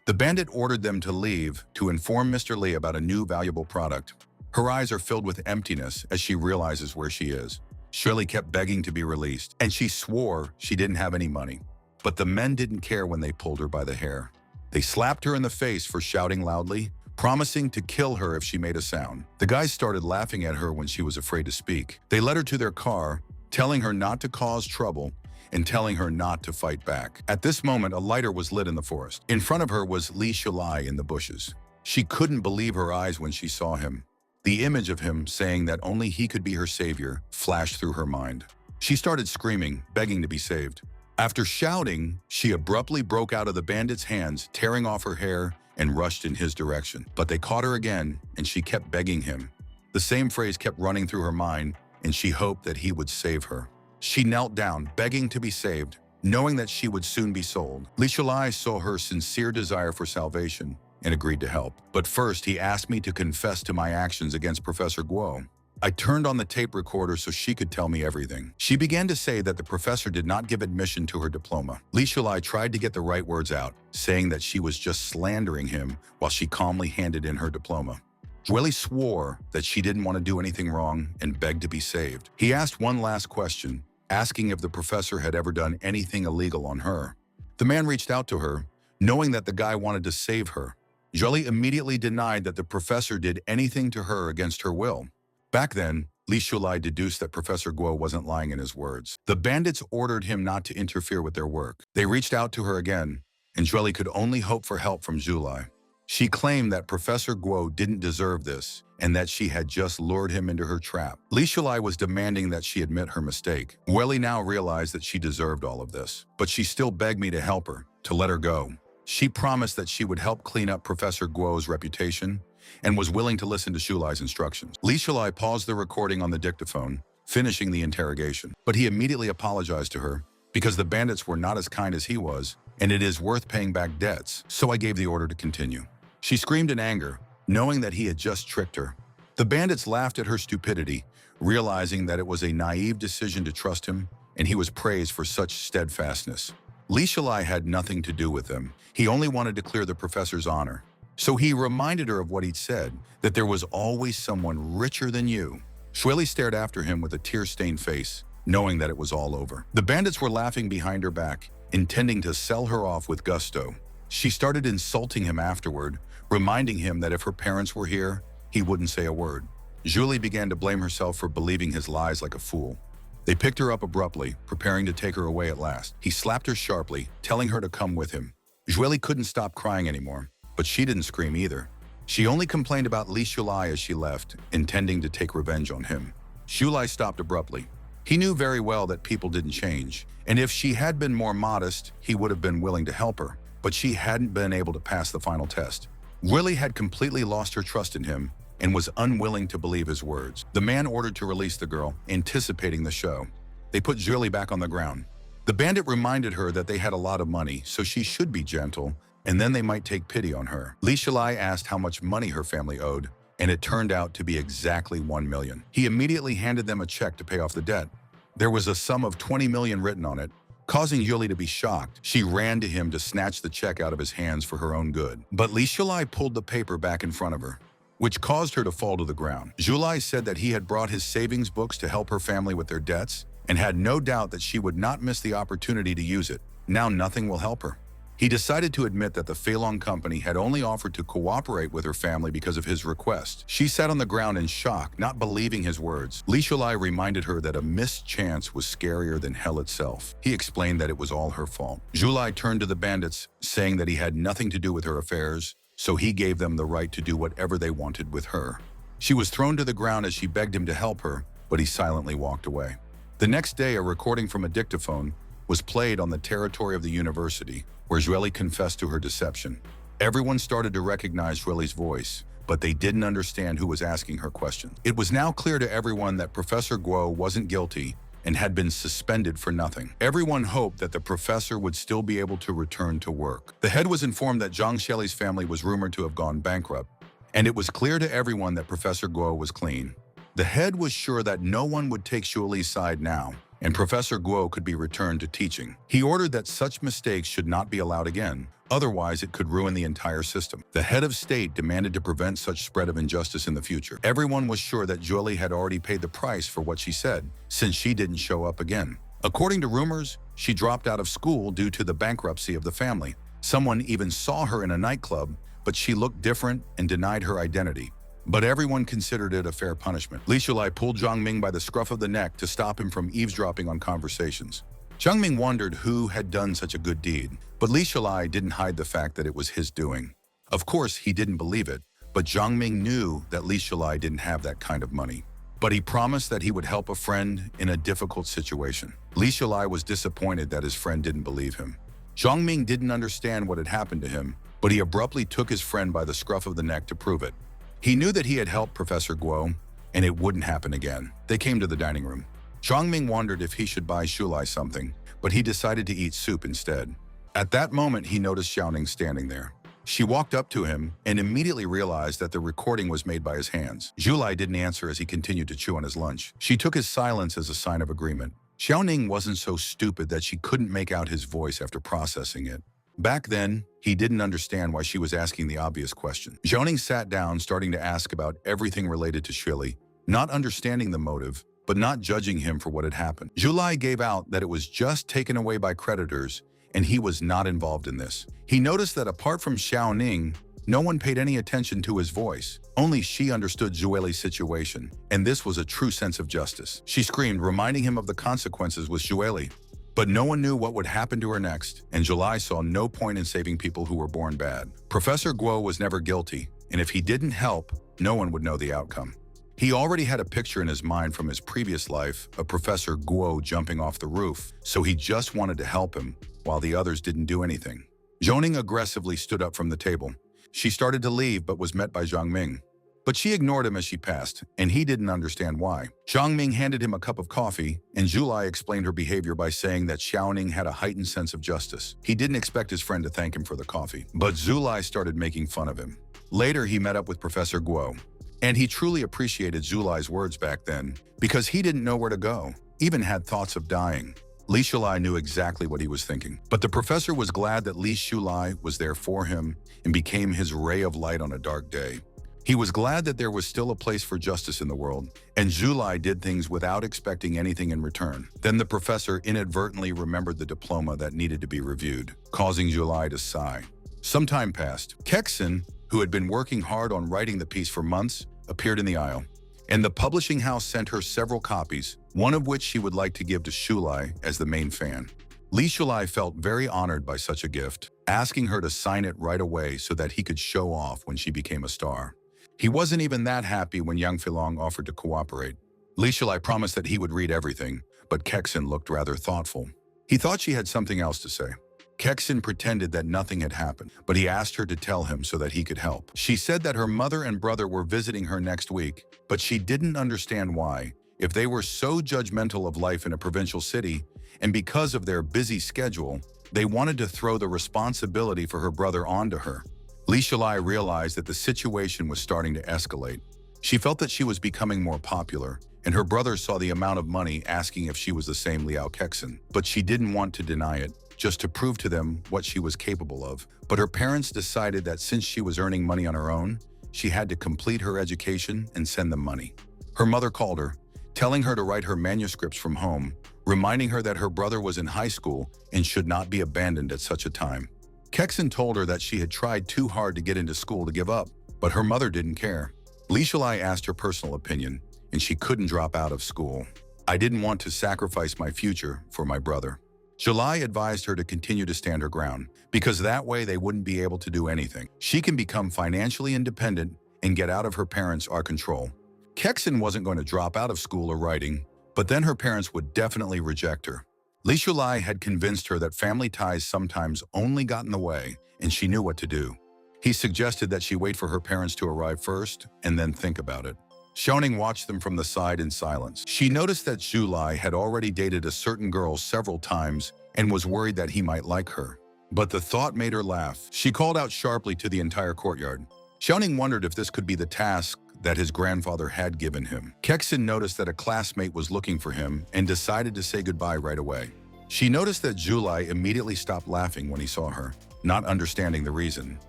The bandit ordered them to leave to inform Mr. Lee about a new valuable product. Her eyes are filled with emptiness as she realizes where she is. Shirley kept begging to be released, and she swore she didn't have any money. But the men didn't care when they pulled her by the hair. They slapped her in the face for shouting loudly, promising to kill her if she made a sound. The guys started laughing at her when she was afraid to speak. They led her to their car, telling her not to cause trouble and telling her not to fight back. At this moment, a lighter was lit in the forest. In front of her was Li Shulai in the bushes. She couldn't believe her eyes when she saw him. The image of him saying that only he could be her savior flashed through her mind. She started screaming, begging to be saved. After shouting, she abruptly broke out of the bandit's hands, tearing off her hair, and rushed in his direction. But they caught her again, and she kept begging him. The same phrase kept running through her mind, and she hoped that he would save her. She knelt down, begging to be saved, knowing that she would soon be sold. Li Shulai saw her sincere desire for salvation and agreed to help. But first, he asked me to confess to my actions against Professor Guo. I turned on the tape recorder so she could tell me everything. She began to say that the professor did not give admission to her diploma. Li Shulai tried to get the right words out, saying that she was just slandering him while she calmly handed in her diploma. Zhueli swore that she didn't want to do anything wrong and begged to be saved. He asked one last question, asking if the professor had ever done anything illegal on her. The man reached out to her, knowing that the guy wanted to save her. Zhueli immediately denied that the professor did anything to her against her will. Back then, Li Shulai deduced that Professor Guo wasn't lying in his words. The bandits ordered him not to interfere with their work. They reached out to her again, and Zhueli could only hope for help from Zhueli. She claimed that Professor Guo didn't deserve this and that she had just lured him into her trap. Li Shulai was demanding that she admit her mistake. Zhueli now realized that she deserved all of this, but she still begged me to help her, to let her go. She promised that she would help clean up Professor Guo's reputation and was willing to listen to Shulai's instructions. Li Shulai paused the recording on the dictaphone, finishing the interrogation. But he immediately apologized to her because the bandits were not as kind as he was, and it is worth paying back debts, so I gave the order to continue. She screamed in anger, knowing that he had just tricked her. The bandits laughed at her stupidity, realizing that it was a naive decision to trust him, and he was praised for such steadfastness. Li Shulai had nothing to do with them. He only wanted to clear the professor's honor. So he reminded her of what he'd said, that there was always someone richer than you. Shweli stared after him with a tear-stained face, knowing that it was all over. The bandits were laughing behind her back, intending to sell her off with gusto. She started insulting him afterward, reminding him that if her parents were here, he wouldn't say a word. Julie began to blame herself for believing his lies like a fool. They picked her up abruptly, preparing to take her away at last. He slapped her sharply, telling her to come with him. Julie couldn't stop crying anymore, but she didn't scream either. She only complained about Li Shulai as she left, intending to take revenge on him. Shulai stopped abruptly. He knew very well that people didn't change, and if she had been more modest, he would have been willing to help her, but she hadn't been able to pass the final test. Willie had completely lost her trust in him and was unwilling to believe his words. The man ordered to release the girl, anticipating the show. They put Julie back on the ground. The bandit reminded her that they had a lot of money, so she should be gentle, and then they might take pity on her. Li Shulai asked how much money her family owed, and it turned out to be exactly 1 million. He immediately handed them a check to pay off the debt. There was a sum of 20 million written on it, causing Julie to be shocked. She ran to him to snatch the check out of his hands for her own good. But Li Shulai pulled the paper back in front of her, which caused her to fall to the ground. Julie said that he had brought his savings books to help her family with their debts, and had no doubt that she would not miss the opportunity to use it. Now nothing will help her. He decided to admit that the Feilong company had only offered to cooperate with her family because of his request. She sat on the ground in shock, not believing his words. Li Shulai reminded her that a missed chance was scarier than hell itself. He explained that it was all her fault. Julie turned to the bandits, saying that he had nothing to do with her affairs, so he gave them the right to do whatever they wanted with her. She was thrown to the ground as she begged him to help her, but he silently walked away. The next day, a recording from a dictaphone was played on the territory of the university, where Julie confessed to her deception. Everyone started to recognize Julie's voice, but they didn't understand who was asking her questions. It was now clear to everyone that Professor Guo wasn't guilty and had been suspended for nothing. Everyone hoped that the professor would still be able to return to work. The head was informed that Zhang Sheli's family was rumored to have gone bankrupt, and it was clear to everyone that Professor Guo was clean. The head was sure that no one would take Julie's side now, and Professor Guo could be returned to teaching. He ordered that such mistakes should not be allowed again, otherwise it could ruin the entire system. The head of state demanded to prevent such spread of injustice in the future. Everyone was sure that Julie had already paid the price for what she said, since she didn't show up again. According to rumors, she dropped out of school due to the bankruptcy of the family. Someone even saw her in a nightclub, but she looked different and denied her identity. But everyone considered it a fair punishment. Li Shulai pulled Zhang Ming by the scruff of the neck to stop him from eavesdropping on conversations. Zhang Ming wondered who had done such a good deed, but Li Shulai didn't hide the fact that it was his doing. Of course, he didn't believe it, but Zhang Ming knew that Li Shulai didn't have that kind of money. But he promised that he would help a friend in a difficult situation. Li Shulai was disappointed that his friend didn't believe him. Zhang Ming didn't understand what had happened to him, but he abruptly took his friend by the scruff of the neck to prove it. He knew that he had helped Professor Guo, and it wouldn't happen again. They came to the dining room. Zhang Ming wondered if he should buy Shulai something, but he decided to eat soup instead. At that moment, he noticed Xiaoning standing there. She walked up to him and immediately realized that the recording was made by his hands. Shulai didn't answer as he continued to chew on his lunch. She took his silence as a sign of agreement. Xiaoning wasn't so stupid that she couldn't make out his voice after processing it. Back then, he didn't understand why she was asking the obvious question. Xiaoning sat down, starting to ask about everything related to Shili, not understanding the motive, but not judging him for what had happened. Shulai gave out that it was just taken away by creditors, and he was not involved in this. He noticed that apart from Xiaoning, no one paid any attention to his voice. Only she understood Zhueli's situation, and this was a true sense of justice. She screamed, reminding him of the consequences with Zhueli. But no one knew what would happen to her next, and July saw no point in saving people who were born bad. Professor Guo was never guilty, and if he didn't help, no one would know the outcome. He already had a picture in his mind from his previous life of Professor Guo jumping off the roof, so he just wanted to help him, while the others didn't do anything. Zhoning aggressively stood up from the table. She started to leave but was met by Zhang Ming. But she ignored him as she passed, and he didn't understand why. Zhang Ming handed him a cup of coffee, and Zhulai explained her behavior by saying that Xiaoning had a heightened sense of justice. He didn't expect his friend to thank him for the coffee, but Zhulai started making fun of him. Later, he met up with Professor Guo, and he truly appreciated Zhulai's words back then, because he didn't know where to go, even had thoughts of dying. Li Shulai knew exactly what he was thinking, but the professor was glad that Li Shulai was there for him and became his ray of light on a dark day. He was glad that there was still a place for justice in the world, and Zhulai did things without expecting anything in return. Then the professor inadvertently remembered the diploma that needed to be reviewed, causing Zhulai to sigh. Some time passed. Kexin, who had been working hard on writing the piece for months, appeared in the aisle, and the publishing house sent her several copies, one of which she would like to give to Zhulai as the main fan. Li Zhulai felt very honored by such a gift, asking her to sign it right away so that he could show off when she became a star. He wasn't even that happy when Yang Filong offered to cooperate. Li Zhulai promised that he would read everything, but Kexin looked rather thoughtful. He thought she had something else to say. Kexin pretended that nothing had happened, but he asked her to tell him so that he could help. She said that her mother and brother were visiting her next week, but she didn't understand why. If they were so judgmental of life in a provincial city, and because of their busy schedule, they wanted to throw the responsibility for her brother onto her. Li Zhulai realized that the situation was starting to escalate. She felt that she was becoming more popular, and her brother saw the amount of money asking if she was the same Liao Kexin. But she didn't want to deny it, just to prove to them what she was capable of. But her parents decided that since she was earning money on her own, she had to complete her education and send them money. Her mother called her, telling her to write her manuscripts from home, reminding her that her brother was in high school and should not be abandoned at such a time. Kexin told her that she had tried too hard to get into school to give up, but her mother didn't care. Li Zhulai asked her personal opinion, and she couldn't drop out of school. I didn't want to sacrifice my future for my brother. Zhulai advised her to continue to stand her ground, because that way they wouldn't be able to do anything. She can become financially independent and get out of her parents' control. Kexin wasn't going to drop out of school or writing, but then her parents would definitely reject her. Li Zhulai had convinced her that family ties sometimes only got in the way, and she knew what to do. He suggested that she wait for her parents to arrive first and then think about it. Xiaoning watched them from the side in silence. She noticed that Zhulai had already dated a certain girl several times and was worried that he might like her. But the thought made her laugh. She called out sharply to the entire courtyard. Xiaoning wondered if this could be the task that his grandfather had given him. Kexin noticed that a classmate was looking for him and decided to say goodbye right away. She noticed that Zhulai immediately stopped laughing when he saw her, not understanding the reason.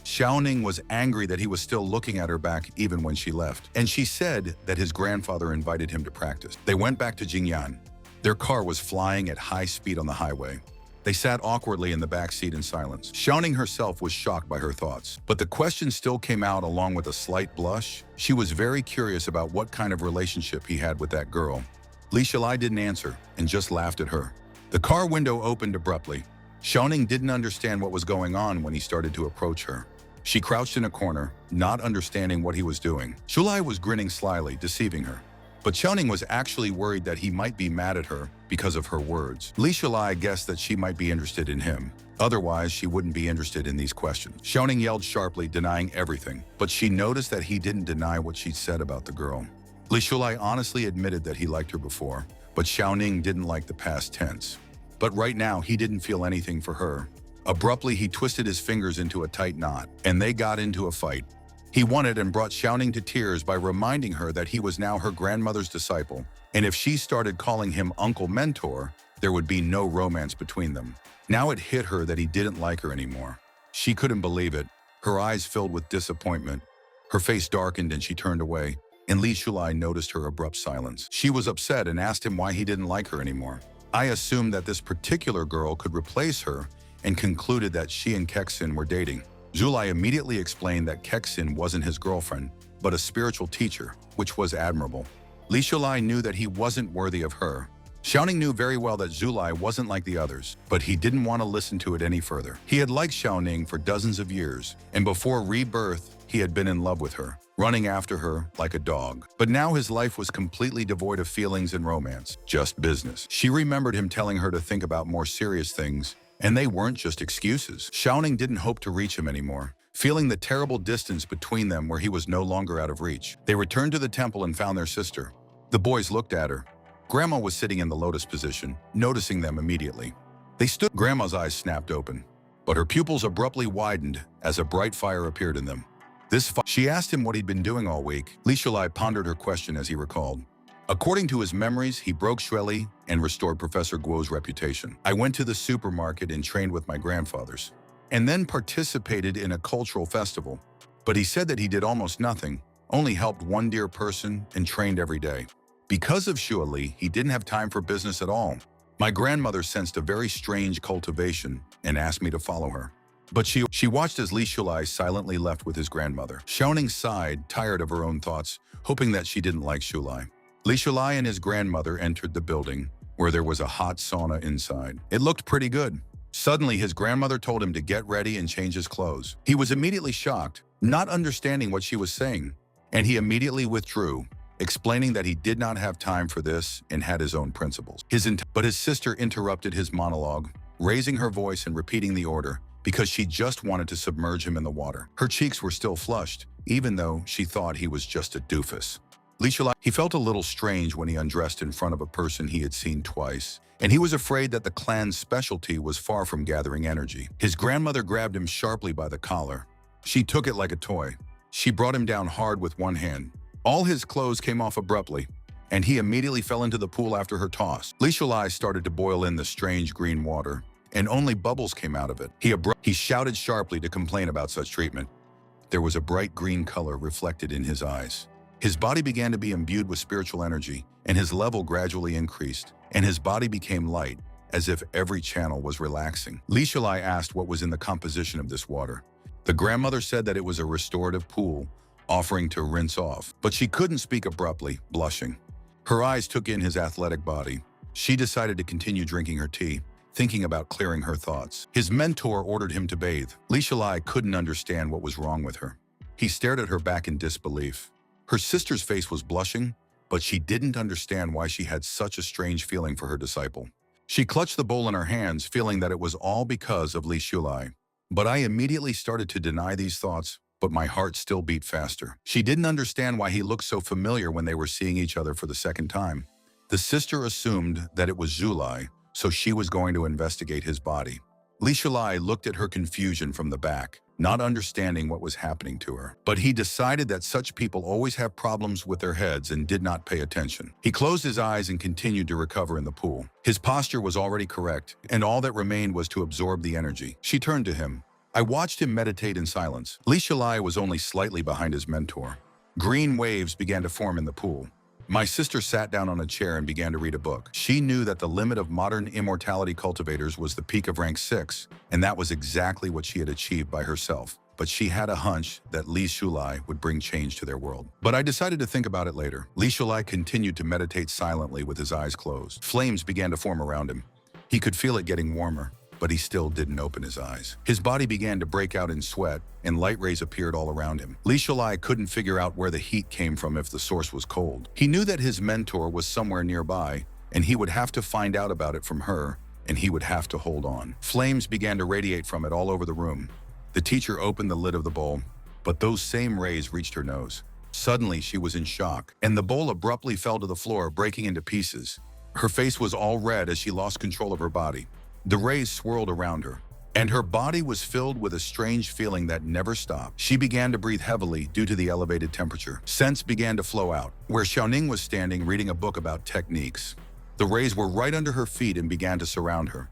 Xiaoning was angry that he was still looking at her back even when she left, and she said that his grandfather invited him to practice. They went back to Jingyan. Their car was flying at high speed on the highway. They sat awkwardly in the back seat in silence. Xiaoning herself was shocked by her thoughts, but the question still came out along with a slight blush. She was very curious about what kind of relationship he had with that girl. Li Zhulai didn't answer and just laughed at her. The car window opened abruptly. Xiaoning didn't understand what was going on when he started to approach her. She crouched in a corner, not understanding what he was doing. Zhulai was grinning slyly, deceiving her. But Xiaoning was actually worried that he might be mad at her because of her words. Li Zhulai guessed that she might be interested in him. Otherwise, she wouldn't be interested in these questions. Xiaoning yelled sharply, denying everything, but she noticed that he didn't deny what she'd said about the girl. Li Zhulai honestly admitted that he liked her before, but Xiaoning didn't like the past tense. But right now, he didn't feel anything for her. Abruptly, he twisted his fingers into a tight knot, and they got into a fight. He won it and brought Xiaoning to tears by reminding her that he was now her grandmother's disciple, and if she started calling him Uncle Mentor, there would be no romance between them. Now it hit her that he didn't like her anymore. She couldn't believe it. Her eyes filled with disappointment. Her face darkened and she turned away, and Li Zhulai noticed her abrupt silence. She was upset and asked him why he didn't like her anymore. I assumed that this particular girl could replace her and concluded that she and Kexin were dating. Zhulai immediately explained that Kexin wasn't his girlfriend, but a spiritual teacher, which was admirable. Li Zhulai knew that he wasn't worthy of her. Xiaoning knew very well that Zhulai wasn't like the others, but he didn't want to listen to it any further. He had liked Xiaoning for dozens of years, and before rebirth, he had been in love with her, running after her like a dog. But now his life was completely devoid of feelings and romance, just business. She remembered him telling her to think about more serious things, and they weren't just excuses. Xiaoning didn't hope to reach him anymore, feeling the terrible distance between them where he was no longer out of reach. They returned to the temple and found their sister. The boys looked at her. Grandma was sitting in the lotus position, noticing them immediately. They stood. Grandma's eyes snapped open, but her pupils abruptly widened as a bright fire appeared in them. She asked him what he'd been doing all week. Li Zhulai pondered her question as he recalled. According to his memories, he broke Xueli and restored Professor Guo's reputation. I went to the supermarket and trained with my grandfathers, and then participated in a cultural festival. But he said that he did almost nothing, only helped one dear person, and trained every day. Because of Xue Li, he didn't have time for business at all. My grandmother sensed a very strange cultivation and asked me to follow her. But she watched as Li Shulai silently left with his grandmother. Xiaoning sighed, tired of her own thoughts, hoping that she didn't like Shulai. Li Shulai and his grandmother entered the building, where there was a hot sauna inside. It looked pretty good. Suddenly, his grandmother told him to get ready and change his clothes. He was immediately shocked, not understanding what she was saying, and he immediately withdrew, explaining that he did not have time for this and had his own principles. But his sister interrupted his monologue, raising her voice and repeating the order, because she just wanted to submerge him in the water. Her cheeks were still flushed, even though she thought he was just a doofus. He felt a little strange when he undressed in front of a person he had seen twice, and he was afraid that the clan's specialty was far from gathering energy. His grandmother grabbed him sharply by the collar. She took it like a toy. She brought him down hard with one hand. All his clothes came off abruptly, and he immediately fell into the pool after her toss. Li Shulai started to boil in the strange green water, and only bubbles came out of it. He shouted sharply to complain about such treatment. There was a bright green color reflected in his eyes. His body began to be imbued with spiritual energy, and his level gradually increased, and his body became light, as if every channel was relaxing. Li Shulai asked what was in the composition of this water. The grandmother said that it was a restorative pool, offering to rinse off, but she couldn't speak abruptly, blushing. Her eyes took in his athletic body. She decided to continue drinking her tea, thinking about clearing her thoughts. His mentor ordered him to bathe. Li Shulai couldn't understand what was wrong with her. He stared at her back in disbelief. Her sister's face was blushing, but she didn't understand why she had such a strange feeling for her disciple. She clutched the bowl in her hands, feeling that it was all because of Li Shulai. But I immediately started to deny these thoughts, but my heart still beat faster. She didn't understand why he looked so familiar when they were seeing each other for the second time. The sister assumed that it was Zulai, so she was going to investigate his body. Li Shulai looked at her confusion from the back, not understanding what was happening to her. But he decided that such people always have problems with their heads and did not pay attention. He closed his eyes and continued to recover in the pool. His posture was already correct, and all that remained was to absorb the energy. She turned to him. I watched him meditate in silence. Li Shulai was only slightly behind his mentor. Green waves began to form in the pool. My sister sat down on a chair and began to read a book. She knew that the limit of modern immortality cultivators was the peak of rank 6, and that was exactly what she had achieved by herself. But she had a hunch that Li Shulai would bring change to their world. But I decided to think about it later. Li Shulai continued to meditate silently with his eyes closed. Flames began to form around him. He could feel it getting warmer, but he still didn't open his eyes. His body began to break out in sweat, and light rays appeared all around him. Li Shulai couldn't figure out where the heat came from if the source was cold. He knew that his mentor was somewhere nearby, and he would have to find out about it from her, and he would have to hold on. Flames began to radiate from it all over the room. The teacher opened the lid of the bowl, but those same rays reached her nose. Suddenly, she was in shock, and the bowl abruptly fell to the floor, breaking into pieces. Her face was all red as she lost control of her body. The rays swirled around her, and her body was filled with a strange feeling that never stopped. She began to breathe heavily due to the elevated temperature. Scents began to flow out, where Xiaoning was standing reading a book about techniques. The rays were right under her feet and began to surround her.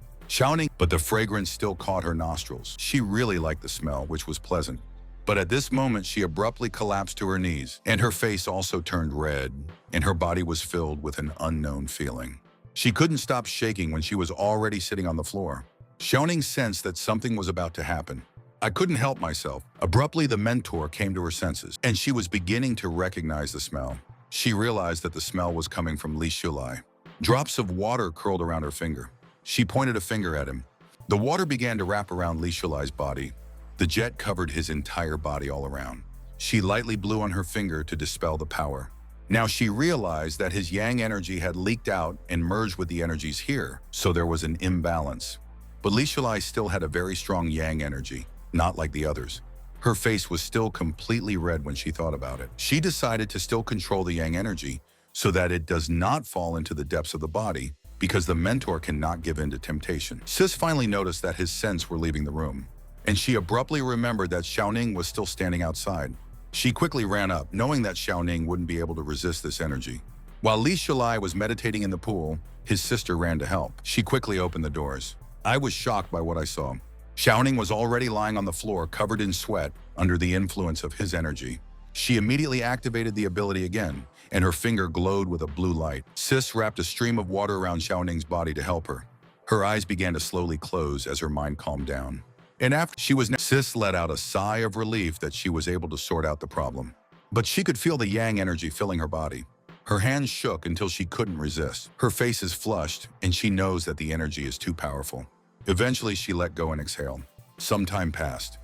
But the fragrance still caught her nostrils. She really liked the smell, which was pleasant. But at this moment, she abruptly collapsed to her knees, and her face also turned red, and her body was filled with an unknown feeling. She couldn't stop shaking when she was already sitting on the floor. Xiaoning sensed that something was about to happen. I couldn't help myself. Abruptly, the mentor came to her senses, and she was beginning to recognize the smell. She realized that the smell was coming from Li Shulai. Drops of water curled around her finger. She pointed a finger at him. The water began to wrap around Li Shulai's body. The jet covered his entire body all around. She lightly blew on her finger to dispel the power. Now she realized that his yang energy had leaked out and merged with the energies here, so there was an imbalance. But Li Shulai still had a very strong yang energy, not like the others. Her face was still completely red when she thought about it. She decided to still control the yang energy so that it does not fall into the depths of the body, because the mentor cannot give in to temptation. Sis finally noticed that his scents were leaving the room, and she abruptly remembered that Xiaoning was still standing outside. She quickly ran up, knowing that Xiaoning wouldn't be able to resist this energy. While Li Shulai was meditating in the pool, his sister ran to help. She quickly opened the doors. I was shocked by what I saw. Xiaoning was already lying on the floor, covered in sweat, under the influence of his energy. She immediately activated the ability again, and her finger glowed with a blue light. Sis wrapped a stream of water around Xiaoning's body to help her. Her eyes began to slowly close as her mind calmed down. And after Sis let out a sigh of relief that she was able to sort out the problem. But she could feel the yang energy filling her body. Her hands shook until she couldn't resist. Her face is flushed, and she knows that the energy is too powerful. Eventually, she let go and exhaled. Some time passed.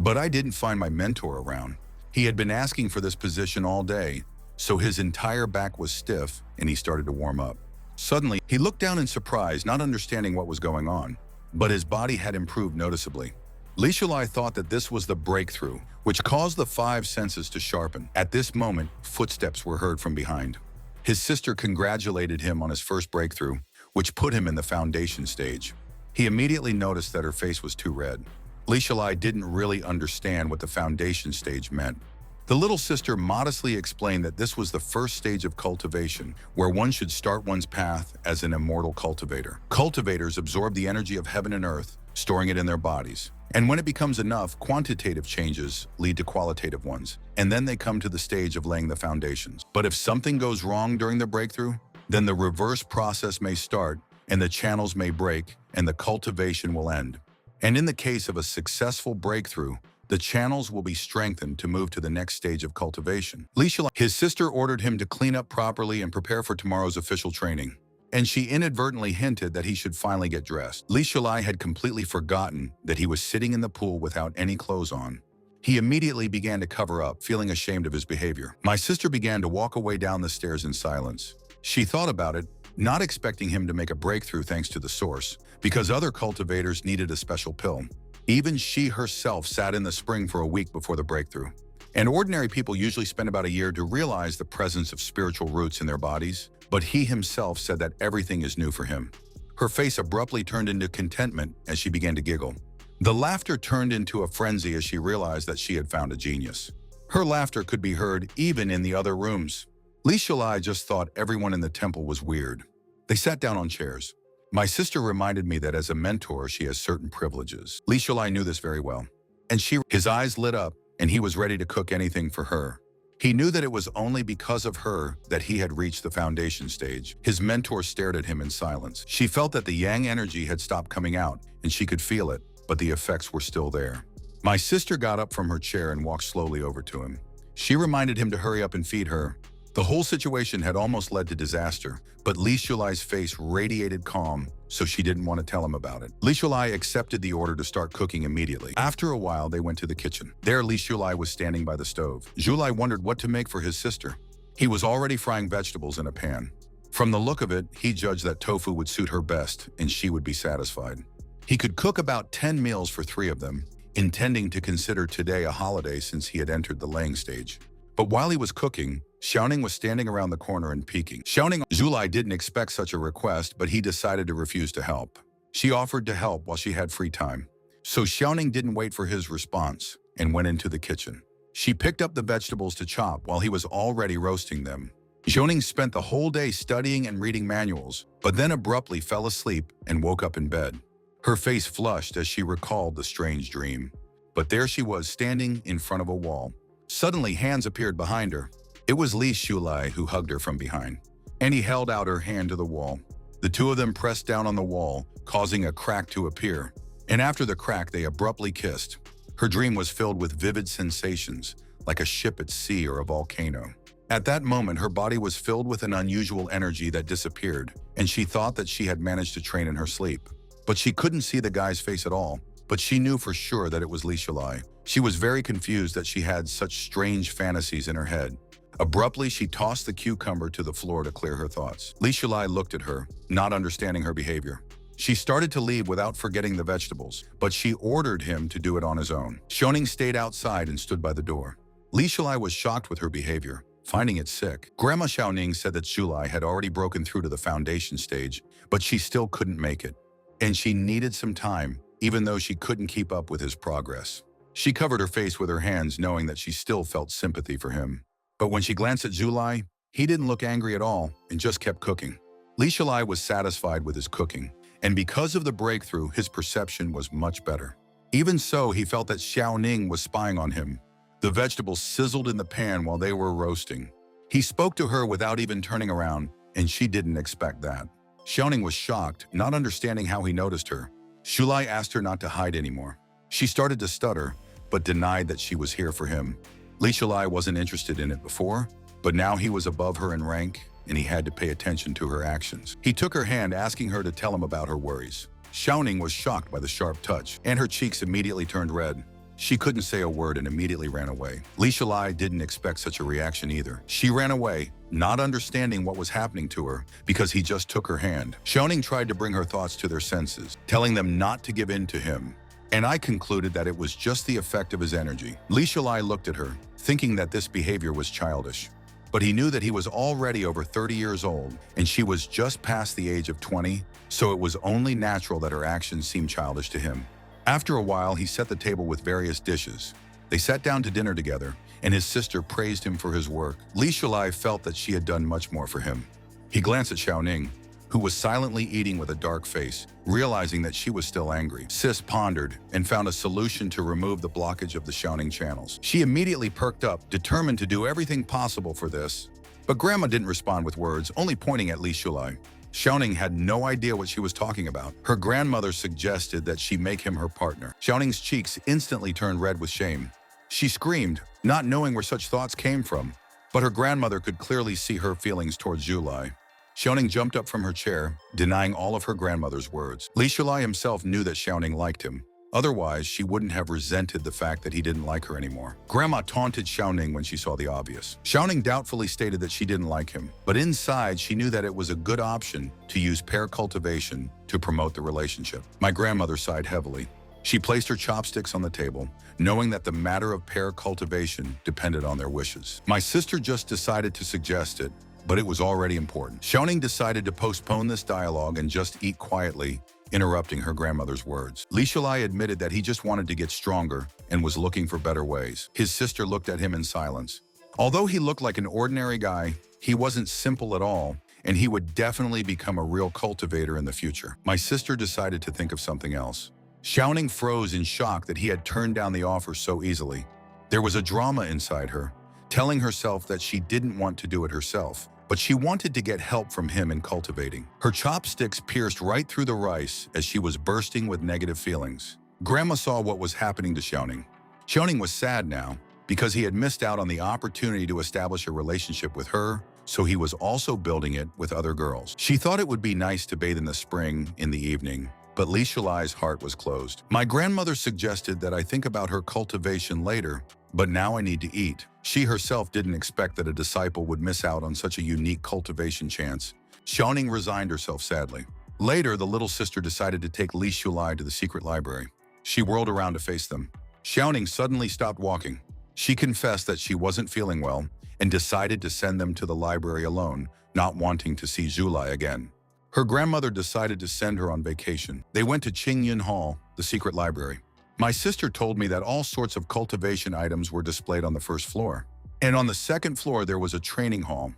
But I didn't find my mentor around. He had been asking for this position all day, so his entire back was stiff, and he started to warm up. Suddenly, he looked down in surprise, not understanding what was going on, but his body had improved noticeably. Li Shulai thought that this was the breakthrough, which caused the five senses to sharpen. At this moment, footsteps were heard from behind. His sister congratulated him on his first breakthrough, which put him in the foundation stage. He immediately noticed that her face was too red. Li Shulai didn't really understand what the foundation stage meant. The little sister modestly explained that this was the first stage of cultivation, where one should start one's path as an immortal cultivator. Cultivators absorb the energy of heaven and earth, storing it in their bodies. And when it becomes enough, quantitative changes lead to qualitative ones, and then they come to the stage of laying the foundations. But if something goes wrong during the breakthrough, then the reverse process may start, and the channels may break, and the cultivation will end. And in the case of a successful breakthrough, the channels will be strengthened to move to the next stage of cultivation. His sister ordered him to clean up properly and prepare for tomorrow's official training. And she inadvertently hinted that he should finally get dressed. Li Shulai had completely forgotten that he was sitting in the pool without any clothes on. He immediately began to cover up, feeling ashamed of his behavior. My sister began to walk away down the stairs in silence. She thought about it, not expecting him to make a breakthrough thanks to the source, because other cultivators needed a special pill. Even she herself sat in the spring for a week before the breakthrough. And ordinary people usually spend about a year to realize the presence of spiritual roots in their bodies, but he himself said that everything is new for him. Her face abruptly turned into contentment as she began to giggle. The laughter turned into a frenzy as she realized that she had found a genius. Her laughter could be heard even in the other rooms. Li Shulai just thought everyone in the temple was weird. They sat down on chairs. My sister reminded me that as a mentor, she has certain privileges. Li Shulai knew this very well. And his eyes lit up, and he was ready to cook anything for her. He knew that it was only because of her that he had reached the foundation stage. His mentor stared at him in silence. She felt that the yang energy had stopped coming out, and she could feel it, but the effects were still there. My sister got up from her chair and walked slowly over to him. She reminded him to hurry up and feed her. The whole situation had almost led to disaster, but Li Shulai's face radiated calm, so she didn't want to tell him about it. Li Shulai accepted the order to start cooking immediately. After a while, they went to the kitchen. There, Li Shulai was standing by the stove. Shulai wondered what to make for his sister. He was already frying vegetables in a pan. From the look of it, he judged that tofu would suit her best, and she would be satisfied. He could cook about 10 meals for 3 of them, intending to consider today a holiday since he had entered the laying stage. But while he was cooking, Xiaoning was standing around the corner and peeking. Shulai didn't expect such a request, but he decided to refuse to help. She offered to help while she had free time. So Xiaoning didn't wait for his response and went into the kitchen. She picked up the vegetables to chop while he was already roasting them. Xiaoning spent the whole day studying and reading manuals, but then abruptly fell asleep and woke up in bed. Her face flushed as she recalled the strange dream. But there she was, standing in front of a wall. Suddenly, hands appeared behind her. It was Li Shulai who hugged her from behind, and he held out her hand to the wall. The two of them pressed down on the wall, causing a crack to appear. And after the crack, they abruptly kissed. Her dream was filled with vivid sensations, like a ship at sea or a volcano. At that moment, her body was filled with an unusual energy that disappeared, and she thought that she had managed to train in her sleep. But she couldn't see the guy's face at all, but she knew for sure that it was Li Shulai. She was very confused that she had such strange fantasies in her head. Abruptly, she tossed the cucumber to the floor to clear her thoughts. Li Shulai looked at her, not understanding her behavior. She started to leave without forgetting the vegetables, but she ordered him to do it on his own. Xiaoning stayed outside and stood by the door. Li Shulai was shocked with her behavior, finding it sick. Grandma Xiaoning said that Shulai had already broken through to the foundation stage, but she still couldn't make it. And she needed some time, even though she couldn't keep up with his progress. She covered her face with her hands, knowing that she still felt sympathy for him. But when she glanced at Shulai, he didn't look angry at all and just kept cooking. Li Shulai was satisfied with his cooking, and because of the breakthrough, his perception was much better. Even so, he felt that Xiaoning was spying on him. The vegetables sizzled in the pan while they were roasting. He spoke to her without even turning around, and she didn't expect that. Xiaoning was shocked, not understanding how he noticed her. Shulai asked her not to hide anymore. She started to stutter, but denied that she was here for him. Li Shulai wasn't interested in it before, but now he was above her in rank, and he had to pay attention to her actions. He took her hand, asking her to tell him about her worries. Xiaoning was shocked by the sharp touch, and her cheeks immediately turned red. She couldn't say a word and immediately ran away. Li Shulai didn't expect such a reaction either. She ran away, not understanding what was happening to her, because he just took her hand. Xiaoning tried to bring her thoughts to their senses, telling them not to give in to him. And I concluded that it was just the effect of his energy. Li Shulai looked at her, thinking that this behavior was childish. But he knew that he was already over 30 years old, and she was just past the age of 20, so it was only natural that her actions seemed childish to him. After a while, he set the table with various dishes. They sat down to dinner together, and his sister praised him for his work. Li Shulai felt that she had done much more for him. He glanced at Xiaoning, who was silently eating with a dark face, realizing that she was still angry. Sis pondered and found a solution to remove the blockage of the Xiaoning channels. She immediately perked up, determined to do everything possible for this. But Grandma didn't respond with words, only pointing at Li Shulai. Xiaoning had no idea what she was talking about. Her grandmother suggested that she make him her partner. Xiaoning's cheeks instantly turned red with shame. She screamed, not knowing where such thoughts came from. But her grandmother could clearly see her feelings towards Zhulai. Xiaoning jumped up from her chair, denying all of her grandmother's words. Li Shulai himself knew that Xiaoning liked him. Otherwise, she wouldn't have resented the fact that he didn't like her anymore. Grandma taunted Xiaoning when she saw the obvious. Xiaoning doubtfully stated that she didn't like him, but inside she knew that it was a good option to use pair cultivation to promote the relationship. My grandmother sighed heavily. She placed her chopsticks on the table, knowing that the matter of pair cultivation depended on their wishes. My sister just decided to suggest it, but it was already important. Xiaoning decided to postpone this dialogue and just eat quietly, interrupting her grandmother's words. Li Shulai admitted that he just wanted to get stronger and was looking for better ways. His sister looked at him in silence. Although he looked like an ordinary guy, he wasn't simple at all, and he would definitely become a real cultivator in the future. My sister decided to think of something else. Xiaoning froze in shock that he had turned down the offer so easily. There was a drama inside her, telling herself that she didn't want to do it herself, but she wanted to get help from him in cultivating. Her chopsticks pierced right through the rice as she was bursting with negative feelings. Grandma saw what was happening to Xiaoning. Xiaoning was sad now because he had missed out on the opportunity to establish a relationship with her, so he was also building it with other girls. She thought it would be nice to bathe in the spring in the evening, but Li Shulai's heart was closed. My grandmother suggested that I think about her cultivation later, but now I need to eat. She herself didn't expect that a disciple would miss out on such a unique cultivation chance. Xiaoning resigned herself sadly. Later, the little sister decided to take Li Shulai to the secret library. She whirled around to face them. Xiaoning suddenly stopped walking. She confessed that she wasn't feeling well and decided to send them to the library alone, not wanting to see Zhulai again. Her grandmother decided to send her on vacation. They went to Qingyun Hall, the secret library. My sister told me that all sorts of cultivation items were displayed on the first floor. And on the second floor, there was a training hall.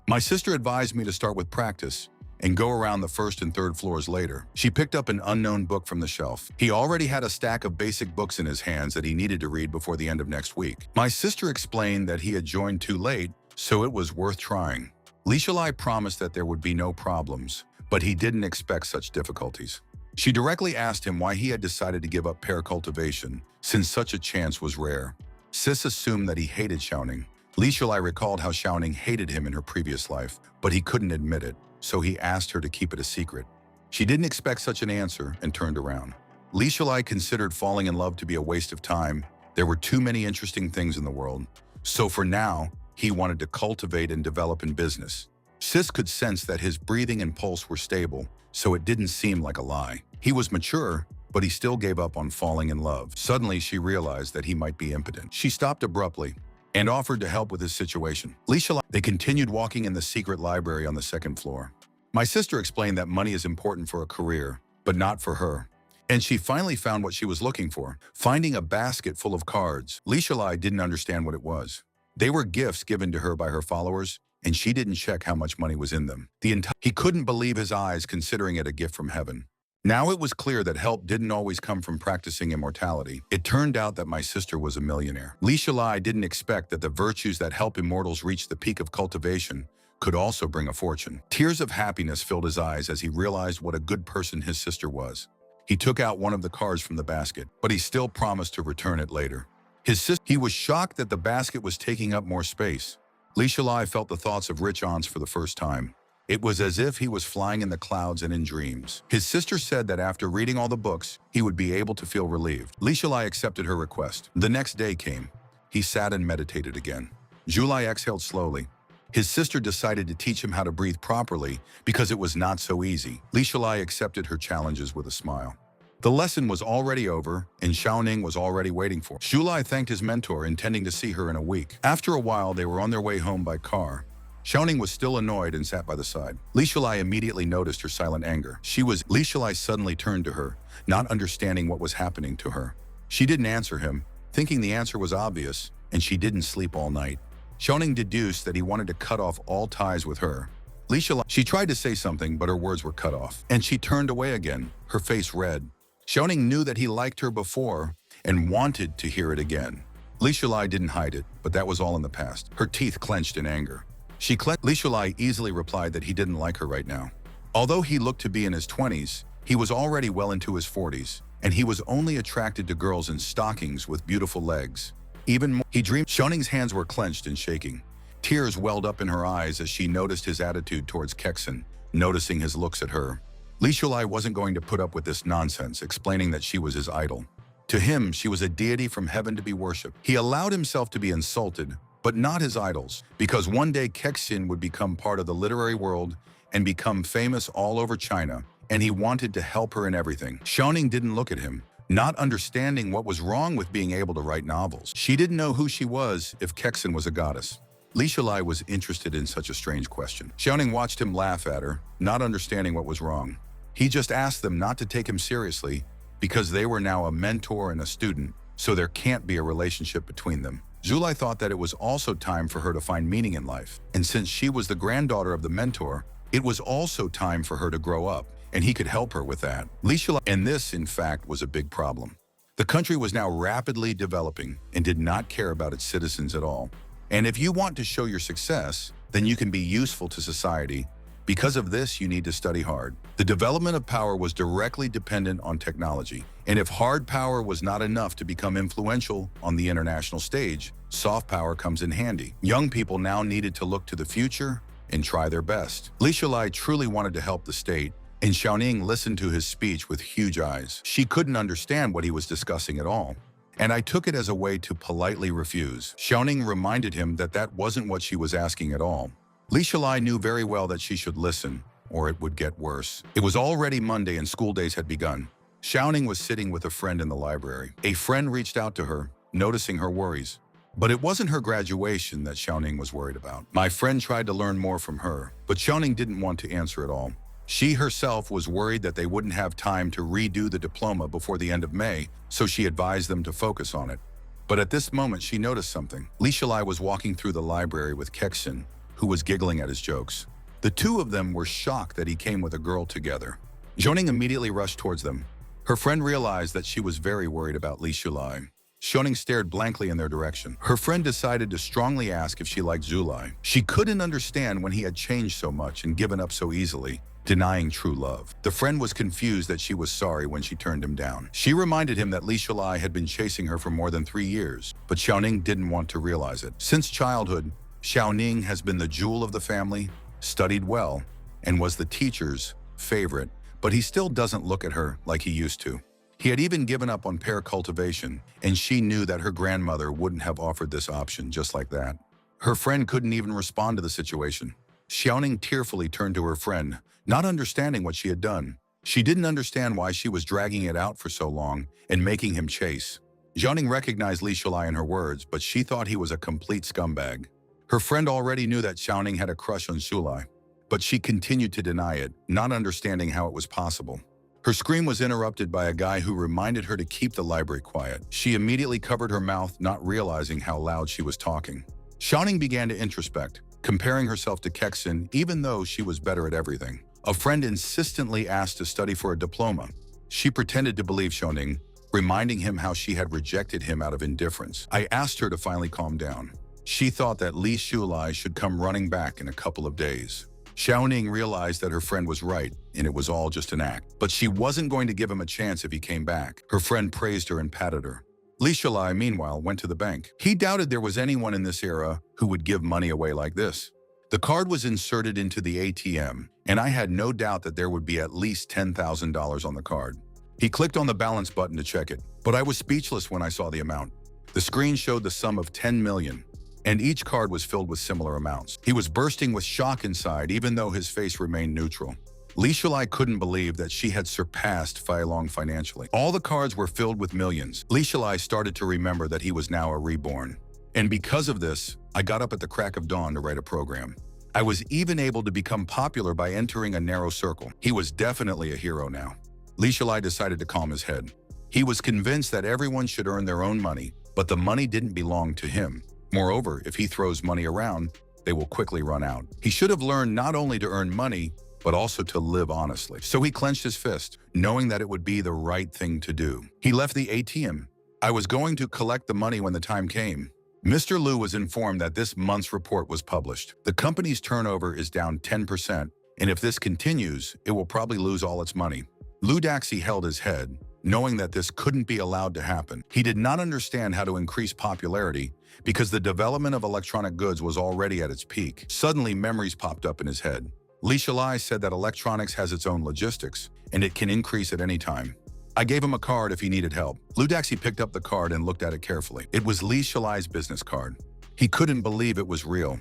My sister advised me to start with practice and go around the first and third floors later. She picked up an unknown book from the shelf. He already had a stack of basic books in his hands that he needed to read before the end of next week. My sister explained that he had joined too late, so it was worth trying. Li Shulai promised that there would be no problems, but he didn't expect such difficulties. She directly asked him why he had decided to give up pear cultivation, since such a chance was rare. Sis assumed that he hated Xiaoning. Li Shulai recalled how Xiaoning hated him in her previous life, but he couldn't admit it, so he asked her to keep it a secret. She didn't expect such an answer and turned around. Li Shulai considered falling in love to be a waste of time. There were too many interesting things in the world. So for now, he wanted to cultivate and develop in business. Sis could sense that his breathing and pulse were stable, so it didn't seem like a lie. He was mature, but he still gave up on falling in love. Suddenly, she realized that he might be impotent. She stopped abruptly and offered to help with his situation. They continued walking in the secret library on the second floor. My sister explained that money is important for a career, but not for her. And she finally found what she was looking for, finding a basket full of cards. Li Shulai didn't understand what it was. They were gifts given to her by her followers, and she didn't check how much money was in them. He couldn't believe his eyes, considering it a gift from heaven. Now it was clear that help didn't always come from practicing immortality. It turned out that my sister was a millionaire. Li Shalai didn't expect that the virtues that help immortals reach the peak of cultivation could also bring a fortune. Tears of happiness filled his eyes as he realized what a good person his sister was. He took out one of the cards from the basket, but he still promised to return it later. He was shocked that the basket was taking up more space. Li Shalai felt the thoughts of rich aunts for the first time. It was as if he was flying in the clouds and in dreams. His sister said that after reading all the books, he would be able to feel relieved. Li Shalai accepted her request. The next day came. He sat and meditated again. Julai exhaled slowly. His sister decided to teach him how to breathe properly because it was not so easy. Li Shalai accepted her challenges with a smile. The lesson was already over, and Xiaoning was already waiting for him. Julai thanked his mentor, intending to see her in a week. After a while, they were on their way home by car. Xiaoning was still annoyed and sat by the side. Li Shalai immediately noticed her silent anger. Li Shalai suddenly turned to her, not understanding what was happening to her. She didn't answer him, thinking the answer was obvious, and she didn't sleep all night. Xiaoning deduced that he wanted to cut off all ties with her. She tried to say something, but her words were cut off, and she turned away again, her face red. Xiaoning knew that he liked her before and wanted to hear it again. Li Shalai didn't hide it, but that was all in the past. Her teeth clenched in anger. Li Shalai easily replied that he didn't like her right now. Although he looked to be in his 20s, he was already well into his 40s, and he was only attracted to girls in stockings with beautiful legs. Even more, he dreamed. Xiaoning's hands were clenched and shaking. Tears welled up in her eyes as she noticed his attitude towards Kexin, noticing his looks at her. Li Shalai wasn't going to put up with this nonsense, explaining that she was his idol. To him, she was a deity from heaven to be worshipped. He allowed himself to be insulted, but not his idols, because one day Kexin would become part of the literary world and become famous all over China, and he wanted to help her in everything. Xiaoning didn't look at him, not understanding what was wrong with being able to write novels. She didn't know who she was if Kexin was a goddess. Li Shalai was interested in such a strange question. Xiaoning watched him laugh at her, not understanding what was wrong. He just asked them not to take him seriously because they were now a mentor and a student, so there can't be a relationship between them. Julai thought that it was also time for her to find meaning in life, and since she was the granddaughter of the mentor, it was also time for her to grow up, and he could help her with that. And this, in fact, was a big problem. The country was now rapidly developing and did not care about its citizens at all. And if you want to show your success, then you can be useful to society. Because of this, you need to study hard. The development of power was directly dependent on technology, and if hard power was not enough to become influential on the international stage, soft power comes in handy. Young people now needed to look to the future and try their best. Li Shalai truly wanted to help the state, and Xiaoning listened to his speech with huge eyes. She couldn't understand what he was discussing at all, and I took it as a way to politely refuse. Xiaoning reminded him that that wasn't what she was asking at all. Li Shalai knew very well that she should listen, or it would get worse. It was already Monday and school days had begun. Xiaoning was sitting with a friend in the library. A friend reached out to her, noticing her worries. But it wasn't her graduation that Xiaoning was worried about. My friend tried to learn more from her, but Xiaoning didn't want to answer at all. She herself was worried that they wouldn't have time to redo the diploma before the end of May, so she advised them to focus on it. But at this moment, she noticed something. Li Shalai was walking through the library with Kexin, who was giggling at his jokes. The two of them were shocked that he came with a girl together. Xiaoning immediately rushed towards them. Her friend realized that she was very worried about Li Shalai. Xiaoning stared blankly in their direction. Her friend decided to strongly ask if she liked Julai. She couldn't understand when he had changed so much and given up so easily, denying true love. The friend was confused that she was sorry when she turned him down. She reminded him that Li Shalai had been chasing her for more than 3 years, but Xiaoning didn't want to realize it. Since childhood, Xiaoning has been the jewel of the family, studied well, and was the teacher's favorite, but he still doesn't look at her like he used to. He had even given up on pear cultivation, and she knew that her grandmother wouldn't have offered this option just like that. Her friend couldn't even respond to the situation. Xiaoning tearfully turned to her friend, not understanding what she had done. She didn't understand why she was dragging it out for so long and making him chase. Xiaoning recognized Li Shalai in her words, but she thought he was a complete scumbag. Her friend already knew that Xiaoning had a crush on Julai, but she continued to deny it, not understanding how it was possible. Her scream was interrupted by a guy who reminded her to keep the library quiet. She immediately covered her mouth, not realizing how loud she was talking. Xiaoning began to introspect, comparing herself to Kexin even though she was better at everything. A friend insistently asked to study for a diploma. She pretended to believe Shoning, reminding him how she had rejected him out of indifference. I asked her to finally calm down. She thought that Li Shulai should come running back in a couple of days. Xiaoning realized that her friend was right, and it was all just an act. But she wasn't going to give him a chance if he came back. Her friend praised her and patted her. Li Shulai, meanwhile, went to the bank. He doubted there was anyone in this era who would give money away like this. The card was inserted into the ATM, and I had no doubt that there would be at least $10,000 on the card. He clicked on the balance button to check it, but I was speechless when I saw the amount. The screen showed the sum of 10 million, and each card was filled with similar amounts. He was bursting with shock inside, even though his face remained neutral. Li Shulai couldn't believe that she had surpassed Fei Long financially. All the cards were filled with millions. Li Shulai started to remember that he was now a reborn. And because of this, I got up at the crack of dawn to write a program. I was even able to become popular by entering a narrow circle. He was definitely a hero now. Li Shulai decided to calm his head. He was convinced that everyone should earn their own money, but the money didn't belong to him. Moreover, if he throws money around, they will quickly run out. He should have learned not only to earn money, but also to live honestly. So he clenched his fist, knowing that it would be the right thing to do. He left the ATM. I was going to collect the money when the time came. Mr. Liu was informed that this month's report was published. The company's turnover is down 10%, and if this continues, it will probably lose all its money. Liu Daxi held his head, knowing that this couldn't be allowed to happen. He did not understand how to increase popularity because the development of electronic goods was already at its peak. Suddenly, memories popped up in his head. Li Shulai said that electronics has its own logistics, and it can increase at any time. I gave him a card if he needed help. Liu Daxi picked up the card and looked at it carefully. It was Li Shulai's business card. He couldn't believe it was real,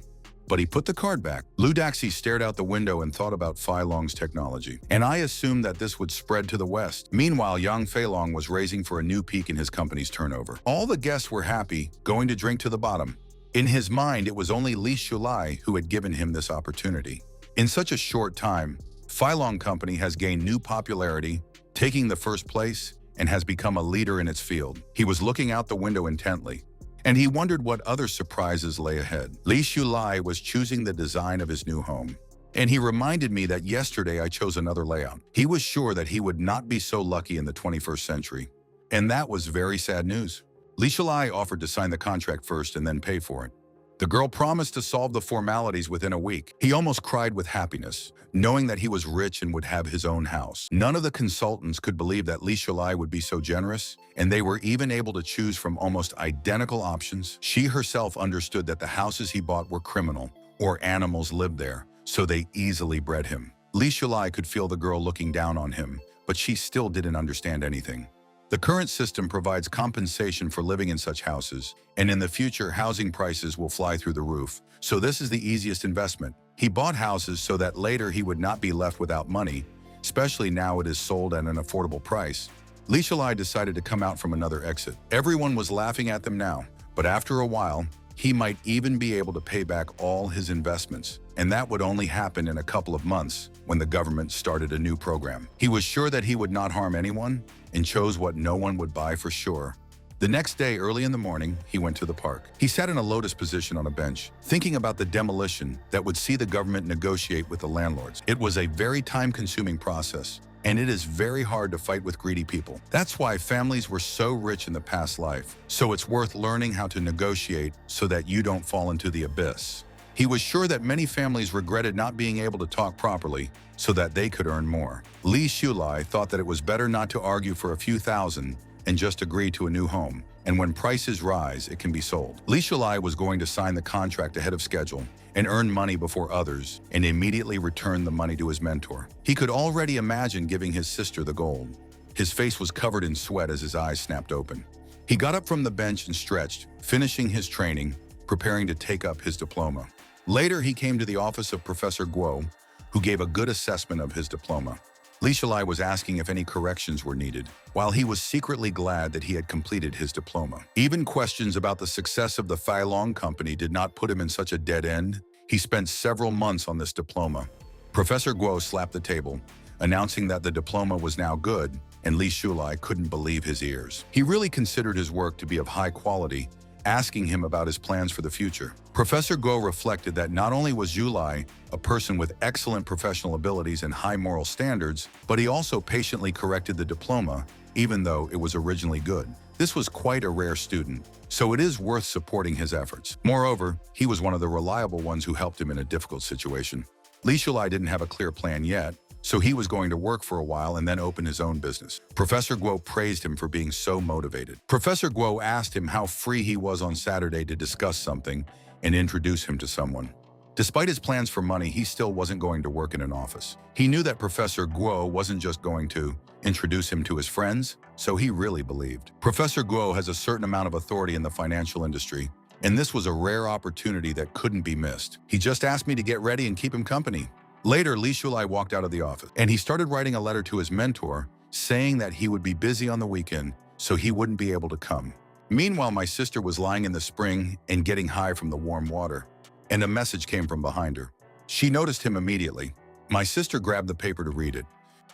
but he put the card back. Liu Daxi stared out the window and thought about Fei Long's technology, and I assumed that this would spread to the west. Meanwhile, Yang Fei Long was raising for a new peak in his company's turnover. All the guests were happy, going to drink to the bottom. In his mind, it was only Li Shulai who had given him this opportunity. In such a short time, Fei Long Company has gained new popularity, taking the first place, and has become a leader in its field. He was looking out the window intently, and he wondered what other surprises lay ahead. Li Shulai was choosing the design of his new home, and he reminded me that yesterday I chose another layout. He was sure that he would not be so lucky in the 21st century, and that was very sad news. Li Shulai offered to sign the contract first and then pay for it. The girl promised to solve the formalities within a week. He almost cried with happiness, knowing that he was rich and would have his own house. None of the consultants could believe that Li Shulai would be so generous, and they were even able to choose from almost identical options. She herself understood that the houses he bought were criminal, or animals lived there, so they easily bred him. Li Shulai could feel the girl looking down on him, but she still didn't understand anything. The current system provides compensation for living in such houses, and in the future, housing prices will fly through the roof. So this is the easiest investment. He bought houses so that later he would not be left without money, especially now it is sold at an affordable price. Li Shulai decided to come out from another exit. Everyone was laughing at them now, but after a while, he might even be able to pay back all his investments, and that would only happen in a couple of months when the government started a new program. He was sure that he would not harm anyone and chose what no one would buy for sure. The next day, early in the morning, he went to the park. He sat in a lotus position on a bench, thinking about the demolition that would see the government negotiate with the landlords. It was a very time-consuming process, and it is very hard to fight with greedy people. That's why families were so rich in the past life. So it's worth learning how to negotiate so that you don't fall into the abyss. He was sure that many families regretted not being able to talk properly so that they could earn more. Li Shulai thought that it was better not to argue for a few thousand and just agree to a new home. And when prices rise, it can be sold. Li Shulai was going to sign the contract ahead of schedule and earn money before others and immediately return the money to his mentor. He could already imagine giving his sister the gold. His face was covered in sweat as his eyes snapped open. He got up from the bench and stretched, finishing his training, preparing to take up his diploma. Later, he came to the office of Professor Guo, who gave a good assessment of his diploma. Li Shulai was asking if any corrections were needed, while he was secretly glad that he had completed his diploma. Even questions about the success of the Fei Long Company did not put him in such a dead end. He spent several months on this diploma. Professor Guo slapped the table, announcing that the diploma was now good, and Li Shulai couldn't believe his ears. He really considered his work to be of high quality, asking him about his plans for the future. Professor Guo reflected that not only was Zhu a person with excellent professional abilities and high moral standards, but he also patiently corrected the diploma, even though it was originally good. This was quite a rare student, so it is worth supporting his efforts. Moreover, he was one of the reliable ones who helped him in a difficult situation. Li Shulai didn't have a clear plan yet, so he was going to work for a while and then open his own business. Professor Guo praised him for being so motivated. Professor Guo asked him how free he was on Saturday to discuss something and introduce him to someone. Despite his plans for money, he still wasn't going to work in an office. He knew that Professor Guo wasn't just going to introduce him to his friends, so he really believed. Professor Guo has a certain amount of authority in the financial industry, and this was a rare opportunity that couldn't be missed. He just asked me to get ready and keep him company. Later, Li Shulai walked out of the office, and he started writing a letter to his mentor, saying that he would be busy on the weekend, so he wouldn't be able to come. Meanwhile, my sister was lying in the spring and getting high from the warm water, and a message came from behind her. She noticed him immediately. My sister grabbed the paper to read it.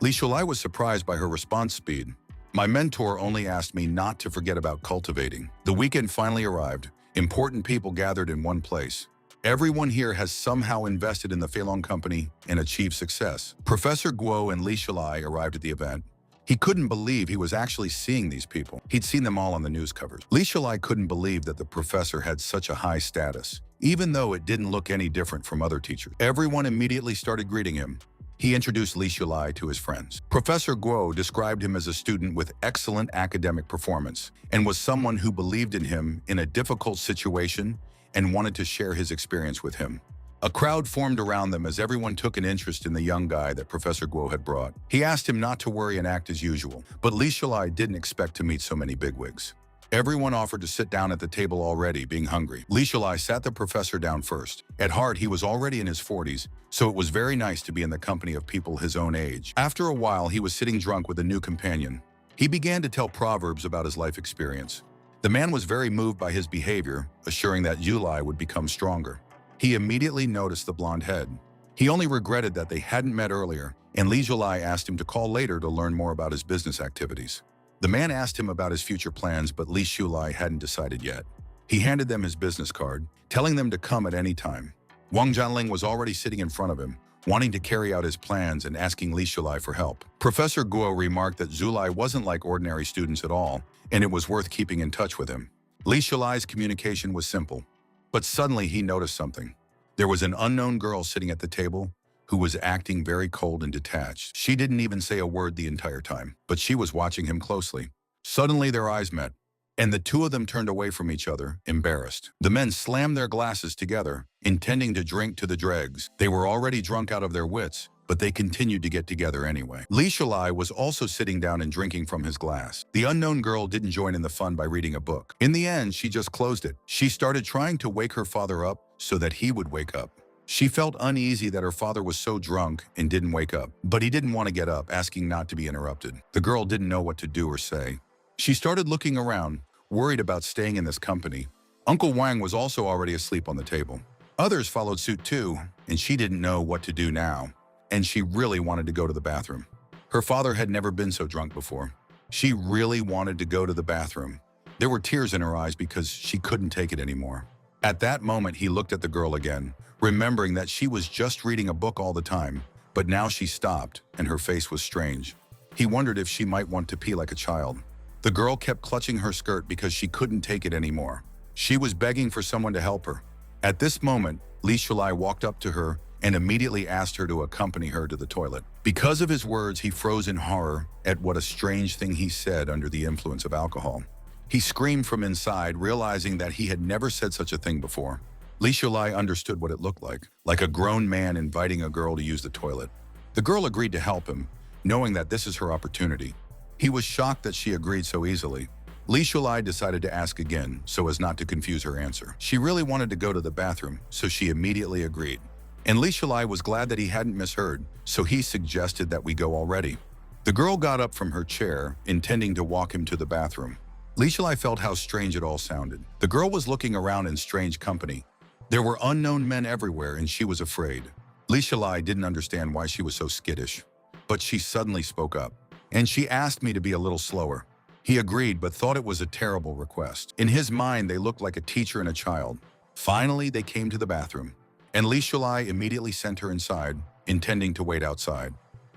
Li Shulai was surprised by her response speed. My mentor only asked me not to forget about cultivating. The weekend finally arrived. Important people gathered in one place. Everyone here has somehow invested in the Feilong company and achieved success. Professor Guo and Li Shulai arrived at the event. He couldn't believe he was actually seeing these people. He'd seen them all on the news covers. Li Shulai couldn't believe that the professor had such a high status, even though it didn't look any different from other teachers. Everyone immediately started greeting him. He introduced Li Shulai to his friends. Professor Guo described him as a student with excellent academic performance and was someone who believed in him in a difficult situation and wanted to share his experience with him. A crowd formed around them as everyone took an interest in the young guy that Professor Guo had brought. He asked him not to worry and act as usual, but Li Shulai didn't expect to meet so many bigwigs. Everyone offered to sit down at the table already, being hungry. Li Shulai sat the professor down first. At heart, he was already in his 40s, so it was very nice to be in the company of people his own age. After a while, he was sitting drunk with a new companion. He began to tell proverbs about his life experience. The man was very moved by his behavior, assuring that Zhu would become stronger. He immediately noticed the blonde head. He only regretted that they hadn't met earlier, and Li Zhulai asked him to call later to learn more about his business activities. The man asked him about his future plans, but Li Zhulai hadn't decided yet. He handed them his business card, telling them to come at any time. Wang Jianling was already sitting in front of him, wanting to carry out his plans and asking Li Shulai for help. Professor Guo remarked that Zhulai wasn't like ordinary students at all, and it was worth keeping in touch with him. Li Shulai's communication was simple, but suddenly he noticed something. There was an unknown girl sitting at the table who was acting very cold and detached. She didn't even say a word the entire time, but she was watching him closely. Suddenly their eyes met, and the two of them turned away from each other, embarrassed. The men slammed their glasses together, intending to drink to the dregs. They were already drunk out of their wits, but they continued to get together anyway. Li Shulai was also sitting down and drinking from his glass. The unknown girl didn't join in the fun by reading a book. In the end, she just closed it. She started trying to wake her father up so that he would wake up. She felt uneasy that her father was so drunk and didn't wake up, but he didn't want to get up, asking not to be interrupted. The girl didn't know what to do or say. She started looking around, worried about staying in this company. Uncle Wang was also already asleep on the table. Others followed suit too, and she didn't know what to do now, and she really wanted to go to the bathroom. Her father had never been so drunk before. She really wanted to go to the bathroom. There were tears in her eyes because she couldn't take it anymore. At that moment, he looked at the girl again, remembering that she was just reading a book all the time, but now she stopped, and her face was strange. He wondered if she might want to pee like a child. The girl kept clutching her skirt because she couldn't take it anymore. She was begging for someone to help her. At this moment, Li Shulai walked up to her and immediately asked her to accompany her to the toilet. Because of his words, he froze in horror at what a strange thing he said under the influence of alcohol. He screamed from inside, realizing that he had never said such a thing before. Li Shulai understood what it looked like a grown man inviting a girl to use the toilet. The girl agreed to help him, knowing that this is her opportunity. He was shocked that she agreed so easily. Li Shulai decided to ask again, so as not to confuse her answer. She really wanted to go to the bathroom, so she immediately agreed. And Li Shulai was glad that he hadn't misheard, so he suggested that we go already. The girl got up from her chair, intending to walk him to the bathroom. Li Shulai felt how strange it all sounded. The girl was looking around in strange company. There were unknown men everywhere, and she was afraid. Li Shulai didn't understand why she was so skittish, but she suddenly spoke up, and she asked me to be a little slower. He agreed but thought it was a terrible request. In his mind, they looked like a teacher and a child. Finally, they came to the bathroom, and Li Shulai immediately sent her inside, intending to wait outside.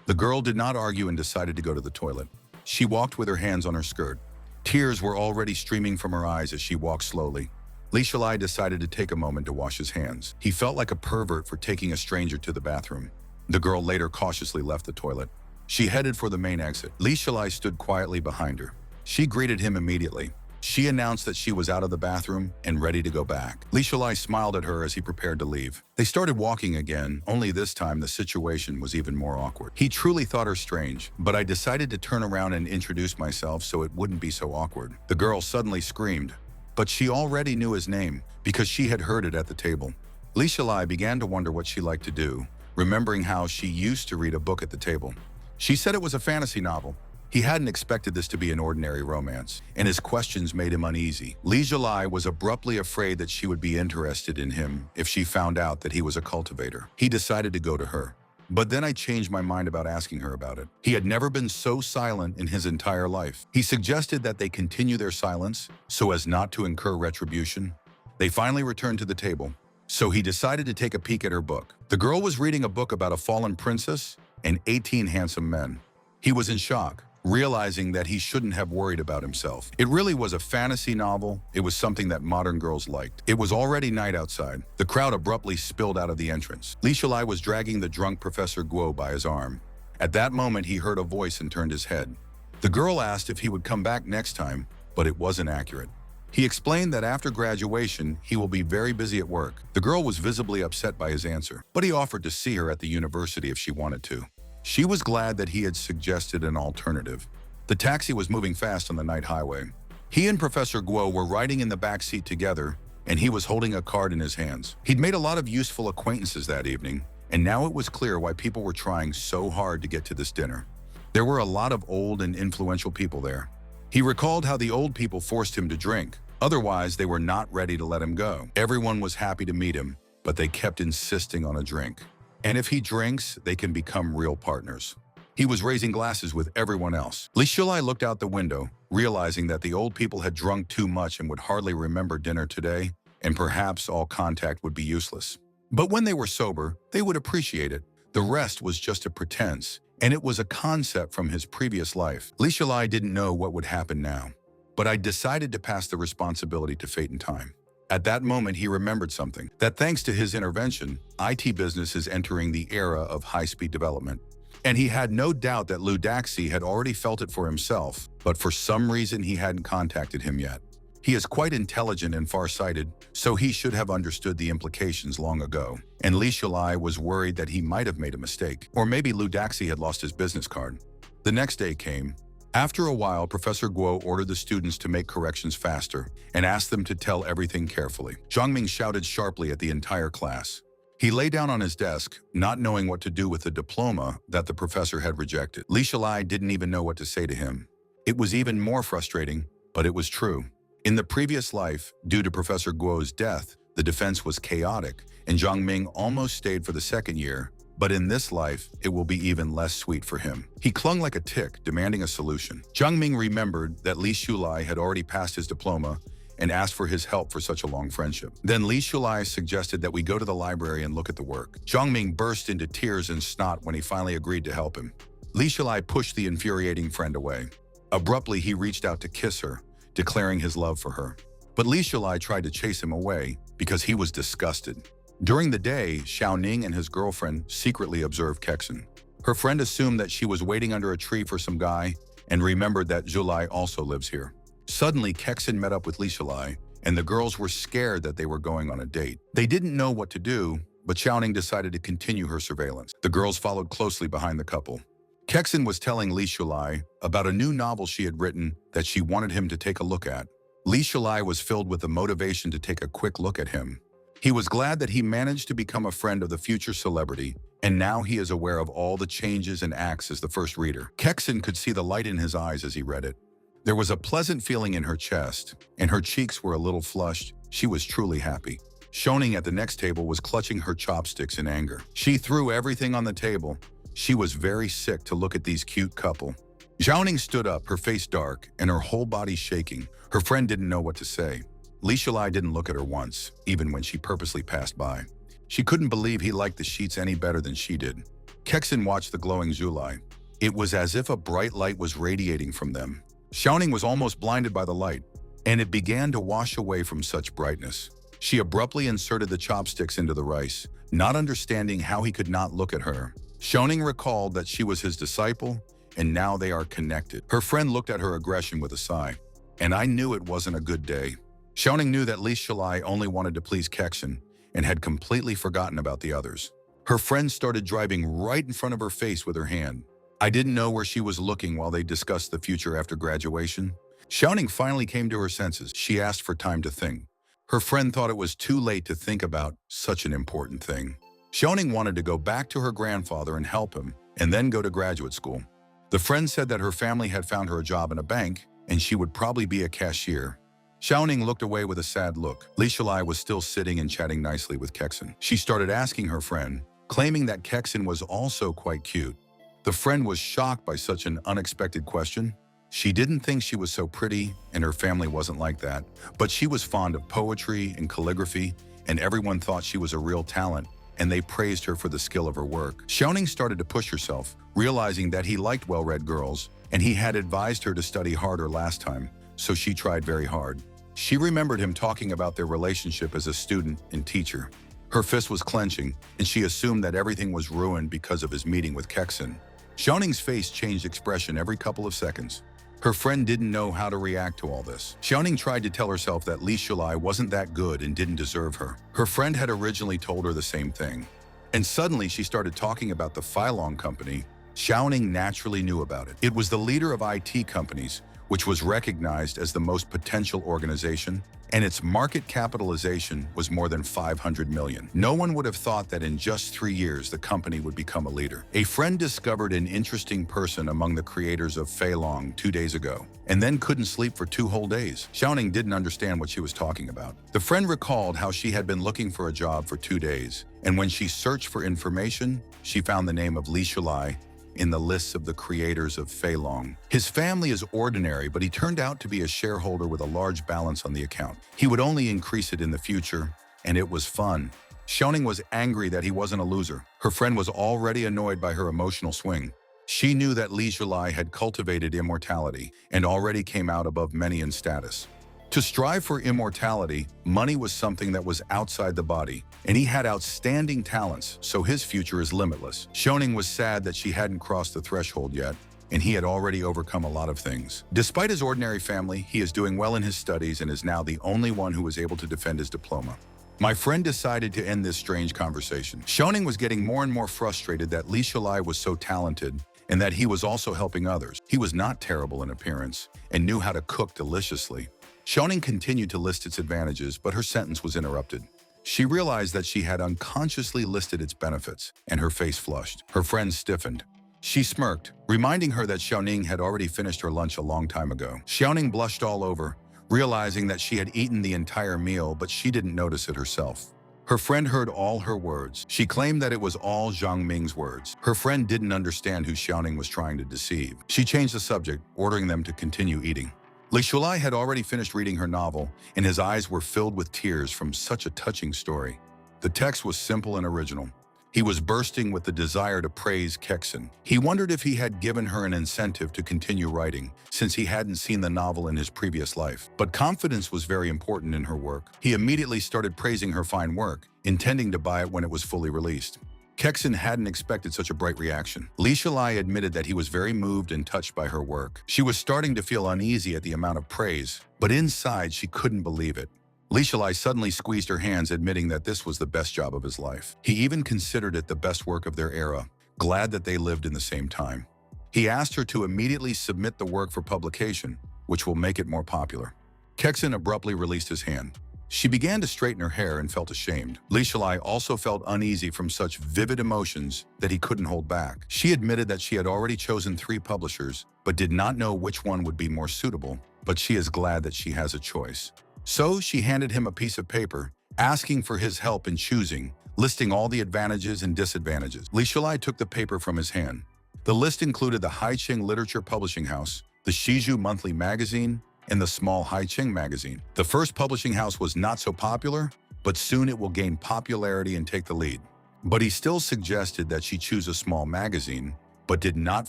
The girl did not argue and decided to go to the toilet. She walked with her hands on her skirt. Tears were already streaming from her eyes as she walked slowly. Li Shulai decided to take a moment to wash his hands. He felt like a pervert for taking a stranger to the bathroom. The girl later cautiously left the toilet. She headed for the main exit. Li Shulai stood quietly behind her. She greeted him immediately. She announced that she was out of the bathroom and ready to go back. Li Shulai smiled at her as he prepared to leave. They started walking again, only this time the situation was even more awkward. He truly thought her strange, but I decided to turn around and introduce myself so it wouldn't be so awkward. The girl suddenly screamed, but she already knew his name because she had heard it at the table. Li Shulai began to wonder what she liked to do, remembering how she used to read a book at the table. She said it was a fantasy novel. He hadn't expected this to be an ordinary romance, and his questions made him uneasy. Li Shulai was abruptly afraid that she would be interested in him if she found out that he was a cultivator. He decided to go to her. But then I changed my mind about asking her about it. He had never been so silent in his entire life. He suggested that they continue their silence so as not to incur retribution. They finally returned to the table, so he decided to take a peek at her book. The girl was reading a book about a fallen princess and 18 handsome men. He was in shock, realizing that he shouldn't have worried about himself. It really was a fantasy novel. It was something that modern girls liked. It was already night outside. The crowd abruptly spilled out of the entrance. Li Shulai was dragging the drunk Professor Guo by his arm. At that moment, he heard a voice and turned his head. The girl asked if he would come back next time, but it wasn't accurate. He explained that after graduation, he will be very busy at work. The girl was visibly upset by his answer, but he offered to see her at the university if she wanted to. She was glad that he had suggested an alternative. The taxi was moving fast on the night highway. He and Professor Guo were riding in the back seat together, and he was holding a card in his hands. He'd made a lot of useful acquaintances that evening, and now it was clear why people were trying so hard to get to this dinner. There were a lot of old and influential people there. He recalled how the old people forced him to drink. Otherwise, they were not ready to let him go. Everyone was happy to meet him, but they kept insisting on a drink. And if he drinks, they can become real partners. He was raising glasses with everyone else. Li Shulai looked out the window, realizing that the old people had drunk too much and would hardly remember dinner today, and perhaps all contact would be useless. But when they were sober, they would appreciate it. The rest was just a pretense, and it was a concept from his previous life. Li Shulai didn't know what would happen now, but I decided to pass the responsibility to fate and time. At that moment, he remembered something, that thanks to his intervention, IT business is entering the era of high-speed development. And he had no doubt that Lu Daxi had already felt it for himself, but for some reason he hadn't contacted him yet. He is quite intelligent and far-sighted, so he should have understood the implications long ago. And Li Shulai was worried that he might have made a mistake, or maybe Lu Daxi had lost his business card. The next day came. After a while, Professor Guo ordered the students to make corrections faster and asked them to tell everything carefully. Zhang Ming shouted sharply at the entire class. He lay down on his desk, not knowing what to do with the diploma that the professor had rejected. Li Shulai didn't even know what to say to him. It was even more frustrating, but it was true. In the previous life, due to Professor Guo's death, the defense was chaotic, and Zhang Ming almost stayed for the second year. But in this life, it will be even less sweet for him. He clung like a tick, demanding a solution. Zhang Ming remembered that Li Shulai had already passed his diploma and asked for his help for such a long friendship. Then Li Shulai suggested that we go to the library and look at the work. Zhang Ming burst into tears and snot when he finally agreed to help him. Li Shulai pushed the infuriating friend away. Abruptly, he reached out to kiss her, declaring his love for her. But Li Shulai tried to chase him away because he was disgusted. During the day, Xiao Ning and his girlfriend secretly observed Kexin. Her friend assumed that she was waiting under a tree for some guy and remembered that Zulai also lives here. Suddenly, Kexin met up with Li Shulai, and the girls were scared that they were going on a date. They didn't know what to do, but Xiao Ning decided to continue her surveillance. The girls followed closely behind the couple. Kexin was telling Li Shulai about a new novel she had written that she wanted him to take a look at. Li Shulai was filled with the motivation to take a quick look at him. He was glad that he managed to become a friend of the future celebrity, and now he is aware of all the changes and acts as the first reader. Kexin could see the light in his eyes as he read it. There was a pleasant feeling in her chest, and her cheeks were a little flushed. She was truly happy. Shoning at the next table was clutching her chopsticks in anger. She threw everything on the table. She was very sick to look at these cute couple. Zhao stood up, her face dark and her whole body shaking. Her friend didn't know what to say. Li Shalai didn't look at her once, even when she purposely passed by. She couldn't believe he liked the sheets any better than she did. Kexin watched the glowing Zulai. It was as if a bright light was radiating from them. Xiaoning was almost blinded by the light, and it began to wash away from such brightness. She abruptly inserted the chopsticks into the rice, not understanding how he could not look at her. Xiaoning recalled that she was his disciple, and now they are connected. Her friend looked at her aggression with a sigh. And I knew it wasn't a good day. Xiaoning knew that Li Shalai only wanted to please Kexin and had completely forgotten about the others. Her friend started driving right in front of her face with her hand. I didn't know where she was looking while they discussed the future after graduation. Xiaoning finally came to her senses. She asked for time to think. Her friend thought it was too late to think about such an important thing. Xiaoning wanted to go back to her grandfather and help him, and then go to graduate school. The friend said that her family had found her a job in a bank, and she would probably be a cashier. Xiaoning looked away with a sad look. Li Shalai was still sitting and chatting nicely with Kexin. She started asking her friend, claiming that Kexin was also quite cute. The friend was shocked by such an unexpected question. She didn't think she was so pretty, and her family wasn't like that, but she was fond of poetry and calligraphy, and everyone thought she was a real talent, and they praised her for the skill of her work. Xiaoning started to push herself, realizing that he liked well-read girls, and he had advised her to study harder last time, so she tried very hard. She remembered him talking about their relationship as a student and teacher. Her fist was clenching, and she assumed that everything was ruined because of his meeting with Kexin. Xiaoning's face changed expression every couple of seconds. Her friend didn't know how to react to all this. Xiaoning tried to tell herself that Li Shalai wasn't that good and didn't deserve her. Her friend had originally told her the same thing. And suddenly she started talking about the Feilong company. Xiaoning naturally knew about it. It was the leader of IT companies, which was recognized as the most potential organization, and its market capitalization was more than 500 million. No one would have thought that in just 3 years the company would become a leader. A friend discovered an interesting person among the creators of Feilong 2 days ago, and then couldn't sleep for 2 whole days. Xiaoning didn't understand what she was talking about. The friend recalled how she had been looking for a job for 2 days, and when she searched for information, she found the name of Li Shalai in the lists of the creators of Feilong. His family is ordinary, but he turned out to be a shareholder with a large balance on the account. He would only increase it in the future, and it was fun. Xiaoning was angry that he wasn't a loser. Her friend was already annoyed by her emotional swing. She knew that Li Shalai had cultivated immortality and already came out above many in status. To strive for immortality, money was something that was outside the body, and he had outstanding talents, so his future is limitless. Xiaoning was sad that she hadn't crossed the threshold yet, and he had already overcome a lot of things. Despite his ordinary family, he is doing well in his studies and is now the only one who was able to defend his diploma. My friend decided to end this strange conversation. Xiaoning was getting more and more frustrated that Li Shalai was so talented and that he was also helping others. He was not terrible in appearance and knew how to cook deliciously. Xiaoning continued to list its advantages, but her sentence was interrupted. She realized that she had unconsciously listed its benefits, and her face flushed. Her friend stiffened. She smirked, reminding her that Xiaoning had already finished her lunch a long time ago. Xiaoning blushed all over, realizing that she had eaten the entire meal, but she didn't notice it herself. Her friend heard all her words. She claimed that it was all Zhang Ming's words. Her friend didn't understand who Xiaoning was trying to deceive. She changed the subject, ordering them to continue eating. Li Shalai had already finished reading her novel, and his eyes were filled with tears from such a touching story. The text was simple and original. He was bursting with the desire to praise Kexin. He wondered if he had given her an incentive to continue writing, since he hadn't seen the novel in his previous life. But confidence was very important in her work. He immediately started praising her fine work, intending to buy it when it was fully released. Kexin hadn't expected such a bright reaction. Li Shalai admitted that he was very moved and touched by her work. She was starting to feel uneasy at the amount of praise, but inside she couldn't believe it. Li Shalai suddenly squeezed her hands, admitting that this was the best job of his life. He even considered it the best work of their era, glad that they lived in the same time. He asked her to immediately submit the work for publication, which will make it more popular. Kexin abruptly released his hand. She began to straighten her hair and felt ashamed. Li Shalai also felt uneasy from such vivid emotions that he couldn't hold back. She admitted that she had already chosen 3 publishers, but did not know which one would be more suitable, but she is glad that she has a choice. So she handed him a piece of paper, asking for his help in choosing, listing all the advantages and disadvantages. Li Shalai took the paper from his hand. The list included the Haiqing Literature Publishing House, the Shizhu Monthly Magazine, and the small Haiqing Magazine. The first publishing house was not so popular, but soon it will gain popularity and take the lead. But he still suggested that she choose a small magazine, but did not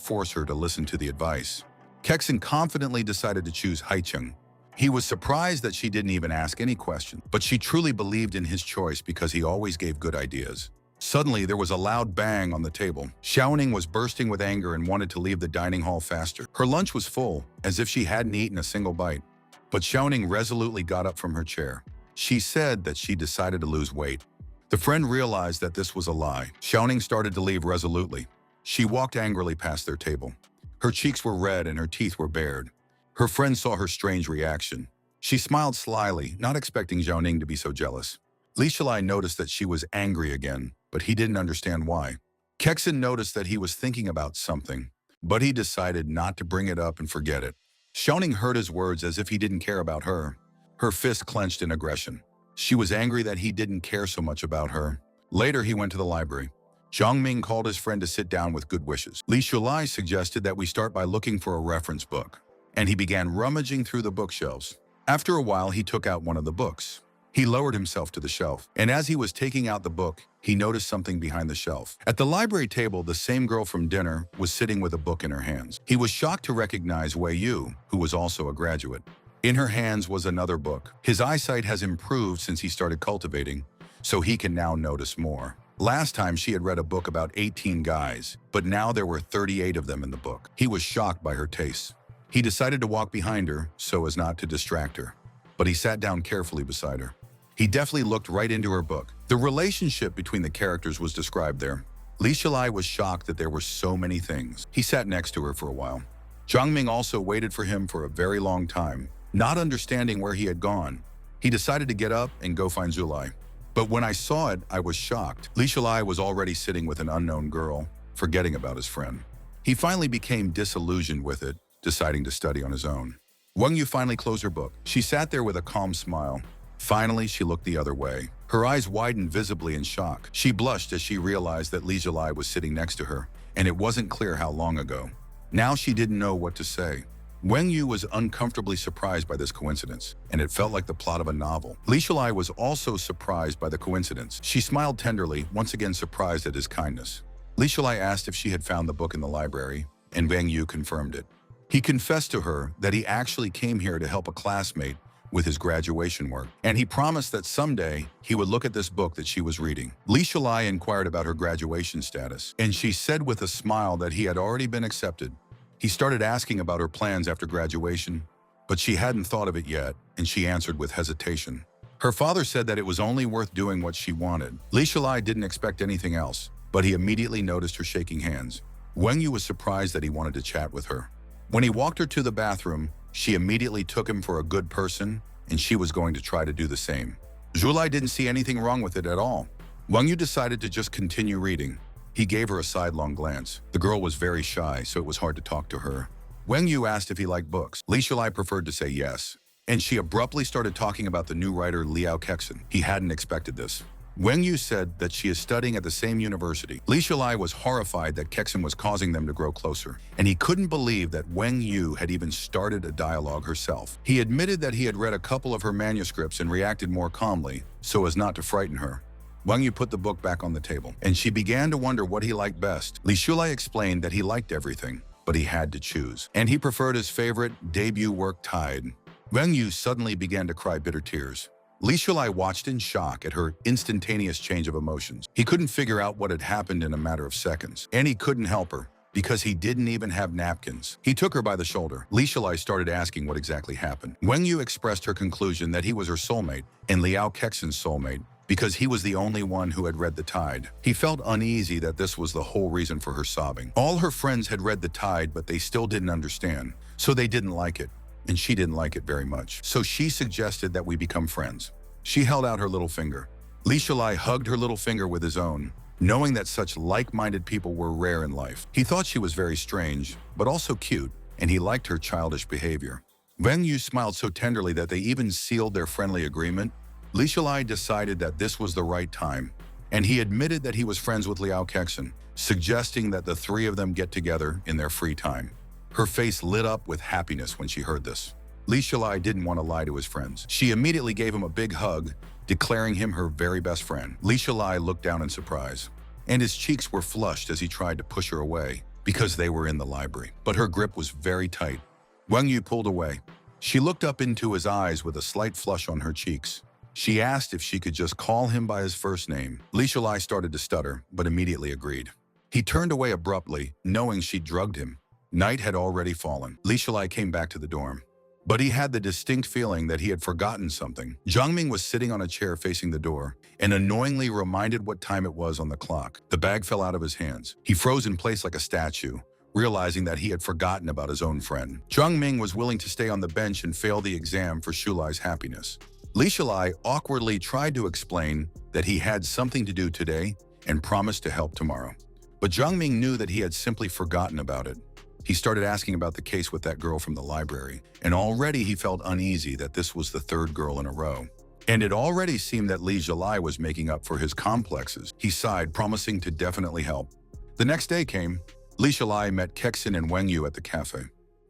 force her to listen to the advice. Kexin confidently decided to choose Haiqing. He was surprised that she didn't even ask any questions, but she truly believed in his choice because he always gave good ideas. Suddenly, there was a loud bang on the table. Xiaoning was bursting with anger and wanted to leave the dining hall faster. Her lunch was full, as if she hadn't eaten a single bite. But Xiaoning resolutely got up from her chair. She said that she decided to lose weight. The friend realized that this was a lie. Xiaoning started to leave resolutely. She walked angrily past their table. Her cheeks were red and her teeth were bared. Her friend saw her strange reaction. She smiled slyly, not expecting Xiaoning to be so jealous. Li Shilai noticed that she was angry again, but he didn't understand why. Kexin noticed that he was thinking about something, but he decided not to bring it up and forget it. Xiaoning heard his words as if he didn't care about her. Her fist clenched in aggression. She was angry that he didn't care so much about her. Later, he went to the library. Zhang Ming called his friend to sit down with good wishes. Li Shulai suggested that we start by looking for a reference book, and he began rummaging through the bookshelves. After a while, he took out one of the books. He lowered himself to the shelf, and as he was taking out the book, he noticed something behind the shelf. At the library table, the same girl from dinner was sitting with a book in her hands. He was shocked to recognize Wei Yu, who was also a graduate. In her hands was another book. His eyesight has improved since he started cultivating, so he can now notice more. Last time she had read a book about 18 guys, but now there were 38 of them in the book. He was shocked by her tastes. He decided to walk behind her so as not to distract her, but he sat down carefully beside her. He deftly looked right into her book. The relationship between the characters was described there. Li Shilai was shocked that there were so many things. He sat next to her for a while. Zhang Ming also waited for him for a very long time, not understanding where he had gone. He decided to get up and go find Zulai. But when I saw it, I was shocked. Li Shilai was already sitting with an unknown girl, forgetting about his friend. He finally became disillusioned with it, deciding to study on his own. Wang Yu finally closed her book. She sat there with a calm smile. Finally, she looked the other way. Her eyes widened visibly in shock. She blushed as she realized that Li Zilai was sitting next to her, and it wasn't clear how long ago. Now she didn't know what to say. Wang Yu was uncomfortably surprised by this coincidence, and it felt like the plot of a novel. Li Shilai was also surprised by the coincidence. She smiled tenderly, once again surprised at his kindness. Li Shilai asked if she had found the book in the library, and Wang Yu confirmed it. He confessed to her that he actually came here to help a classmate with his graduation work, and he promised that someday he would look at this book that she was reading. Li Shilai inquired about her graduation status, and she said with a smile that he had already been accepted. He started asking about her plans after graduation, but she hadn't thought of it yet, and she answered with hesitation. Her father said that it was only worth doing what she wanted. Li Shilai didn't expect anything else, but he immediately noticed her shaking hands. Wang Yu was surprised that he wanted to chat with her. When he walked her to the bathroom, she immediately took him for a good person, and she was going to try to do the same. Zulai didn't see anything wrong with it at all. Wang Yu decided to just continue reading. He gave her a sidelong glance. The girl was very shy, so it was hard to talk to her. Wang Yu asked if he liked books. Li Shilai preferred to say yes, and she abruptly started talking about the new writer Liao Kexin. He hadn't expected this. Wang Yu said that she is studying at the same university. Li Shilai was horrified that Kexin was causing them to grow closer, and he couldn't believe that Wang Yu had even started a dialogue herself. He admitted that he had read a couple of her manuscripts and reacted more calmly, so as not to frighten her. Wang Yu put the book back on the table, and she began to wonder what he liked best. Li Shilai explained that he liked everything, but he had to choose, and he preferred his favorite debut work, Tide. Wang Yu suddenly began to cry bitter tears. Li Shilai watched in shock at her instantaneous change of emotions. He couldn't figure out what had happened in a matter of seconds, and he couldn't help her because he didn't even have napkins. He took her by the shoulder. Li Shilai started asking what exactly happened. Wang Yu expressed her conclusion that he was her soulmate and Liao Kexin's soulmate because he was the only one who had read The Tide. He felt uneasy that this was the whole reason for her sobbing. All her friends had read The Tide, but they still didn't understand, so they didn't like it. And she didn't like it very much. So she suggested that we become friends. She held out her little finger. Li Shilai hugged her little finger with his own, knowing that such like-minded people were rare in life. He thought she was very strange, but also cute, and he liked her childish behavior. Wang Yu smiled so tenderly that they even sealed their friendly agreement. Li Shilai decided that this was the right time, and he admitted that he was friends with Liao Kexin. suggesting that the three of them get together in their free time. Her face lit up with happiness when she heard this. Li Shilai didn't want to lie to his friends. She immediately gave him a big hug, declaring him her very best friend. Li Shilai looked down in surprise, and his cheeks were flushed as he tried to push her away because they were in the library. But her grip was very tight. Wang Yu pulled away. She looked up into his eyes with a slight flush on her cheeks. She asked if she could just call him by his first name. Li Shilai started to stutter, but immediately agreed. He turned away abruptly, knowing she'd drugged him. Night had already fallen. Li Shilai came back to the dorm, but he had the distinct feeling that he had forgotten something. Jiangming was sitting on a chair facing the door and annoyingly reminded what time it was on the clock. The bag fell out of his hands. He froze in place like a statue, realizing that he had forgotten about his own friend. Jiangming was willing to stay on the bench and fail the exam for Shulai's happiness. Li Shilai awkwardly tried to explain that he had something to do today and promised to help tomorrow. But Jiangming knew that he had simply forgotten about it. He started asking about the case with that girl from the library, and already he felt uneasy that this was the third girl in a row. And it already seemed that Li Shilai was making up for his complexes. He sighed, promising to definitely help. The next day came. Li Shilai met Kexin and Wang Yu at the cafe.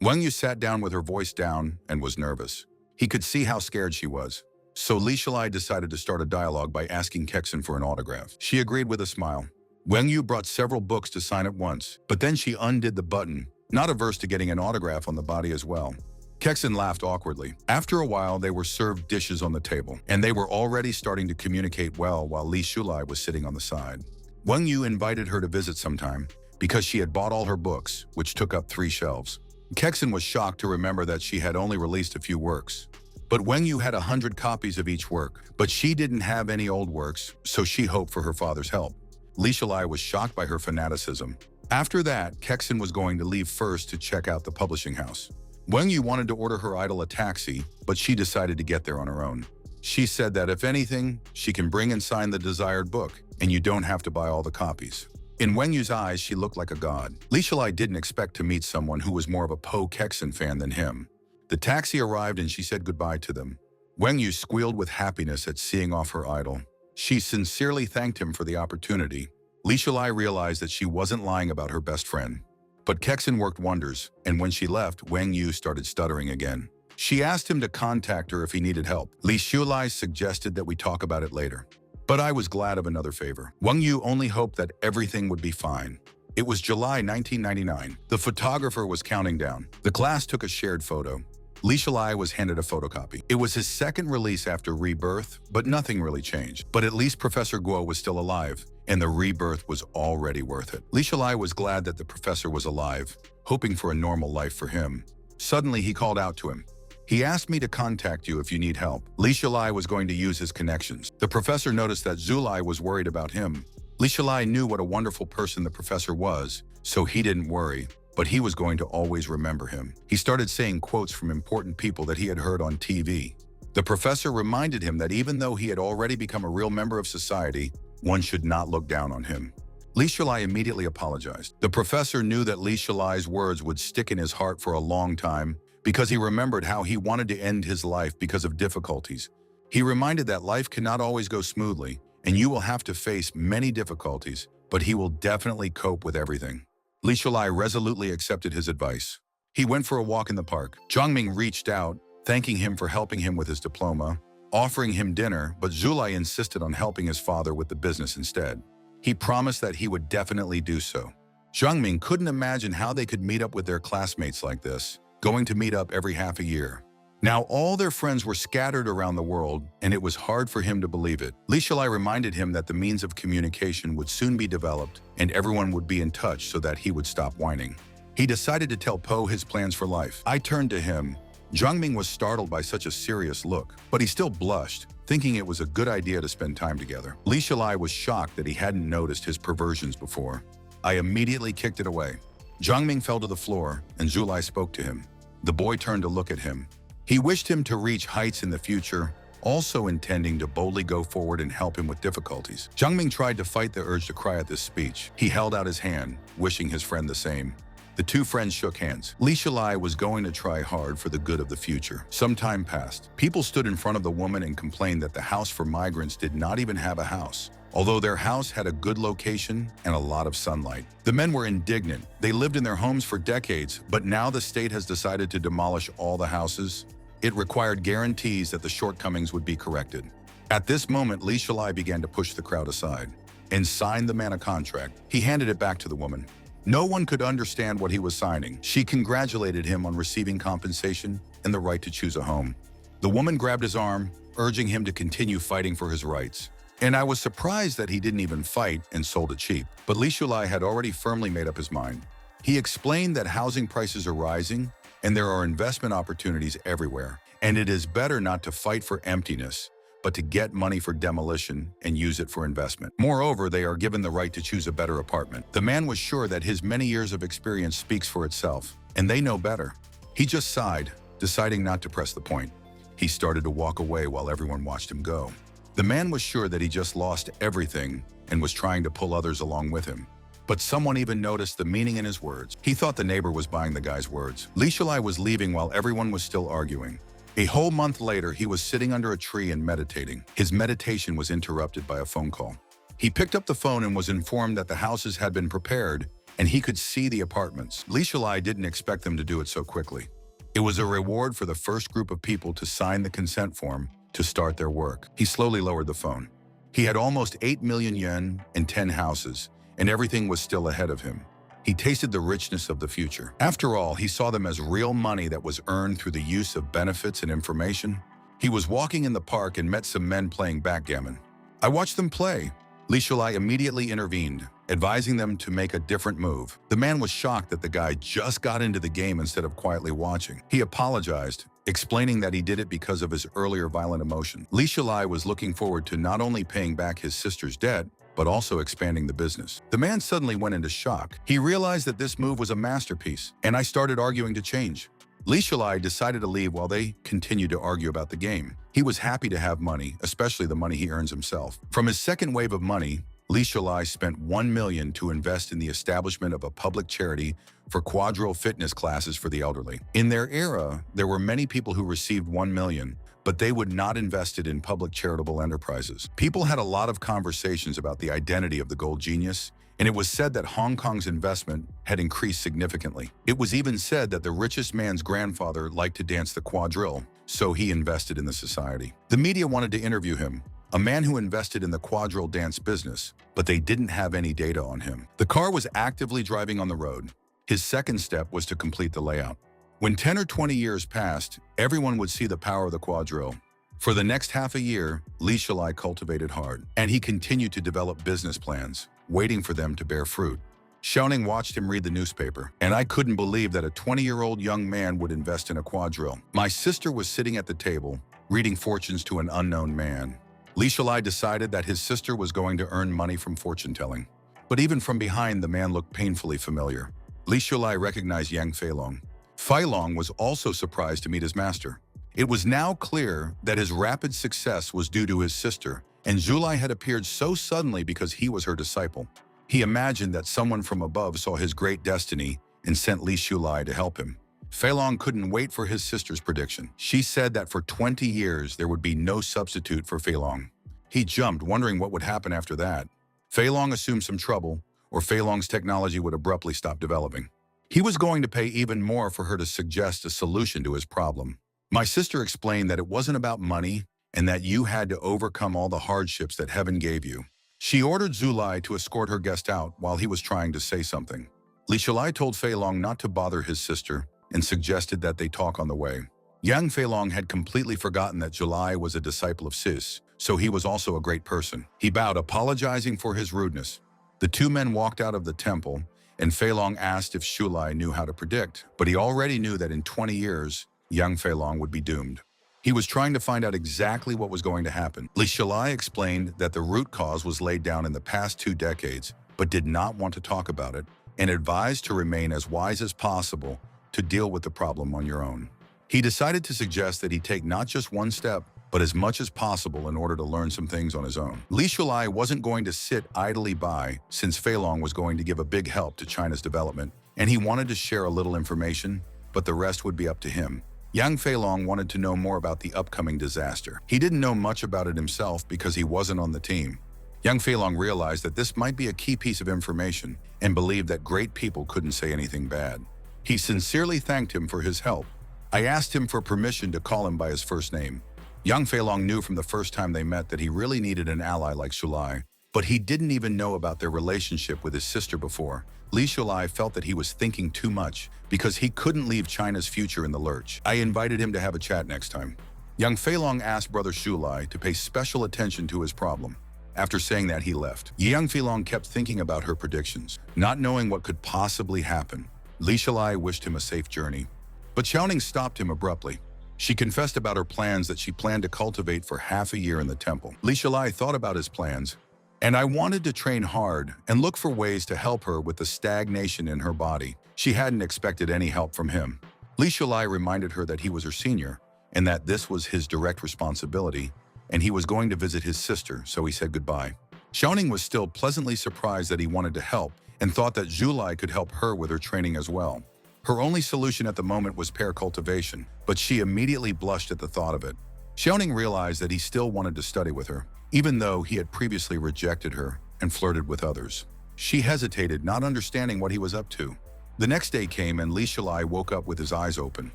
Wang Yu sat down with her voice down and was nervous. He could see how scared she was. So Li Shilai decided to start a dialogue by asking Kexin for an autograph. She agreed with a smile. Wang Yu brought several books to sign at once, but then she undid the button, not averse to getting an autograph on the body as well. Kexin laughed awkwardly. After a while, they were served dishes on the table, and they were already starting to communicate well while Li Shilai was sitting on the side. Wang Yu invited her to visit sometime because she had bought all her books, which took up 3 shelves. Kexin was shocked to remember that she had only released a few works. But Wang Yu had 100 copies of each work, but she didn't have any old works, so she hoped for her father's help. Li Shilai was shocked by her fanaticism. After that, Kexin was going to leave first to check out the publishing house. Wang Yu wanted to order her idol a taxi, but she decided to get there on her own. She said that if anything, she can bring and sign the desired book, and you don't have to buy all the copies. In Wang Yu's eyes, she looked like a god. Li Shilai didn't expect to meet someone who was more of a Po Kexin fan than him. The taxi arrived and she said goodbye to them. Wang Yu squealed with happiness at seeing off her idol. She sincerely thanked him for the opportunity. Li Shilai realized that she wasn't lying about her best friend. But Kexin worked wonders, and when she left, Wang Yu started stuttering again. She asked him to contact her if he needed help. Li Shilai suggested that we talk about it later. But I was glad of another favor. Wang Yu only hoped that everything would be fine. It was July 1999. The photographer was counting down. The class took a shared photo. Li Shilai was handed a photocopy. It was his second release after Rebirth, but nothing really changed. But at least Professor Guo was still alive, and the rebirth was already worth it. Li Shilai was glad that the professor was alive, hoping for a normal life for him. Suddenly, he called out to him. He asked me to contact you if you need help. Li Shilai was going to use his connections. The professor noticed that Zulai was worried about him. Li Shilai knew what a wonderful person the professor was, so he didn't worry, but he was going to always remember him. He started saying quotes from important people that he had heard on TV. The professor reminded him that even though he had already become a real member of society, one should not look down on him. Li Shilai immediately apologized. The professor knew that Li Shilai's words would stick in his heart for a long time, because he remembered how he wanted to end his life because of difficulties. He reminded that life cannot always go smoothly, and you will have to face many difficulties, but he will definitely cope with everything. Li Shilai resolutely accepted his advice. He went for a walk in the park. Jiangming reached out, thanking him for helping him with his diploma, offering him dinner, but Zulai insisted on helping his father with the business instead. He promised that he would definitely do so. Jiangming couldn't imagine how they could meet up with their classmates like this, going to meet up every half a year. Now all their friends were scattered around the world, and it was hard for him to believe it. Li Shilai reminded him that the means of communication would soon be developed, and everyone would be in touch so that he would stop whining. He decided to tell Po his plans for life. I turned to him. Jiangming was startled by such a serious look, but he still blushed, thinking it was a good idea to spend time together. Li Shilai was shocked that he hadn't noticed his perversions before. I immediately kicked it away. Jiangming fell to the floor, and Zulai spoke to him. The boy turned to look at him. He wished him to reach heights in the future, also intending to boldly go forward and help him with difficulties. Jiangming tried to fight the urge to cry at this speech. He held out his hand, wishing his friend the same. The two friends shook hands. Li Shilai was going to try hard for the good of the future. Some time passed. People stood in front of the woman and complained that the house for migrants did not even have a house. although their house had a good location and a lot of sunlight. The men were indignant. They lived in their homes for decades, but now the state has decided to demolish all the houses. It required guarantees that the shortcomings would be corrected. At this moment, Li Shalai began to push the crowd aside and signed the man a contract. He handed it back to the woman. No one could understand what he was signing. She congratulated him on receiving compensation and the right to choose a home. The woman grabbed his arm, urging him to continue fighting for his rights. And I was surprised that he didn't even fight and sold it cheap. But Li Shalai had already firmly made up his mind. He explained that housing prices are rising and there are investment opportunities everywhere. And it is better not to fight for emptiness, but to get money for demolition and use it for investment. Moreover, they are given the right to choose a better apartment. The man was sure that his many years of experience speaks for itself, and they know better. He just sighed, deciding not to press the point. He started to walk away while everyone watched him go. The man was sure that he just lost everything and was trying to pull others along with him. But someone even noticed the meaning in his words. He thought the neighbor was buying the guy's words. Li Shalai was leaving while everyone was still arguing. A whole month later, he was sitting under a tree and meditating. His meditation was interrupted by a phone call. He picked up the phone and was informed that the houses had been prepared and he could see the apartments. Li Shalai didn't expect them to do it so quickly. It was a reward for the first group of people to sign the consent form to start their work. He slowly lowered the phone. He had almost 8 million yen and 10 houses, and everything was still ahead of him. He tasted the richness of the future. After all, he saw them as real money that was earned through the use of benefits and information. He was walking in the park and met some men playing backgammon. I watched them play. Li Shalai immediately intervened, advising them to make a different move. The man was shocked that the guy just got into the game instead of quietly watching. He apologized, explaining that he did it because of his earlier violent emotion. Li Shalai was looking forward to not only paying back his sister's debt, but also expanding the business. The man suddenly went into shock. He realized that this move was a masterpiece, and I started arguing to change. Li Shalai decided to leave while they continued to argue about the game. He was happy to have money, especially the money he earns himself. From his second wave of money, Li Shalai spent 1 million to invest in the establishment of a public charity for quadrille fitness classes for the elderly. In their era, there were many people who received 1 million, but they would not invest it in public charitable enterprises. People had a lot of conversations about the identity of the gold genius, and it was said that Hong Kong's investment had increased significantly. It was even said that the richest man's grandfather liked to dance the quadrille, so he invested in the society. The media wanted to interview him, a man who invested in the quadrille dance business, but they didn't have any data on him. The car was actively driving on the road. His second step was to complete the layout. When 10 or 20 years passed, everyone would see the power of the quadrille. For the next half a year, Li Shalai cultivated hard, and he continued to develop business plans, waiting for them to bear fruit. Xiaoning watched him read the newspaper, and I couldn't believe that a 20-year-old young man would invest in a quadrille. My sister was sitting at the table, reading fortunes to an unknown man. Li Shalai decided that his sister was going to earn money from fortune-telling. But even from behind, the man looked painfully familiar. Li Shalai recognized Yang Feilong. Feilong was also surprised to meet his master. It was now clear that his rapid success was due to his sister, and Zulai had appeared so suddenly because he was her disciple. He imagined that someone from above saw his great destiny and sent Li Shalai to help him. Feilong couldn't wait for his sister's prediction. She said that for 20 years there would be no substitute for Feilong. He jumped, wondering what would happen after that. Feilong assumed some trouble, or Feilong's technology would abruptly stop developing. He was going to pay even more for her to suggest a solution to his problem. My sister explained that it wasn't about money and that you had to overcome all the hardships that heaven gave you. She ordered Zulai to escort her guest out while he was trying to say something. Li Shalai told Feilong not to bother his sister and suggested that they talk on the way. Yang Feilong had completely forgotten that Zulai was a disciple of Sis, so he was also a great person. He bowed, apologizing for his rudeness. The two men walked out of the temple, and Feilong asked if Zulai knew how to predict, but he already knew that in 20 years, Yang Feilong would be doomed. He was trying to find out exactly what was going to happen. Li Shalai explained that the root cause was laid down in the past 2 decades, but did not want to talk about it, and advised to remain as wise as possible to deal with the problem on your own. He decided to suggest that he take not just one step, but as much as possible in order to learn some things on his own. Li Shalai wasn't going to sit idly by, since Feilong was going to give a big help to China's development, and he wanted to share a little information, but the rest would be up to him. Yang Feilong wanted to know more about the upcoming disaster. He didn't know much about it himself because he wasn't on the team. Young Feilong realized that this might be a key piece of information and believed that great people couldn't say anything bad. He sincerely thanked him for his help. I asked him for permission to call him by his first name. Young Feilong knew from the first time they met that he really needed an ally like Shulai, but he didn't even know about their relationship with his sister before. Li Shulai felt that he was thinking too much because he couldn't leave China's future in the lurch. I invited him to have a chat next time. Young Feilong asked Brother Shulai to pay special attention to his problem. After saying that, he left. Young Feilong kept thinking about her predictions, not knowing what could possibly happen. Li Shulai wished him a safe journey, but Xiaoning stopped him abruptly. She confessed about her plans that she planned to cultivate for half a year in the temple. Li Shulai thought about his plans, and I wanted to train hard and look for ways to help her with the stagnation in her body. She hadn't expected any help from him. Li Shulai reminded her that he was her senior and that this was his direct responsibility, and he was going to visit his sister, so he said goodbye. Xiaoning was still pleasantly surprised that he wanted to help and thought that Zhulai could help her with her training as well. Her only solution at the moment was pear cultivation, but she immediately blushed at the thought of it. Xiaoning realized that he still wanted to study with her, even though he had previously rejected her and flirted with others. She hesitated, not understanding what he was up to. The next day came and Li Shulai woke up with his eyes open,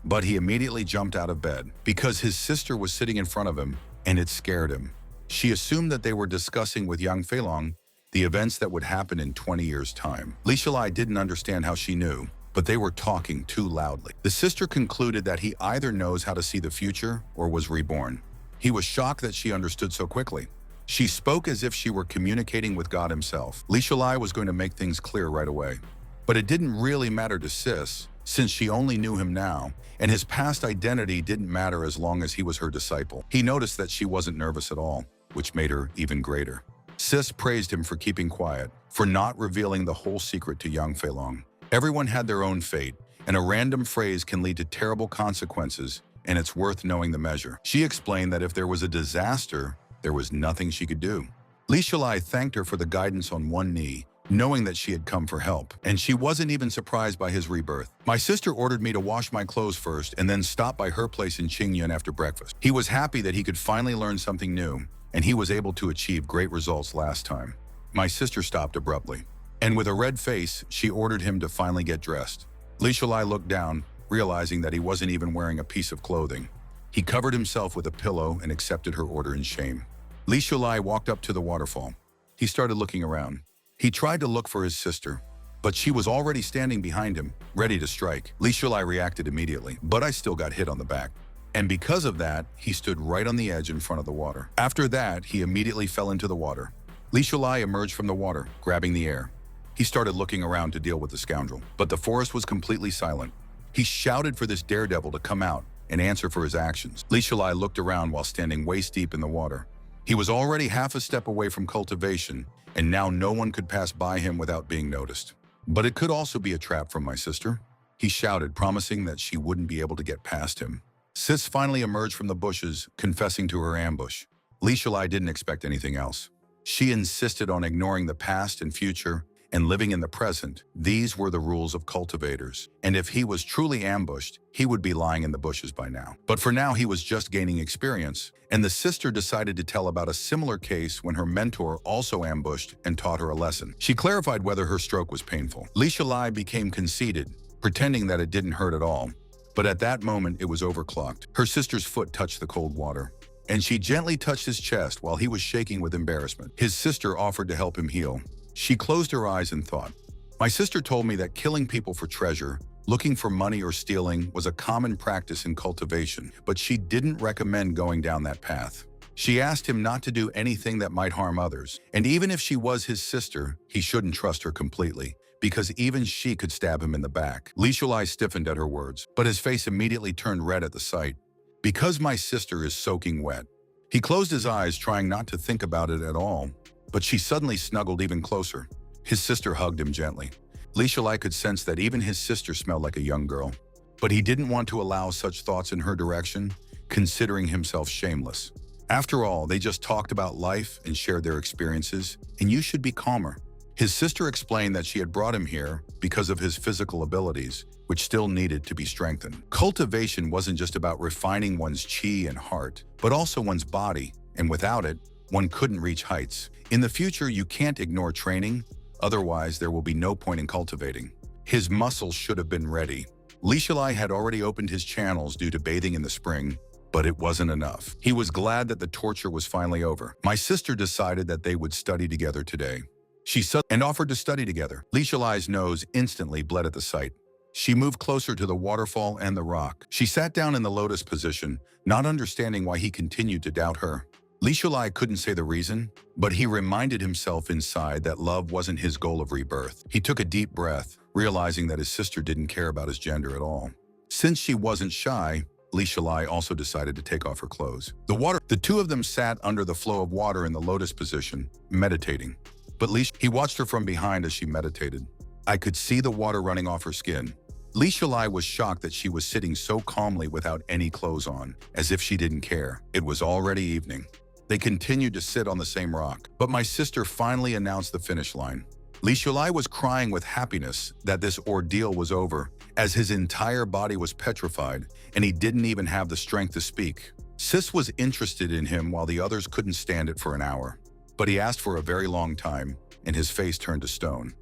but he immediately jumped out of bed because his sister was sitting in front of him, and it scared him. She assumed that they were discussing with Young Feilong the events that would happen in 20 years' time. Li Shulai didn't understand how she knew, but they were talking too loudly. The sister concluded that he either knows how to see the future or was reborn. He was shocked that she understood so quickly. She spoke as if she were communicating with God himself. Li Shulai was going to make things clear right away. But it didn't really matter to Sis, since she only knew him now, and his past identity didn't matter as long as he was her disciple. He noticed that she wasn't nervous at all, which made her even greater. Sis praised him for keeping quiet, for not revealing the whole secret to Young Feilong. Everyone had their own fate, and a random phrase can lead to terrible consequences, and it's worth knowing the measure. She explained that if there was a disaster, there was nothing she could do. Li Shulai thanked her for the guidance on one knee, knowing that she had come for help, and she wasn't even surprised by his rebirth. My sister ordered me to wash my clothes first and then stop by her place in Qingyun after breakfast. He was happy that he could finally learn something new, and he was able to achieve great results last time. My sister stopped abruptly, and with a red face, she ordered him to finally get dressed. Li Shulai looked down, realizing that he wasn't even wearing a piece of clothing. He covered himself with a pillow and accepted her order in shame. Li Shulai walked up to the waterfall. He started looking around. He tried to look for his sister, but she was already standing behind him, ready to strike. Li Shulai reacted immediately, but I still got hit on the back. And because of that, he stood right on the edge in front of the water. After that, he immediately fell into the water. Li Shulai emerged from the water, grabbing the air. He started looking around to deal with the scoundrel, but the forest was completely silent. He shouted for this daredevil to come out and answer for his actions. Li Shulai looked around while standing waist-deep in the water. He was already half a step away from cultivation, and now no one could pass by him without being noticed. But it could also be a trap from my sister. He shouted, promising that she wouldn't be able to get past him. Sis finally emerged from the bushes, confessing to her ambush. Li Shulai didn't expect anything else. She insisted on ignoring the past and future and living in the present. These were the rules of cultivators. And if he was truly ambushed, he would be lying in the bushes by now. But for now, he was just gaining experience, and the sister decided to tell about a similar case when her mentor also ambushed and taught her a lesson. She clarified whether her stroke was painful. Li Shulai became conceited, pretending that it didn't hurt at all. But at that moment, it was overclocked. Her sister's foot touched the cold water, and she gently touched his chest while he was shaking with embarrassment. His sister offered to help him heal. She closed her eyes and thought. My sister told me that killing people for treasure, looking for money or stealing was a common practice in cultivation, but she didn't recommend going down that path. She asked him not to do anything that might harm others, and even if she was his sister, he shouldn't trust her completely, because even she could stab him in the back. Li Shulai stiffened at her words, but his face immediately turned red at the sight. Because my sister is soaking wet. He closed his eyes, trying not to think about it at all, but she suddenly snuggled even closer. His sister hugged him gently. Li Shulai could sense that even his sister smelled like a young girl, but he didn't want to allow such thoughts in her direction, considering himself shameless. After all, they just talked about life and shared their experiences, and you should be calmer. His sister explained that she had brought him here because of his physical abilities, which still needed to be strengthened. Cultivation wasn't just about refining one's qi and heart, but also one's body, and without it, one couldn't reach heights. In the future, you can't ignore training, otherwise there will be no point in cultivating. His muscles should have been ready. Li Shilai had already opened his channels due to bathing in the spring, but it wasn't enough. He was glad that the torture was finally over. My sister decided that they would study together today. She and offered to study together. Li Shilai's nose instantly bled at the sight. She moved closer to the waterfall and the rock. She sat down in the lotus position, not understanding why he continued to doubt her. Li Shilai couldn't say the reason, but he reminded himself inside that love wasn't his goal of rebirth. He took a deep breath, realizing that his sister didn't care about his gender at all. Since she wasn't shy, Li Shilai also decided to take off her clothes. The two of them sat under the flow of water in the lotus position, meditating. But he watched her from behind as she meditated. I could see the water running off her skin. Li Shilai was shocked that she was sitting so calmly without any clothes on, as if she didn't care. It was already evening. They continued to sit on the same rock, but my sister finally announced the finish line. Li Shilai was crying with happiness that this ordeal was over, as his entire body was petrified and he didn't even have the strength to speak. Sis was interested in him while the others couldn't stand it for an hour. But he asked for a very long time, and his face turned to stone.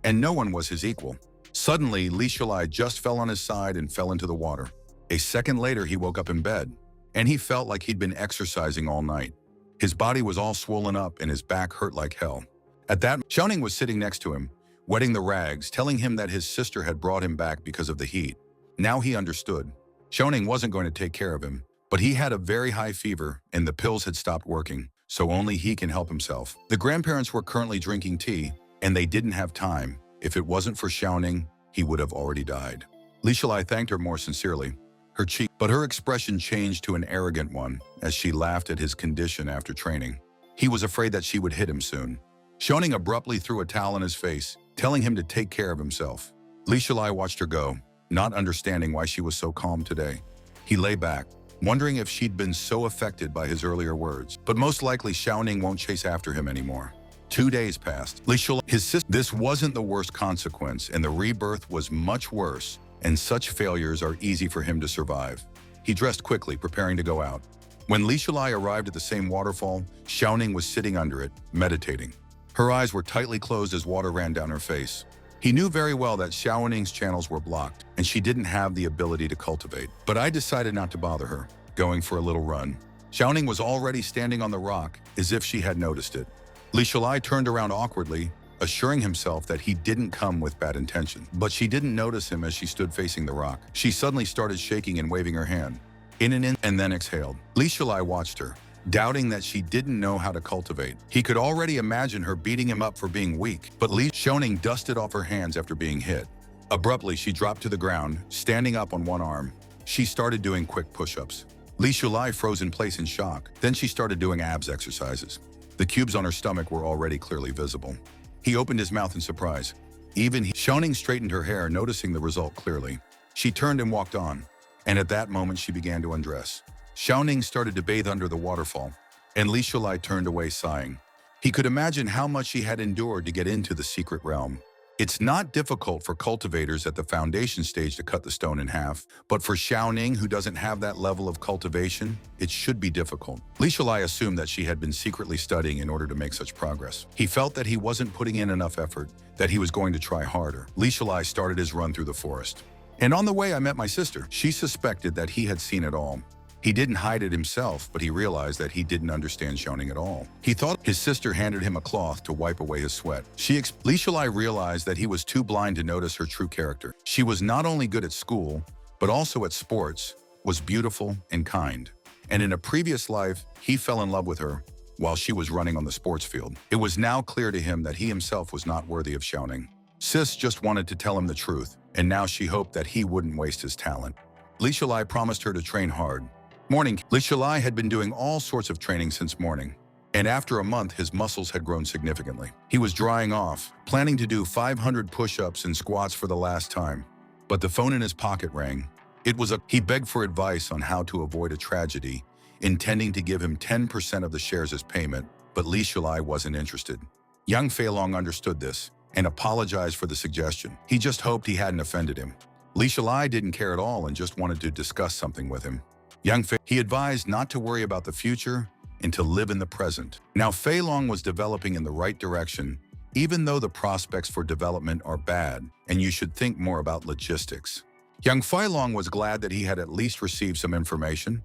And no one was his equal. Suddenly, Li Shilai just fell on his side and fell into the water. A second later, he woke up in bed, and he felt like he'd been exercising all night. His body was all swollen up and his back hurt like hell. At that, Xiaoning was sitting next to him, wetting the rags, telling him that his sister had brought him back because of the heat. Now he understood. Xiaoning wasn't going to take care of him, but he had a very high fever and the pills had stopped working, so only he can help himself. The grandparents were currently drinking tea, and they didn't have time. If it wasn't for Xiaoning, he would have already died. Li Shilai thanked her more sincerely. But her expression changed to an arrogant one as she laughed at his condition after training. He was afraid that she would hit him soon. Xiaoning abruptly threw a towel in his face, telling him to take care of himself. Li Shilai watched her go, not understanding why she was so calm today. He lay back, wondering if she'd been so affected by his earlier words. But most likely Xiaoning won't chase after him anymore. 2 days passed. Li Shilai, this wasn't the worst consequence, and the rebirth was much worse, and such failures are easy for him to survive. He dressed quickly, preparing to go out. When Li Shilai arrived at the same waterfall, Xiaoning was sitting under it, meditating. Her eyes were tightly closed as water ran down her face. He knew very well that Xiaoning's channels were blocked, and she didn't have the ability to cultivate. But I decided not to bother her, going for a little run. Xiaoning was already standing on the rock, as if she had noticed it. Li Shilai turned around awkwardly, assuring himself that he didn't come with bad intention. But she didn't notice him as she stood facing the rock. She suddenly started shaking and waving her hand, and then exhaled. Li Shilai watched her, doubting that she didn't know how to cultivate. He could already imagine her beating him up for being weak, but Li Xiaoning dusted off her hands after being hit. Abruptly, she dropped to the ground, standing up on one arm. She started doing quick push-ups. Li Shilai froze in place in shock. Then she started doing abs exercises. The cubes on her stomach were already clearly visible. He opened his mouth in surprise. Xiaoning straightened her hair, noticing the result clearly. She turned and walked on, and at that moment she began to undress. Xiaoning started to bathe under the waterfall, and Li Shilai turned away sighing. He could imagine how much she had endured to get into the secret realm. It's not difficult for cultivators at the foundation stage to cut the stone in half, but for Xiaoning, who doesn't have that level of cultivation, it should be difficult. Li Shilai assumed that she had been secretly studying in order to make such progress. He felt that he wasn't putting in enough effort, that he was going to try harder. Li Shilai started his run through the forest. And on the way, I met my sister. She suspected that he had seen it all. He didn't hide it himself, but he realized that he didn't understand Xiaoning at all. He thought his sister handed him a cloth to wipe away his sweat. Li Shilai realized that he was too blind to notice her true character. She was not only good at school, but also at sports, was beautiful and kind. And in a previous life, he fell in love with her while she was running on the sports field. It was now clear to him that he himself was not worthy of Xiaoning. Sis just wanted to tell him the truth, and now she hoped that he wouldn't waste his talent. Li Shilai promised her to train hard. Morning. Li Shilai had been doing all sorts of training since morning, and after a month his muscles had grown significantly. He was drying off, planning to do 500 push-ups and squats for the last time. But the phone in his pocket rang. He begged for advice on how to avoid a tragedy, intending to give him 10% of the shares as payment, but Li Shilai wasn't interested. Young Feilong understood this and apologized for the suggestion. He just hoped he hadn't offended him. Li Shilai didn't care at all and just wanted to discuss something with him. He advised not to worry about the future and to live in the present. Now, Fei Long was developing in the right direction, even though the prospects for development are bad, and you should think more about logistics. Young Fei Long was glad that he had at least received some information.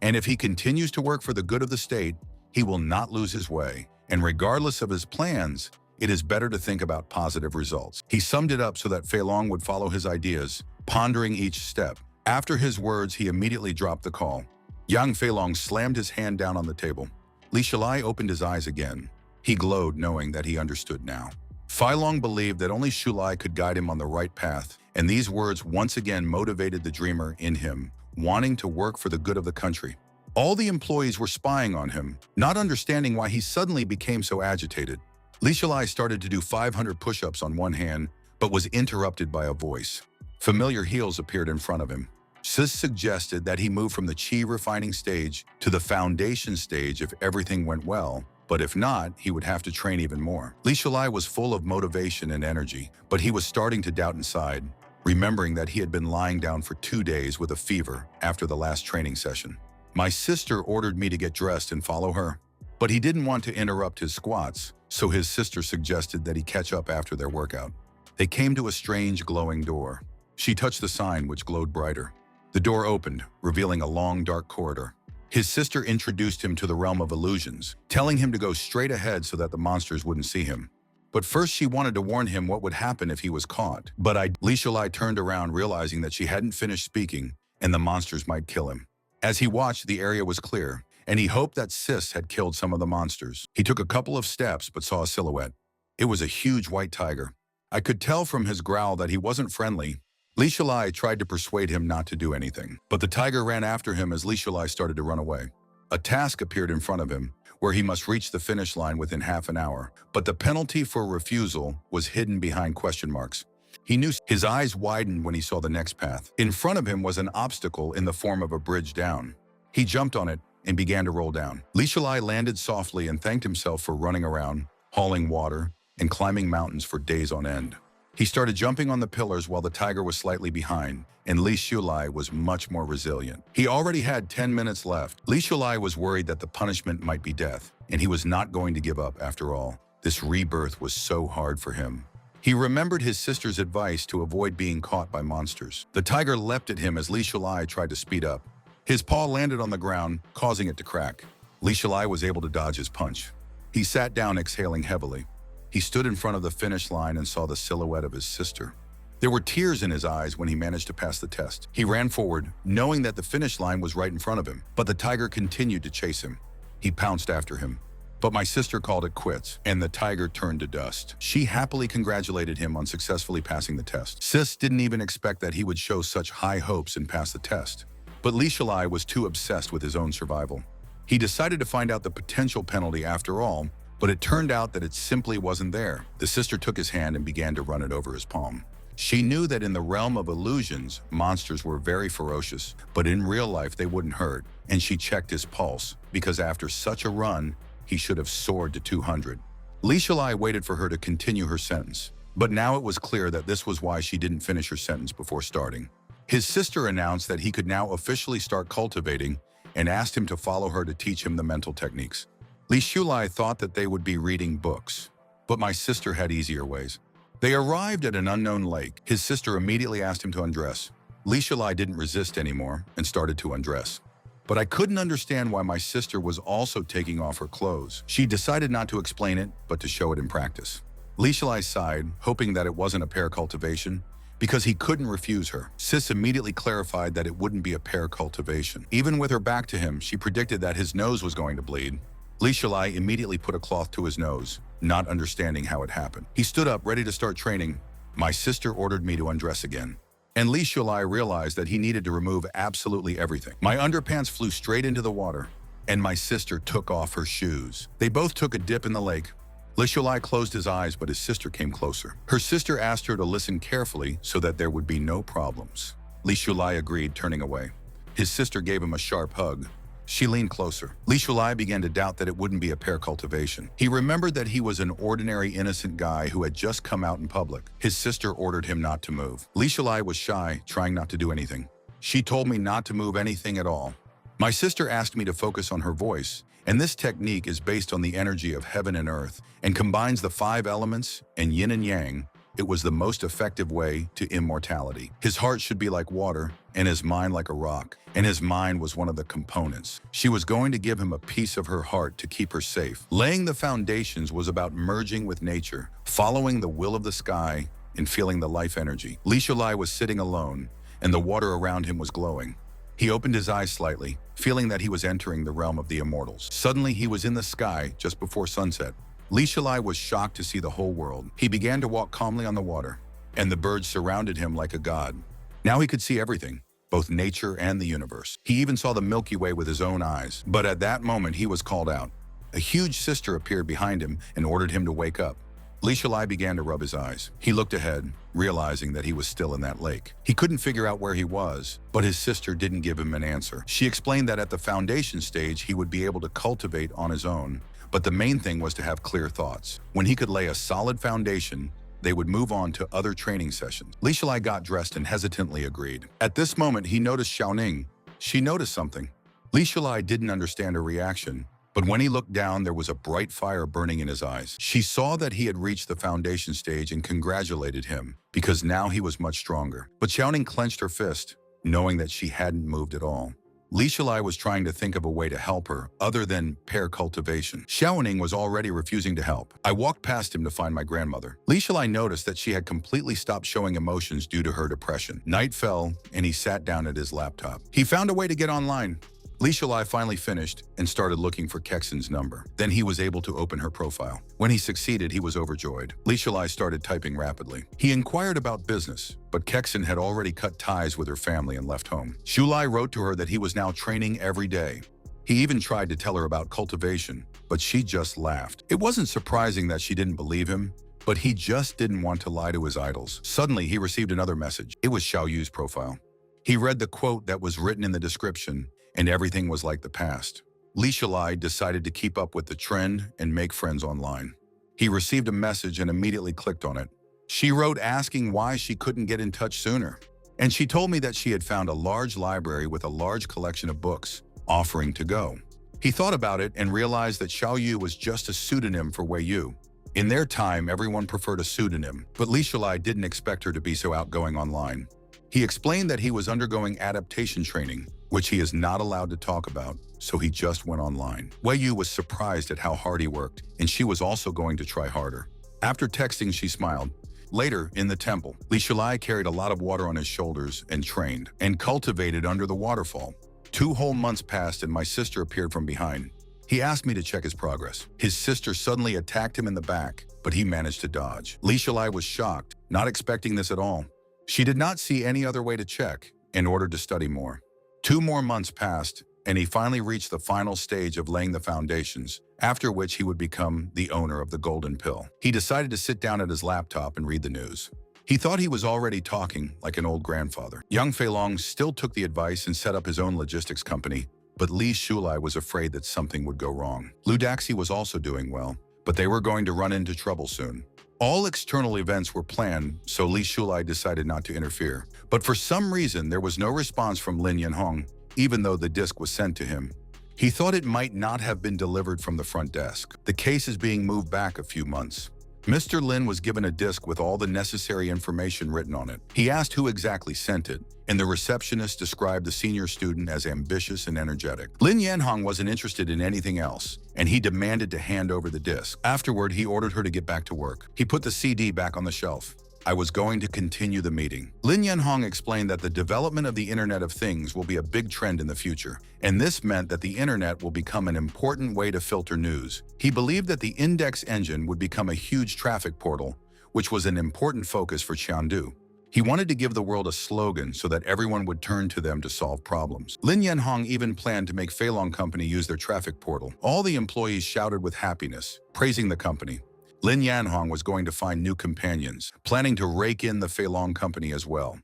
And if he continues to work for the good of the state, he will not lose his way. And regardless of his plans, it is better to think about positive results. He summed it up so that Fei Long would follow his ideas, pondering each step. After his words, he immediately dropped the call. Yang Fei Long slammed his hand down on the table. Li Shilai opened his eyes again. He glowed, knowing that he understood now. Fei Long believed that only Shulai could guide him on the right path, and these words once again motivated the dreamer in him, wanting to work for the good of the country. All the employees were spying on him, not understanding why he suddenly became so agitated. Li Shilai started to do 500 push-ups on one hand, but was interrupted by a voice. Familiar heels appeared in front of him. Sis suggested that he move from the chi refining stage to the foundation stage if everything went well, but if not, he would have to train even more. Li Shilai was full of motivation and energy, but he was starting to doubt inside, remembering that he had been lying down for 2 days with a fever after the last training session. My sister ordered me to get dressed and follow her, but he didn't want to interrupt his squats, so his sister suggested that he catch up after their workout. They came to a strange glowing door. She touched the sign, which glowed brighter. The door opened, revealing a long, dark corridor. His sister introduced him to the realm of illusions, telling him to go straight ahead so that the monsters wouldn't see him. But first she wanted to warn him what would happen if he was caught. Li Shilai turned around, realizing that she hadn't finished speaking and the monsters might kill him. As he watched, the area was clear, and he hoped that Sis had killed some of the monsters. He took a couple of steps but saw a silhouette. It was a huge white tiger. I could tell from his growl that he wasn't friendly. Li Shilai tried to persuade him not to do anything, but the tiger ran after him as Li Shilai started to run away. A task appeared in front of him, where he must reach the finish line within half an hour, but the penalty for refusal was hidden behind question marks. He knew. His eyes widened when he saw the next path. In front of him was an obstacle in the form of a bridge down. He jumped on it and began to roll down. Li Shilai landed softly and thanked himself for running around, hauling water, and climbing mountains for days on end. He started jumping on the pillars while the tiger was slightly behind, and Li Shilai was much more resilient. He already had 10 minutes left. Li Shilai was worried that the punishment might be death, and he was not going to give up after all. This rebirth was so hard for him. He remembered his sister's advice to avoid being caught by monsters. The tiger leapt at him as Li Shilai tried to speed up. His paw landed on the ground, causing it to crack. Li Shilai was able to dodge his punch. He sat down, exhaling heavily. He stood in front of the finish line and saw the silhouette of his sister. There were tears in his eyes when he managed to pass the test. He ran forward, knowing that the finish line was right in front of him, but the tiger continued to chase him. He pounced after him. But my sister called it quits, and the tiger turned to dust. She happily congratulated him on successfully passing the test. Sis didn't even expect that he would show such high hopes and pass the test. But Li Shilai was too obsessed with his own survival. He decided to find out the potential penalty after all, but it turned out that it simply wasn't there. The sister took his hand and began to run it over his palm. She knew that in the realm of illusions, monsters were very ferocious, but in real life they wouldn't hurt. And she checked his pulse, because after such a run, he should have soared to 200. Li Shilai waited for her to continue her sentence, but now it was clear that this was why she didn't finish her sentence before starting. His sister announced that he could now officially start cultivating and asked him to follow her to teach him the mental techniques. Li Shilai thought that they would be reading books, but my sister had easier ways. They arrived at an unknown lake. His sister immediately asked him to undress. Li Shilai didn't resist anymore and started to undress. But I couldn't understand why my sister was also taking off her clothes. She decided not to explain it, but to show it in practice. Li Shilai sighed, hoping that it wasn't a pair cultivation, because he couldn't refuse her. Sis immediately clarified that it wouldn't be a pair cultivation. Even with her back to him, she predicted that his nose was going to bleed. Li Shilai immediately put a cloth to his nose, not understanding how it happened. He stood up, ready to start training. My sister ordered me to undress again. And Li Shilai realized that he needed to remove absolutely everything. My underpants flew straight into the water, and my sister took off her shoes. They both took a dip in the lake. Li Shilai closed his eyes, but his sister came closer. Her sister asked her to listen carefully so that there would be no problems. Li Shilai agreed, turning away. His sister gave him a sharp hug. She leaned closer. Li Shilai began to doubt that it wouldn't be a pair cultivation. He remembered that he was an ordinary, innocent guy who had just come out in public. His sister ordered him not to move. Li Shilai was shy, trying not to do anything. She told me not to move anything at all. My sister asked me to focus on her voice And this technique is based on the energy of heaven and earth and combines the 5 elements and yin and yang. It was the most effective way to immortality. His heart should be like water and his mind like a rock, and his mind was one of the components. She was going to give him a piece of her heart to keep her safe. Laying the foundations was about merging with nature, following the will of the sky, and feeling the life energy. Li Shulai was sitting alone, and the water around him was glowing. He opened his eyes slightly, feeling that he was entering the realm of the immortals. Suddenly, he was in the sky just before sunset. Li Shulai was shocked to see the whole world. He began to walk calmly on the water, and the birds surrounded him like a god. Now he could see everything, both nature and the universe. He even saw the Milky Way with his own eyes. But at that moment, he was called out. A huge sister appeared behind him and ordered him to wake up. Li Shulai began to rub his eyes. He looked ahead, realizing that he was still in that lake. He couldn't figure out where he was, but his sister didn't give him an answer. She explained that at the foundation stage, he would be able to cultivate on his own, but the main thing was to have clear thoughts. When he could lay a solid foundation, they would move on to other training sessions. Li Shulai got dressed and hesitantly agreed. At this moment, he noticed Xiaoning. She noticed something. Li Shulai didn't understand her reaction, but when he looked down, there was a bright fire burning in his eyes. She saw that he had reached the foundation stage and congratulated him, because now he was much stronger. But Xiaoning clenched her fist, knowing that she hadn't moved at all. Li Shulai was trying to think of a way to help her, other than pair cultivation. Xiaoning was already refusing to help. I walked past him to find my grandmother. Li Shulai noticed that she had completely stopped showing emotions due to her depression. Night fell, and he sat down at his laptop. He found a way to get online. Li Shulai finally finished and started looking for Kexin's number. Then he was able to open her profile. When he succeeded, he was overjoyed. Li Shulai started typing rapidly. He inquired about business, but Kexin had already cut ties with her family and left home. Shulai wrote to her that he was now training every day. He even tried to tell her about cultivation, but she just laughed. It wasn't surprising that she didn't believe him, but he just didn't want to lie to his idols. Suddenly, he received another message. It was Xiao Yu's profile. He read the quote that was written in the description, and everything was like the past. Li Shulai decided to keep up with the trend and make friends online. He received a message and immediately clicked on it. She wrote asking why she couldn't get in touch sooner. And she told me that she had found a large library with a large collection of books, offering to go. He thought about it and realized that Xiao Yu was just a pseudonym for Wei Yu. In their time, everyone preferred a pseudonym, but Li Shulai didn't expect her to be so outgoing online. He explained that he was undergoing adaptation training, which he is not allowed to talk about, so he just went online. Wei Yu was surprised at how hard he worked, and she was also going to try harder. After texting, she smiled. Later, in the temple, Li Shulai carried a lot of water on his shoulders and trained, and cultivated under the waterfall. 2 whole months passed and my sister appeared from behind. He asked me to check his progress. His sister suddenly attacked him in the back, but he managed to dodge. Li Shulai was shocked, not expecting this at all. She did not see any other way to check in order to study more. 2 more months passed, and he finally reached the final stage of laying the foundations, after which he would become the owner of the Golden Pill. He decided to sit down at his laptop and read the news. He thought he was already talking like an old grandfather. Young Fei Long still took the advice and set up his own logistics company, but Li Shulai was afraid that something would go wrong. Lu Daxi was also doing well, but they were going to run into trouble soon. All external events were planned, so Li Shulai decided not to interfere. But for some reason, there was no response from Lin Yanhong, even though the disc was sent to him. He thought it might not have been delivered from the front desk. The case is being moved back a few months. Mr. Lin was given a disc with all the necessary information written on it. He asked who exactly sent it, and the receptionist described the senior student as ambitious and energetic. Lin Yanhong wasn't interested in anything else, and he demanded to hand over the disc. Afterward, he ordered her to get back to work. He put the CD back on the shelf. I was going to continue the meeting. Lin Yanhong explained that the development of the Internet of Things will be a big trend in the future, and this meant that the Internet will become an important way to filter news. He believed that the index engine would become a huge traffic portal, which was an important focus for Qiandu. He wanted to give the world a slogan so that everyone would turn to them to solve problems. Lin Yanhong even planned to make Fei Long Company use their traffic portal. All the employees shouted with happiness, praising the company. Lin Yanhong was going to find new companions, planning to rake in the Fei Long Company as well.